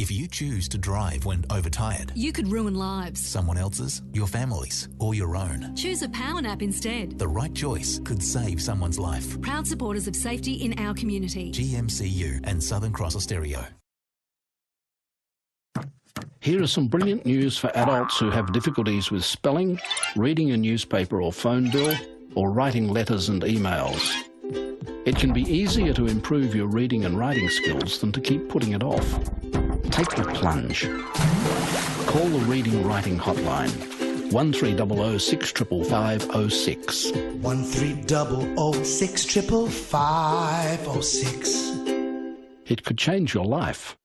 If you choose to drive when overtired, you could ruin lives. someone else's, your family's, or your own, Choose a power nap instead. the right choice could save someone's life. Proud supporters of safety in our community. GMCU and Southern Cross Austereo. Here is some brilliant news for adults who have difficulties with spelling, reading a newspaper or phone bill, or writing letters and emails. It can be easier to improve your reading and writing skills than to keep putting it off. Take the plunge. Call the Reading Writing Hotline, 1300 655 1300 655 It could change your life.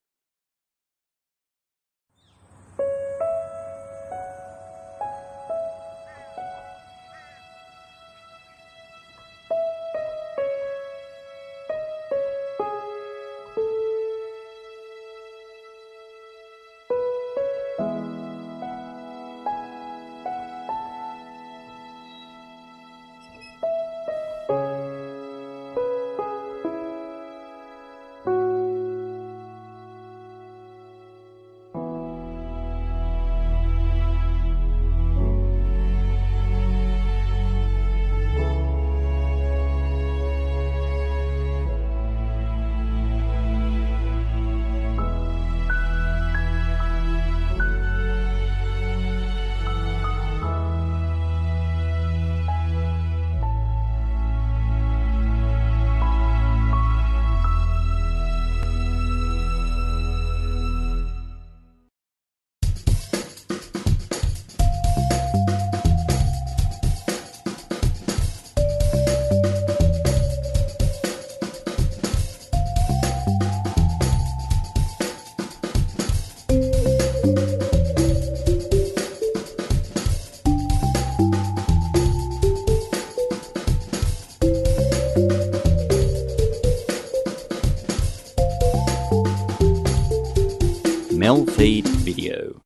MELfeed.video.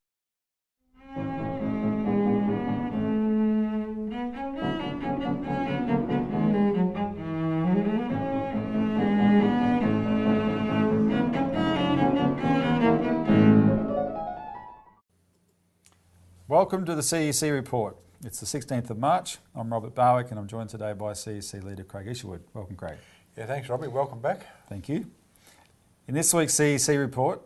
Welcome to the CEC Report. It's the 16th of March. I'm Robert Barwick and I'm joined today by CEC leader Craig Isherwood. Welcome, Craig. Yeah, thanks, Robbie. Welcome back. Thank you. In this week's CEC Report,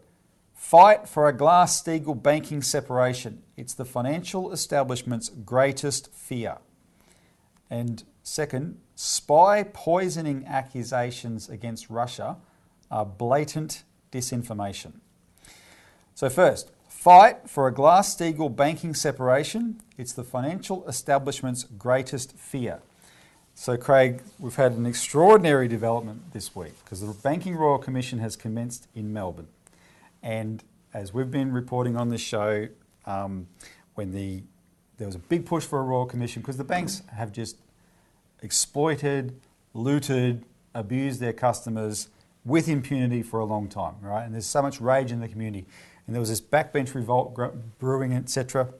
fight for a Glass-Steagall banking separation. It's the financial establishment's greatest fear. And second, spy poisoning accusations against Russia are blatant disinformation. So first, fight for a Glass-Steagall banking separation. It's the financial establishment's greatest fear. So Craig, we've had an extraordinary development this week because the Banking Royal Commission has commenced in Melbourne. And as we've been reporting on this show, there was a big push for a Royal Commission because the banks have just exploited, looted, abused their customers with impunity for a long time, right? And there's so much rage in the community. And there was this backbench revolt brewing, etc.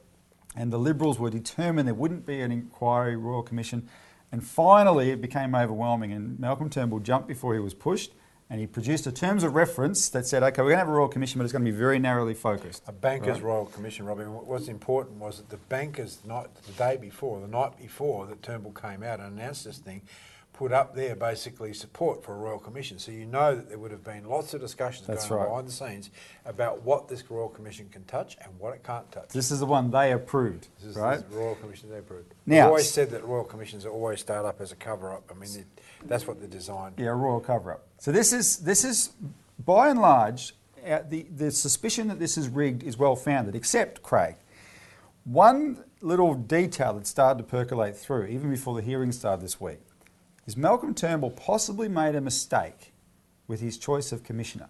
And the Liberals were determined there wouldn't be an inquiry Royal Commission. And finally, it became overwhelming. And Malcolm Turnbull jumped before he was pushed. And he produced a terms of reference that said, okay, we're going to have a Royal Commission, but it's going to be very narrowly focused. A Bankers' Royal Commission, Robbie. What's important was that the bankers, the night before that Turnbull came out and announced this thing, put up there basically support for a Royal Commission. So you know that there would have been lots of discussions going on behind the scenes about what this Royal Commission can touch and what it can't touch. This is the one they approved, right? This is the Royal Commission they approved. Now, We've always said that Royal Commissions always start up as a cover-up. I mean, that's what they're designed. Yeah, a royal cover-up. So this is by and large, the suspicion that this is rigged is well-founded, except, Craig, one little detail that started to percolate through, even before the hearing started this week, is Malcolm Turnbull possibly made a mistake with his choice of commissioner.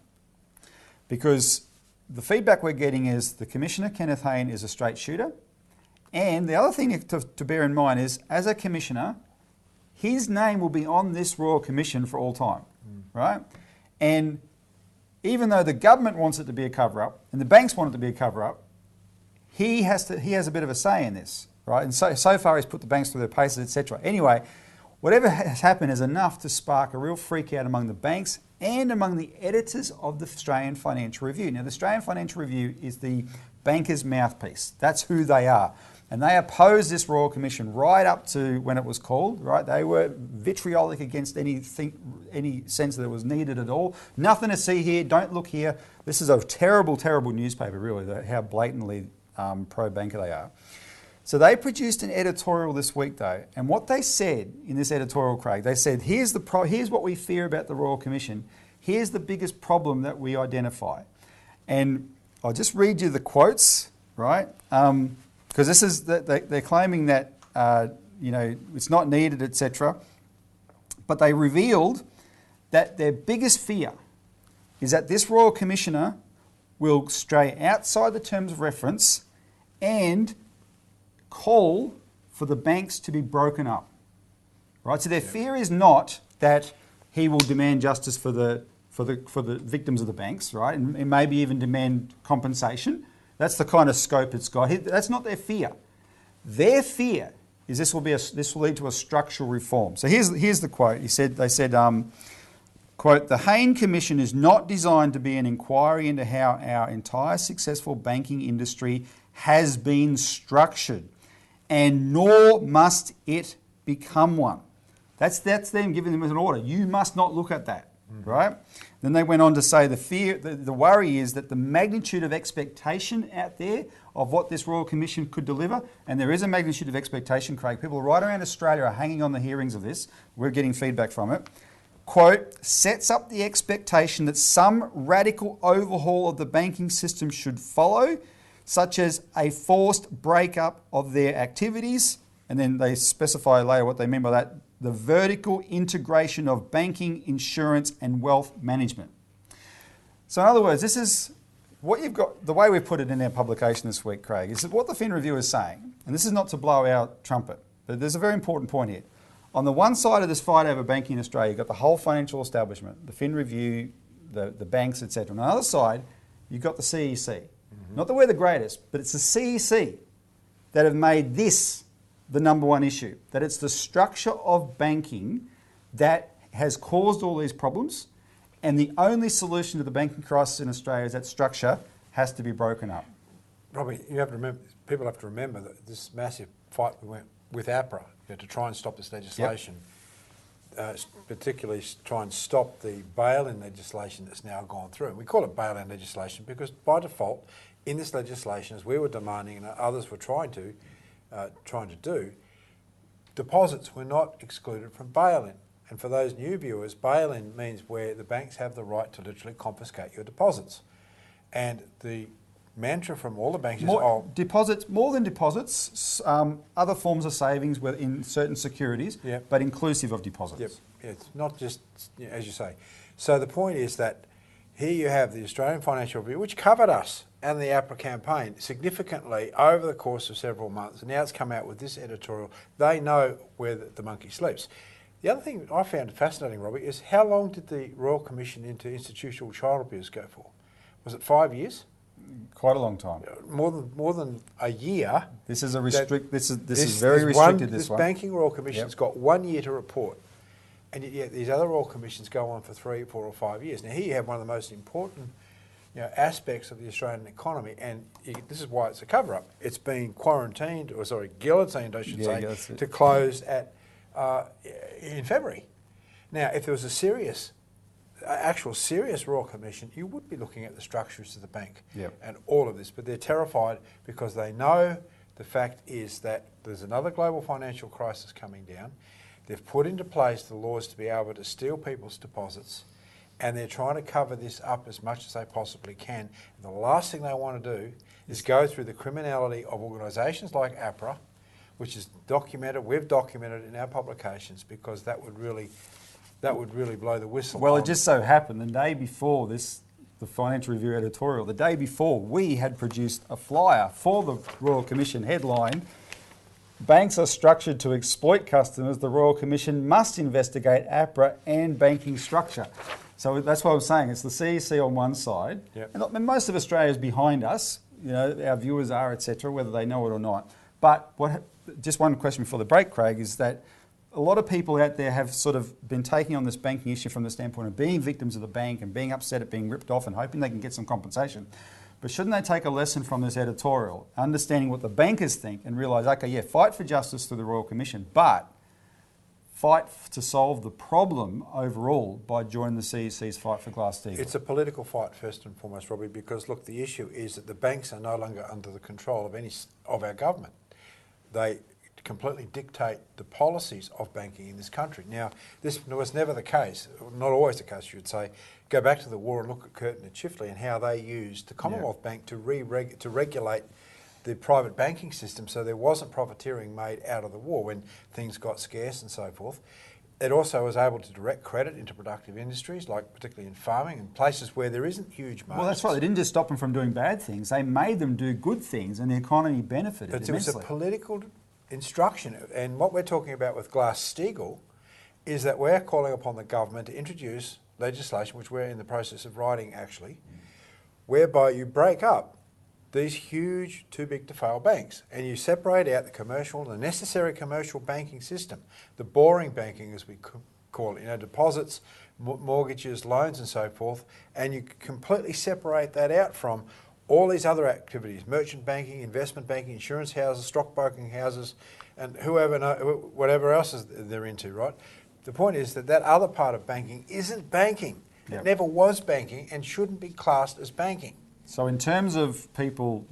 Because the feedback we're getting is the commissioner, Kenneth Hayne, is a straight shooter. And the other thing to bear in mind is, as a commissioner, his name will be on this Royal Commission for all time, right? And even though the government wants it to be a cover-up and the banks want it to be a cover-up, he has a bit of a say in this, right? And so far he's put the banks through their paces, etc. Anyway, Whatever has happened is enough to spark a real freak out among the banks and among the editors of the Australian Financial Review. Now, the Australian Financial Review is the banker's mouthpiece. That's who they are. And they opposed this Royal Commission right up to when it was called, right? They were vitriolic against any sense that it was needed at all. Nothing to see here, don't look here. This is a terrible, terrible newspaper, really, how blatantly pro-banker they are. So they produced an editorial this week, though, and what they said in this editorial, Craig, they said, here's what we fear about the Royal Commission. Here's the biggest problem that we identify. And I'll just read you the quotes, right? Because this is they're claiming that it's not needed, etc. But they revealed that their biggest fear is that this Royal Commissioner will stray outside the terms of reference and call for the banks to be broken up, right? So their fear is not that he will demand justice for the victims of the banks, right, and maybe even demand compensation. That's the kind of scope it's got. That's not their fear. Their fear is this will lead to a structural reform. So here's the quote. They said, quote, "The Hayne Commission is not designed to be an inquiry into how our entire successful banking industry has been structured, and nor must it become one." That's them giving them an order. You must not look at that, right? Then they went on to say the worry is that the magnitude of expectation out there of what this Royal Commission could deliver, and there is a magnitude of expectation, Craig. People right around Australia are hanging on the hearings of this. We're getting feedback from it. Quote, "sets up the expectation that some radical overhaul of the banking system should follow, such as a forced breakup of their activities," and then they specify later what they mean by that, "the vertical integration of banking, insurance and wealth management." So in other words, this is what you've got, the way we put it in our publication this week, Craig, is what the Fin Review is saying, and this is not to blow our trumpet, but there's a very important point here. On the one side of this fight over banking in Australia, you've got the whole financial establishment, the Fin Review, the banks, etc. On the other side, you've got the CEC. Not that we're the greatest, but it's the CEC that have made this the number one issue, that it's the structure of banking that has caused all these problems, and the only solution to the banking crisis in Australia is that structure has to be broken up. Robbie, people have to remember that this massive fight we went with APRA to try and stop this legislation, particularly try and stop the bail-in legislation that's now gone through. We call it bail-in legislation because by default, in this legislation, as we were demanding and others were trying to do, deposits were not excluded from bail-in. And for those new viewers, bail-in means where the banks have the right to literally confiscate your deposits. And the mantra from all the banks is deposits, more than deposits, other forms of savings in certain securities, but inclusive of deposits. Yep. It's not just, as you say. So the point is that here you have the Australian Financial Review, which covered us and the APRA campaign significantly over the course of several months. And now it's come out with this editorial. They know where the monkey sleeps. The other thing I found fascinating, Robbie, is how long did the Royal Commission into Institutional Child Abuse go for? Was it 5 years? Quite a long time. More than a year. This is very restricted. This Banking Royal Commission's got 1 year to report, and yet these other Royal Commissions go on for 3, 4, or 5 years. Now here you have one of the most important aspects of the Australian economy, and this is why it's a cover-up. It's been guillotined, I should say, to close in February. Now, if there was actual serious Royal Commission, you would be looking at the structures of the bank and all of this, but they're terrified because they know the fact is that there's another global financial crisis coming down. They've put into place the laws to be able to steal people's deposits, and they're trying to cover this up as much as they possibly can. And the last thing they want to do is go through the criminality of organisations like APRA, which is documented, we've documented in our publications, because that would really blow the whistle. Well, it just so happened the day before the Financial Review editorial, the day before, we had produced a flyer for the Royal Commission headline, "Banks are structured to exploit customers. The Royal Commission must investigate APRA and banking structure." So that's what I'm saying. It's the CEC on one side, and most of Australia is behind us. Our viewers are, etc., whether they know it or not. But just one question before the break, Craig, is that a lot of people out there have sort of been taking on this banking issue from the standpoint of being victims of the bank and being upset at being ripped off and hoping they can get some compensation. But shouldn't they take a lesson from this editorial, understanding what the bankers think and realise, okay, yeah, fight for justice through the Royal Commission, but fight to solve the problem overall by joining the CEC's fight for Glass-Steagall? It's a political fight first and foremost, Robbie, because look, the issue is that the banks are no longer under the control of our government. They completely dictate the policies of banking in this country. Now, this was never the case, not always the case, you would say. Go back to the war and look at Curtin and Chifley and how they used the Commonwealth Bank to regulate the private banking system so there wasn't profiteering made out of the war when things got scarce and so forth. It also was able to direct credit into productive industries, like particularly in farming and places where there isn't huge margins. Well, that's right. They didn't just stop them from doing bad things. They made them do good things and the economy benefited immensely. But it was a political instruction. And what we're talking about with Glass-Steagall is that we're calling upon the government to introduce legislation, which we're in the process of writing actually, whereby you break up these huge, too big to fail banks and you separate out the necessary commercial banking system, the boring banking as we call it, deposits, mortgages, loans and so forth, and you completely separate that out from all these other activities, merchant banking, investment banking, insurance houses, stockbroking houses, and whatever else they're into, right? The point is that other part of banking isn't banking. It never was banking and shouldn't be classed as banking. So in terms of people,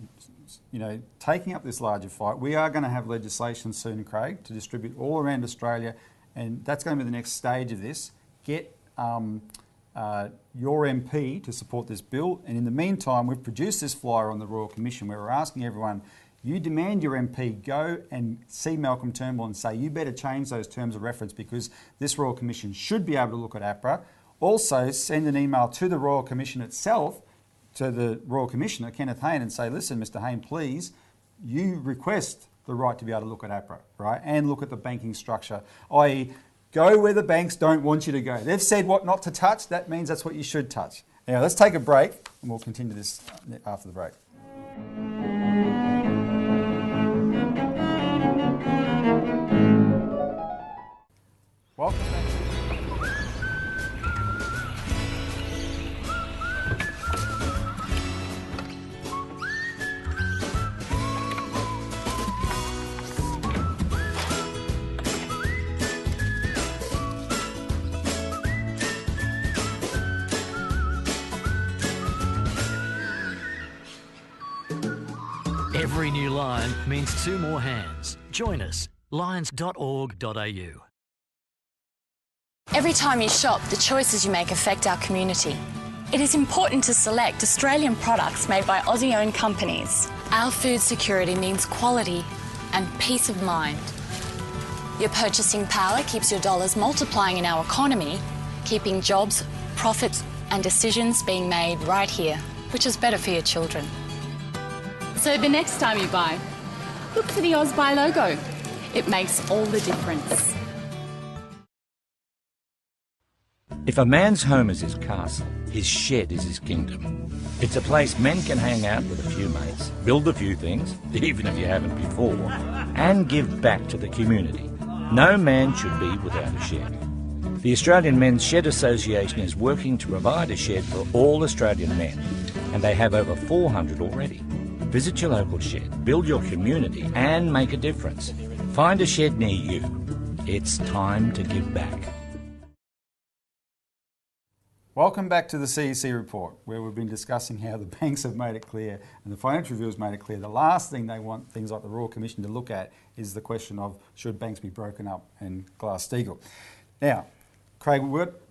taking up this larger fight, we are going to have legislation soon, Craig, to distribute all around Australia, and that's going to be the next stage of this. Get your MP to support this bill, and in the meantime, we've produced this flyer on the Royal Commission where we're asking everyone, you demand your MP go and see Malcolm Turnbull and say, you better change those terms of reference because this Royal Commission should be able to look at APRA. Also, send an email to the Royal Commission itself, to the Royal Commissioner, Kenneth Hayne, and say, listen, Mr Hayne, please, you request the right to be able to look at APRA, right, and look at the banking structure, i.e. go where the banks don't want you to go. They've said what not to touch, that means that's what you should touch. Now, let's take a break and we'll continue this after the break. Welcome back. Every new line means 2 more hands. Join us, lions.org.au. Every time you shop, the choices you make affect our community. It is important to select Australian products made by Aussie-owned companies. Our food security means quality and peace of mind. Your purchasing power keeps your dollars multiplying in our economy, keeping jobs, profits and decisions being made right here, which is better for your children. So the next time you buy, look for the AusBuy logo. It makes all the difference. If a man's home is his castle, his shed is his kingdom. It's a place men can hang out with a few mates, build a few things, even if you haven't before, and give back to the community. No man should be without a shed. The Australian Men's Shed Association is working to provide a shed for all Australian men, and they have over 400 already. Visit your local shed, build your community, and make a difference. Find a shed near you. It's time to give back. Welcome back to the CEC Report, where we've been discussing how the banks have made it clear and the Financial Review has made it clear the last thing they want things like the Royal Commission to look at is the question of should banks be broken up and Glass-Steagall. Now, Craig,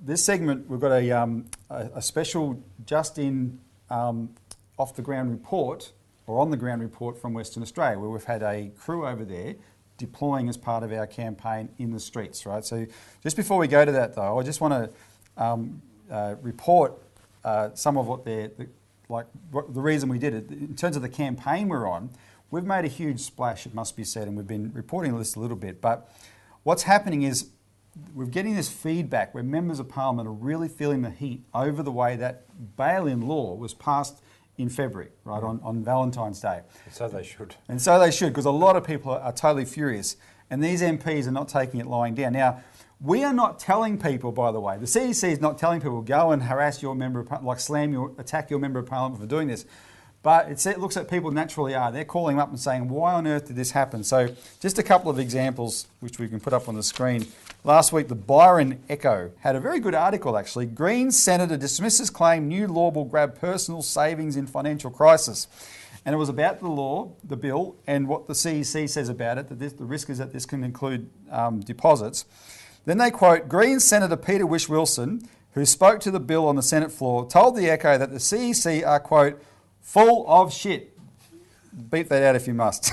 this segment, we've got a special just-in off-the-ground report or on-the-ground report from Western Australia, where we've had a crew over there deploying as part of our campaign in the streets, right? So just before we go to that, though, I just want to report some of what the reason we did it. In terms of the campaign we're on, we've made a huge splash, it must be said, and we've been reporting this a little bit. But what's happening is we're getting this feedback where members of parliament are really feeling the heat over the way that bail-in law was passed in February, right, on Valentine's Day. And so they should. And so they should, because a lot of people are totally furious. and these MPs are not taking it lying down. Now, we are not telling people, by the way, the CEC is not telling people go and harass your member of attack your member of parliament for doing this. But it looks at people naturally are. They're calling up and saying, why on earth did this happen? So just a couple of examples which we can put up on the screen. Last week, the Byron Echo had a very good article, actually. Green Senator dismisses claim new law will grab personal savings in financial crisis. And it was about the bill, and what the CEC says about it, that the risk is that this can include deposits. Then they quote Green Senator Peter Whish-Wilson, who spoke to the bill on the Senate floor, told the Echo that the CEC are, quote, full of shit. Beat that out if you must.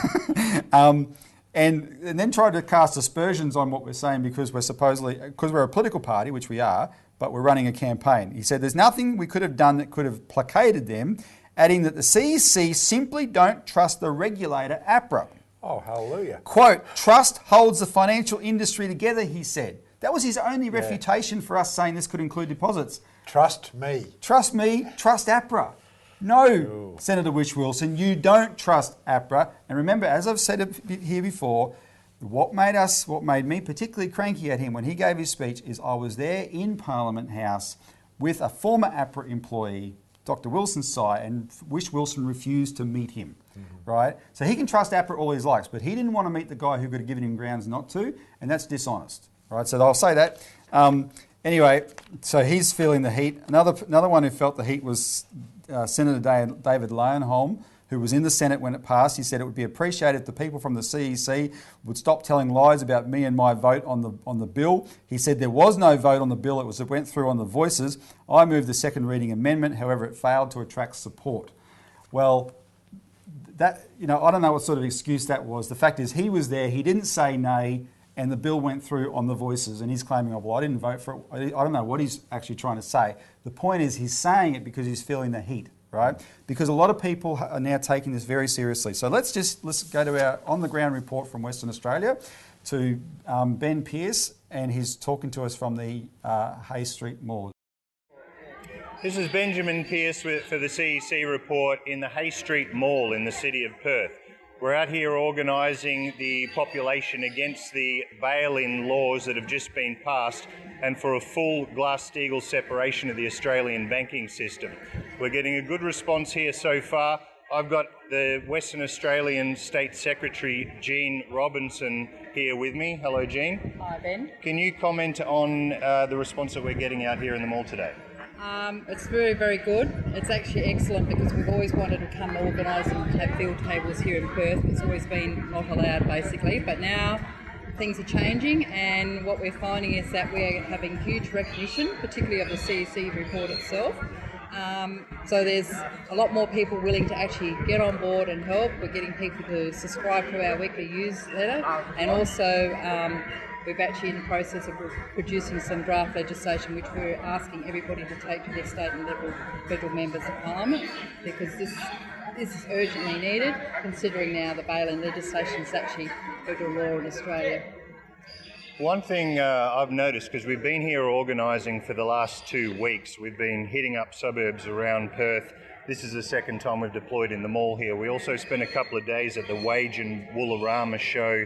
And then tried to cast aspersions on what we're saying because we're a political party, which we are, but we're running a campaign. He said there's nothing we could have done that could have placated them, adding that the CEC simply don't trust the regulator, APRA. Oh, hallelujah. Quote, trust holds the financial industry together, he said. That was his only refutation for us saying this could include deposits. Trust me. Trust me, trust APRA. No, Senator Whish-Wilson, you don't trust APRA. And remember, as I've said here before, what made me particularly cranky at him when he gave his speech is I was there in Parliament House with a former APRA employee, Dr. Wilson Sy, and Whish-Wilson refused to meet him, right? So he can trust APRA all he likes, but he didn't want to meet the guy who could have given him grounds not to, and that's dishonest, right? So I'll say that. Anyway, so he's feeling the heat. Another one who felt the heat was Senator David Leyonholm, who was in the Senate when it passed. He said it would be appreciated if the people from the CEC would stop telling lies about me and my vote on the bill. He said there was no vote on the bill. It went through on the voices. I moved the second reading amendment. However, it failed to attract support. Well, that, I don't know what sort of excuse that was. The fact is he was there. He didn't say nay, and the bill went through on the voices, and he's claiming, well, I didn't vote for it. I don't know what he's actually trying to say. The point is he's saying it because he's feeling the heat, right? Because a lot of people are now taking this very seriously. So let's go to our on-the-ground report from Western Australia to Ben Pearce, and he's talking to us from the Hay Street Mall. This is Benjamin Pearce for the CEC Report in the Hay Street Mall in the city of Perth. We're out here organising the population against the bail-in laws that have just been passed and for a full Glass-Steagall separation of the Australian banking system. We're getting a good response here so far. I've got the Western Australian State Secretary, Jean Robinson, here with me. Hello, Jean. Hi, Ben. Can you comment on the response that we're getting out here in the mall today? It's very, very good. It's actually excellent because we've always wanted to come organise and have field tables here in Perth. It's always been not allowed, basically, but now things are changing, and what we're finding is that we're having huge recognition, particularly of the CEC report itself. So there's a lot more people willing to actually get on board and help. We're getting people to subscribe to our weekly newsletter, and also we're actually in the process of producing some draft legislation which we're asking everybody to take to their state and local federal members of parliament, because this is urgently needed, considering now the bail-in legislation is actually federal law in Australia. One thing I've noticed, because we've been here organising for the last 2 weeks, we've been hitting up suburbs around Perth. This is the second time we've deployed in the mall here. We also spent a couple of days at the Wage and Woolarama show,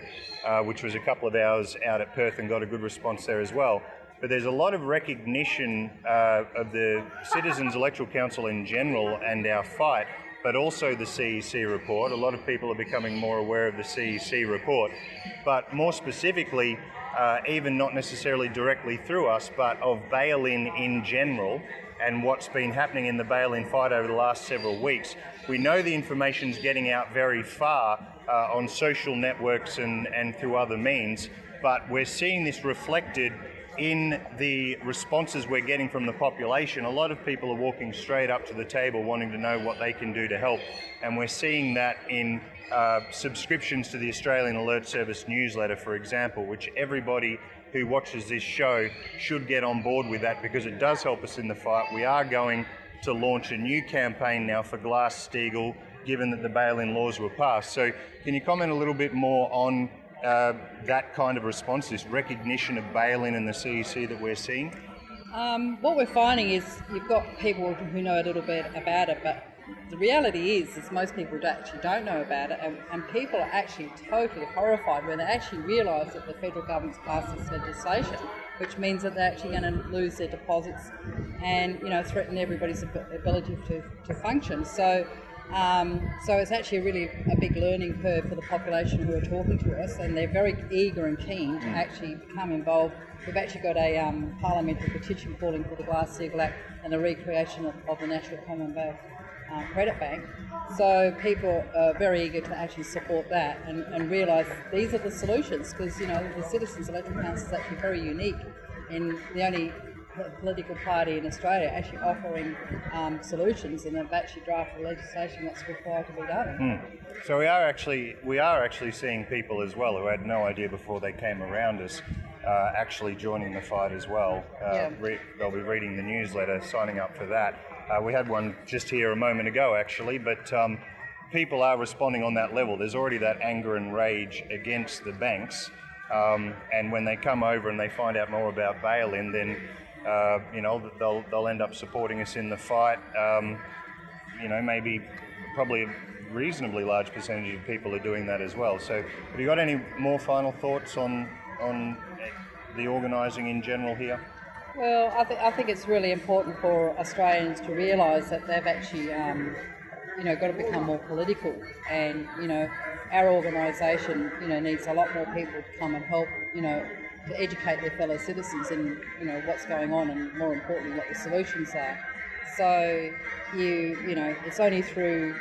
which was a couple of hours out at Perth, and got a good response there as well. But there's a lot of recognition of the Citizens Electoral Council in general and our fight, but also the CEC report. A lot of people are becoming more aware of the CEC report, but more specifically, even not necessarily directly through us, but of bail-in general, and what's been happening in the bail-in fight over the last several weeks. We know the information's getting out very far on social networks and through other means, but we're seeing this reflected in the responses we're getting from the population. A lot of people are walking straight up to the table wanting to know what they can do to help, and we're seeing that in subscriptions to the Australian Alert Service newsletter, for example, which everybody who watches this show should get on board with that, because it does help us in the fight. We are going to launch a new campaign now for Glass-Steagall, given that the bail-in laws were passed. So can you comment a little bit more on that kind of response, this recognition of bail-in and the CEC that we're seeing? What we're finding is you've got people who know a little bit about it, but the reality is most people actually don't know about it, and people are actually totally horrified when they actually realise that the federal government's passed this legislation, which means that they're actually going to lose their deposits and, you know, threaten everybody's ability to function. So it's actually really a big learning curve for the population who are talking to us, and they're very eager and keen to actually become involved. We've actually got a parliamentary petition calling for the Glass-Steagall Act and the recreation of the National Commonwealth Credit Bank. So people are very eager to actually support that and realise these are the solutions, because, you know, the Citizens Electoral Council is actually very unique in the only political party in Australia actually offering solutions, and they've actually drafted legislation that's required to be done. So we are actually seeing people as well who had no idea before they came around us actually joining the fight as well. They'll be reading the newsletter, signing up for that. We had one just here a moment ago actually, but people are responding on that level. There's already that anger and rage against the banks, and when they come over and they find out more about bail-in, then you know, they'll end up supporting us in the fight. You know, maybe probably a reasonably large percentage of people are doing that as well. So have you got any more final thoughts on the organising in general here? Well, I think it's really important for Australians to realise that they've actually, you know, got to become more political, and, you know, our organisation, you know, needs a lot more people to come and help, you know, to educate their fellow citizens in, you know, what's going on, and more importantly what the solutions are. So you know, it's only through,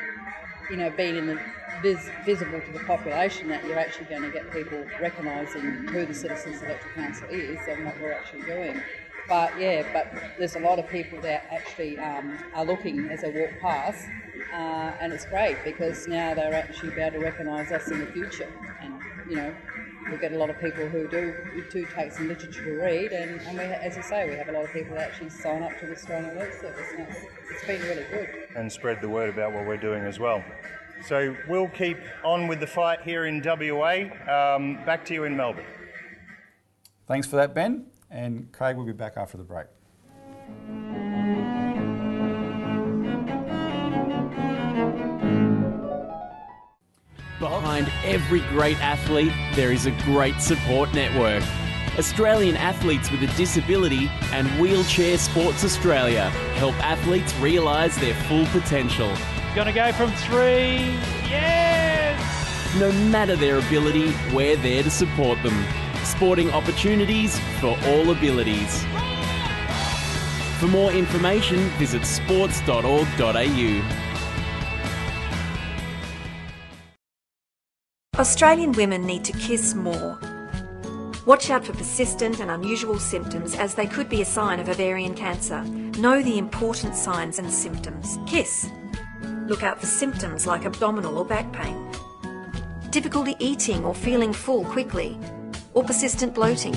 you know, being in the visible to the population that you're actually going to get people recognising who the Citizens Electoral Council is and what we're actually doing. But there's a lot of people that actually are looking as they walk past, and it's great because now they're actually be able to recognise us in the future, and, you know, we get a lot of people who do take some literature to read, and we, as you say, we have a lot of people that actually sign up to the Australian Alert Service, and it's been really good. And spread the word about what we're doing as well. So we'll keep on with the fight here in WA. Back to you in Melbourne. Thanks for that, Ben. And Craig will be back after the break. Behind every great athlete, there is a great support network. Australian Athletes with a Disability and Wheelchair Sports Australia help athletes realise their full potential. Gonna go from 3, yes! No matter their ability, we're there to support them. Sporting opportunities for all abilities. For more information, visit sports.org.au. Australian women need to kiss more. Watch out for persistent and unusual symptoms, as they could be a sign of ovarian cancer. Know the important signs and symptoms. Kiss. Look out for symptoms like abdominal or back pain, difficulty eating or feeling full quickly, or persistent bloating,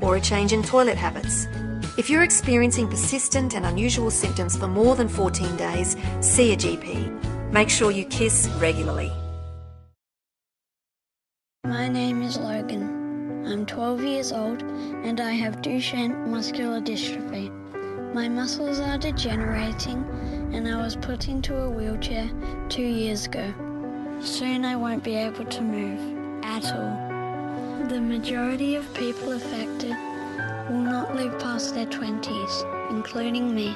or a change in toilet habits. If you're experiencing persistent and unusual symptoms for more than 14 days, see a GP. Make sure you kiss regularly. My name is Logan. I'm 12 years old and I have Duchenne muscular dystrophy. My muscles are degenerating and I was put into a wheelchair 2 years ago. Soon I won't be able to move at all. The majority of people affected will not live past their 20s, including me.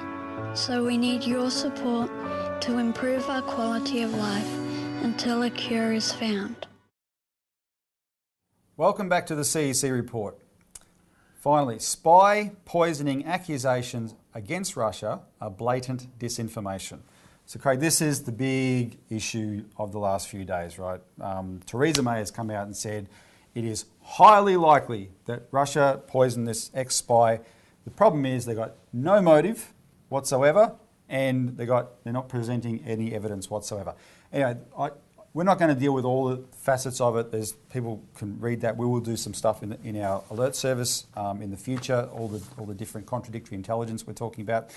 So we need your support to improve our quality of life until a cure is found. Welcome back to the CEC Report. Finally, spy poisoning accusations against Russia are blatant disinformation. So Craig, this is the big issue of the last few days, right? Theresa May has come out and said it is highly likely that Russia poisoned this ex-spy. The problem is they got no motive whatsoever, and they're not presenting any evidence whatsoever. Anyway, we're not going to deal with all the facets of it. People can read that. We will do some stuff in our alert service in the future, all the different contradictory intelligence we're talking about.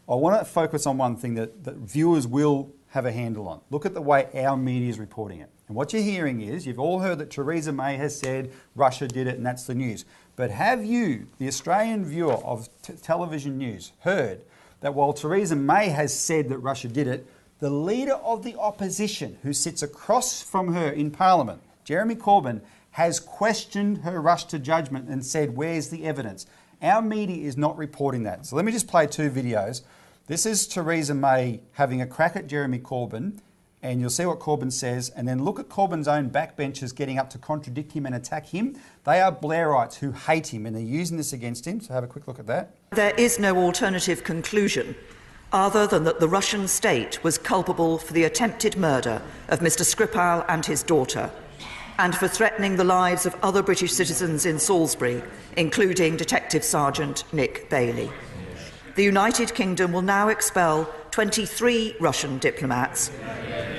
I want to focus on one thing that viewers will have a handle on. Look at the way our media is reporting it. And what you're hearing is, you've all heard that Theresa May has said Russia did it and that's the news. But have you, the Australian viewer of television news, heard that while Theresa May has said that Russia did it, The leader of the opposition, who sits across from her in Parliament, Jeremy Corbyn, has questioned her rush to judgment and said, where's the evidence? Our media is not reporting that. So let me just play two videos. This is Theresa May having a crack at Jeremy Corbyn, and you'll see what Corbyn says, and then look at Corbyn's own backbenchers getting up to contradict him and attack him. They are Blairites who hate him, and they're using this against him. So have a quick look at that. There is no alternative conclusion other than that the Russian state was culpable for the attempted murder of Mr. Skripal and his daughter, and for threatening the lives of other British citizens in Salisbury, including Detective Sergeant Nick Bailey. The United Kingdom will now expel 23 Russian diplomats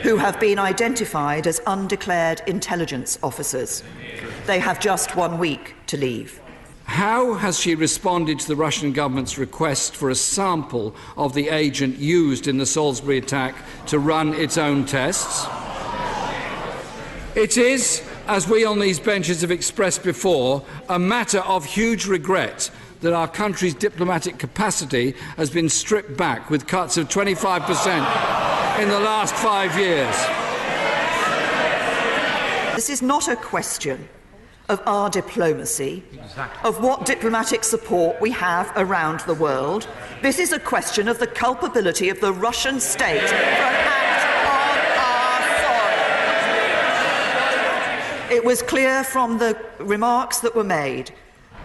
who have been identified as undeclared intelligence officers. They have just 1 week to leave. How has she responded to the Russian government's request for a sample of the agent used in the Salisbury attack to run its own tests? It is, as we on these benches have expressed before, a matter of huge regret that our country's diplomatic capacity has been stripped back with cuts of 25% in the last 5 years. This is not a question of our diplomacy, of what diplomatic support we have around the world. This is a question of the culpability of the Russian state for an act on our soil. It was clear from the remarks that were made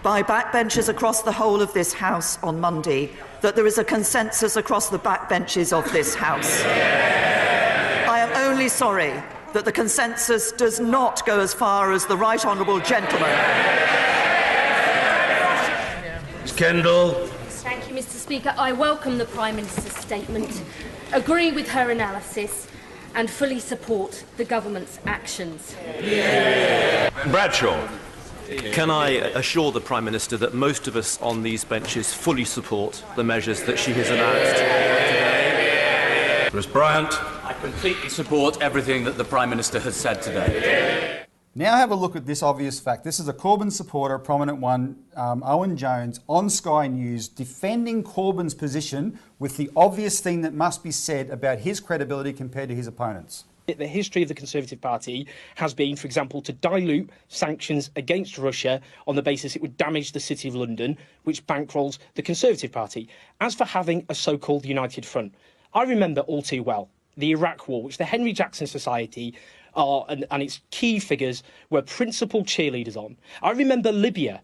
by backbenchers across the whole of this House on Monday that there is a consensus across the backbenches of this House. I am only sorry that the consensus does not go as far as the right honourable gentleman. Ms. Kendall. Thank you, Mr. Speaker. I welcome the Prime Minister's statement, agree with her analysis and fully support the government's actions. Bradshaw. Can I assure the Prime Minister that most of us on these benches fully support the measures that she has announced today? Chris Bryant. I completely support everything that the Prime Minister has said today. Now have a look at this obvious fact. This is a Corbyn supporter, a prominent one, Owen Jones, on Sky News, defending Corbyn's position with the obvious thing that must be said about his credibility compared to his opponents. The history of the Conservative Party has been, for example, to dilute sanctions against Russia on the basis it would damage the City of London, which bankrolls the Conservative Party. As for having a so-called united front, I remember all too well the Iraq War, which the Henry Jackson Society and its key figures were principal cheerleaders on. I remember Libya,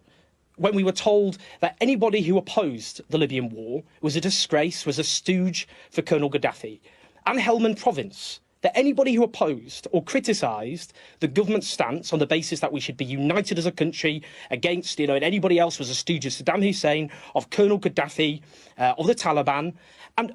when we were told that anybody who opposed the Libyan war was a disgrace, was a stooge for Colonel Gaddafi. And Helmand Province, that anybody who opposed or criticised the government's stance on the basis that we should be united as a country against, and anybody else was a stooge of Saddam Hussein, of Colonel Gaddafi, of the Taliban. And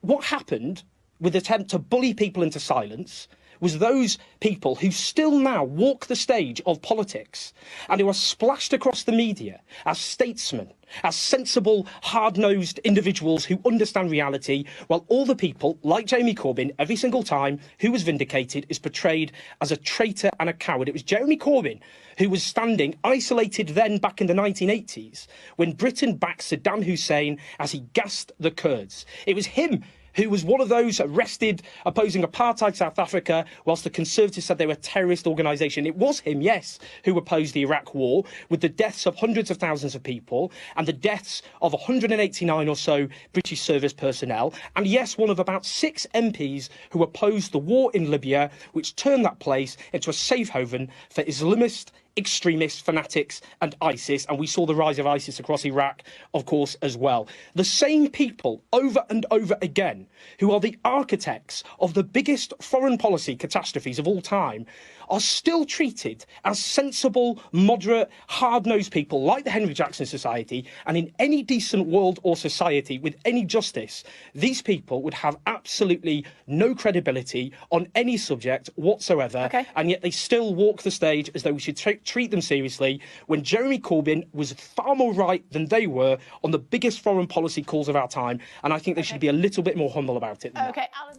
what happened with the attempt to bully people into silence was those people who still now walk the stage of politics and who are splashed across the media as statesmen, as sensible, hard-nosed individuals who understand reality, while all the people, like Jeremy Corbyn, every single time who was vindicated is portrayed as a traitor and a coward. It was Jeremy Corbyn who was standing isolated then back in the 1980s when Britain backed Saddam Hussein as he gassed the Kurds. It was him who was one of those arrested opposing apartheid South Africa, whilst the Conservatives said they were a terrorist organisation. It was him, yes, who opposed the Iraq War, with the deaths of hundreds of thousands of people and the deaths of 189 or so British service personnel. And yes, one of about 6 MPs who opposed the war in Libya, which turned that place into a safe haven for Islamist extremists, fanatics and ISIS, and we saw the rise of ISIS across Iraq, of course, as well. The same people, over and over again, who are the architects of the biggest foreign policy catastrophes of all time, are still treated as sensible, moderate, hard-nosed people like the Henry Jackson Society, and in any decent world or society with any justice, these people would have absolutely no credibility on any subject whatsoever, and yet they still walk the stage as though we should treat them seriously, when Jeremy Corbyn was far more right than they were on the biggest foreign policy calls of our time, and I think they should be a little bit more humble about it. Alan.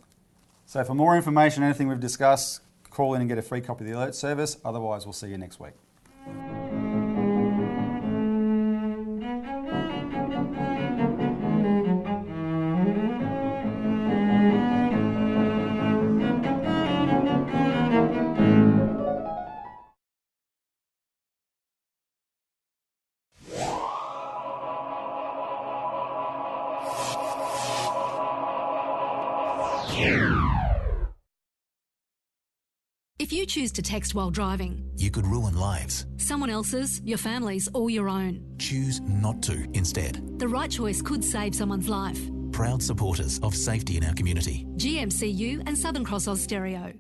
So for more information on anything we've discussed, call in and get a free copy of the alert service. Otherwise, we'll see you next week. If you choose to text while driving, you could ruin lives. Someone else's, your family's, or your own. Choose not to instead. The right choice could save someone's life. Proud supporters of safety in our community. GMCU and Southern Cross Austereo.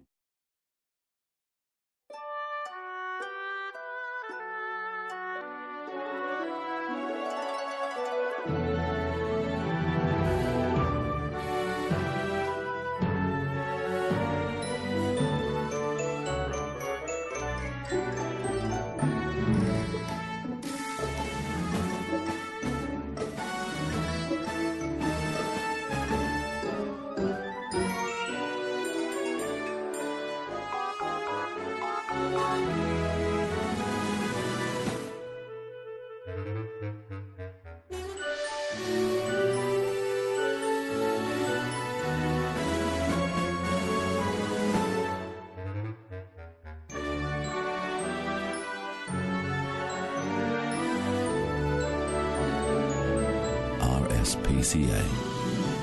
RSPCA,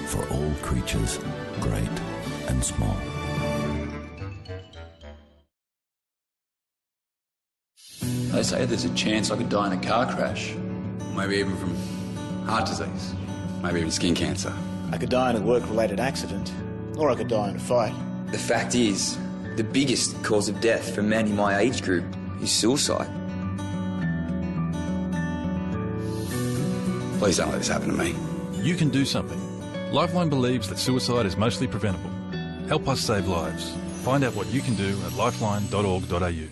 for all creatures, great and small. They say there's a chance I could die in a car crash, maybe even from heart disease, maybe even skin cancer. I could die in a work-related accident, or I could die in a fight. The fact is, the biggest cause of death for men in my age group is suicide. Please don't let this happen to me. You can do something. Lifeline believes that suicide is mostly preventable. Help us save lives. Find out what you can do at lifeline.org.au.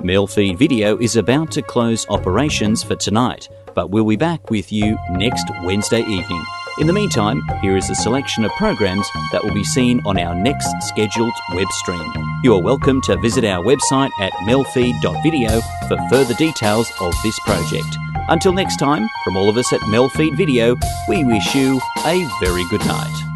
MELfeed Video is about to close operations for tonight, but we'll be back with you next Wednesday evening. In the meantime, here is a selection of programs that will be seen on our next scheduled web stream. You are welcome to visit our website at MELfeed.video for further details of this project. Until next time, from all of us at MELfeed Video, we wish you a very good night.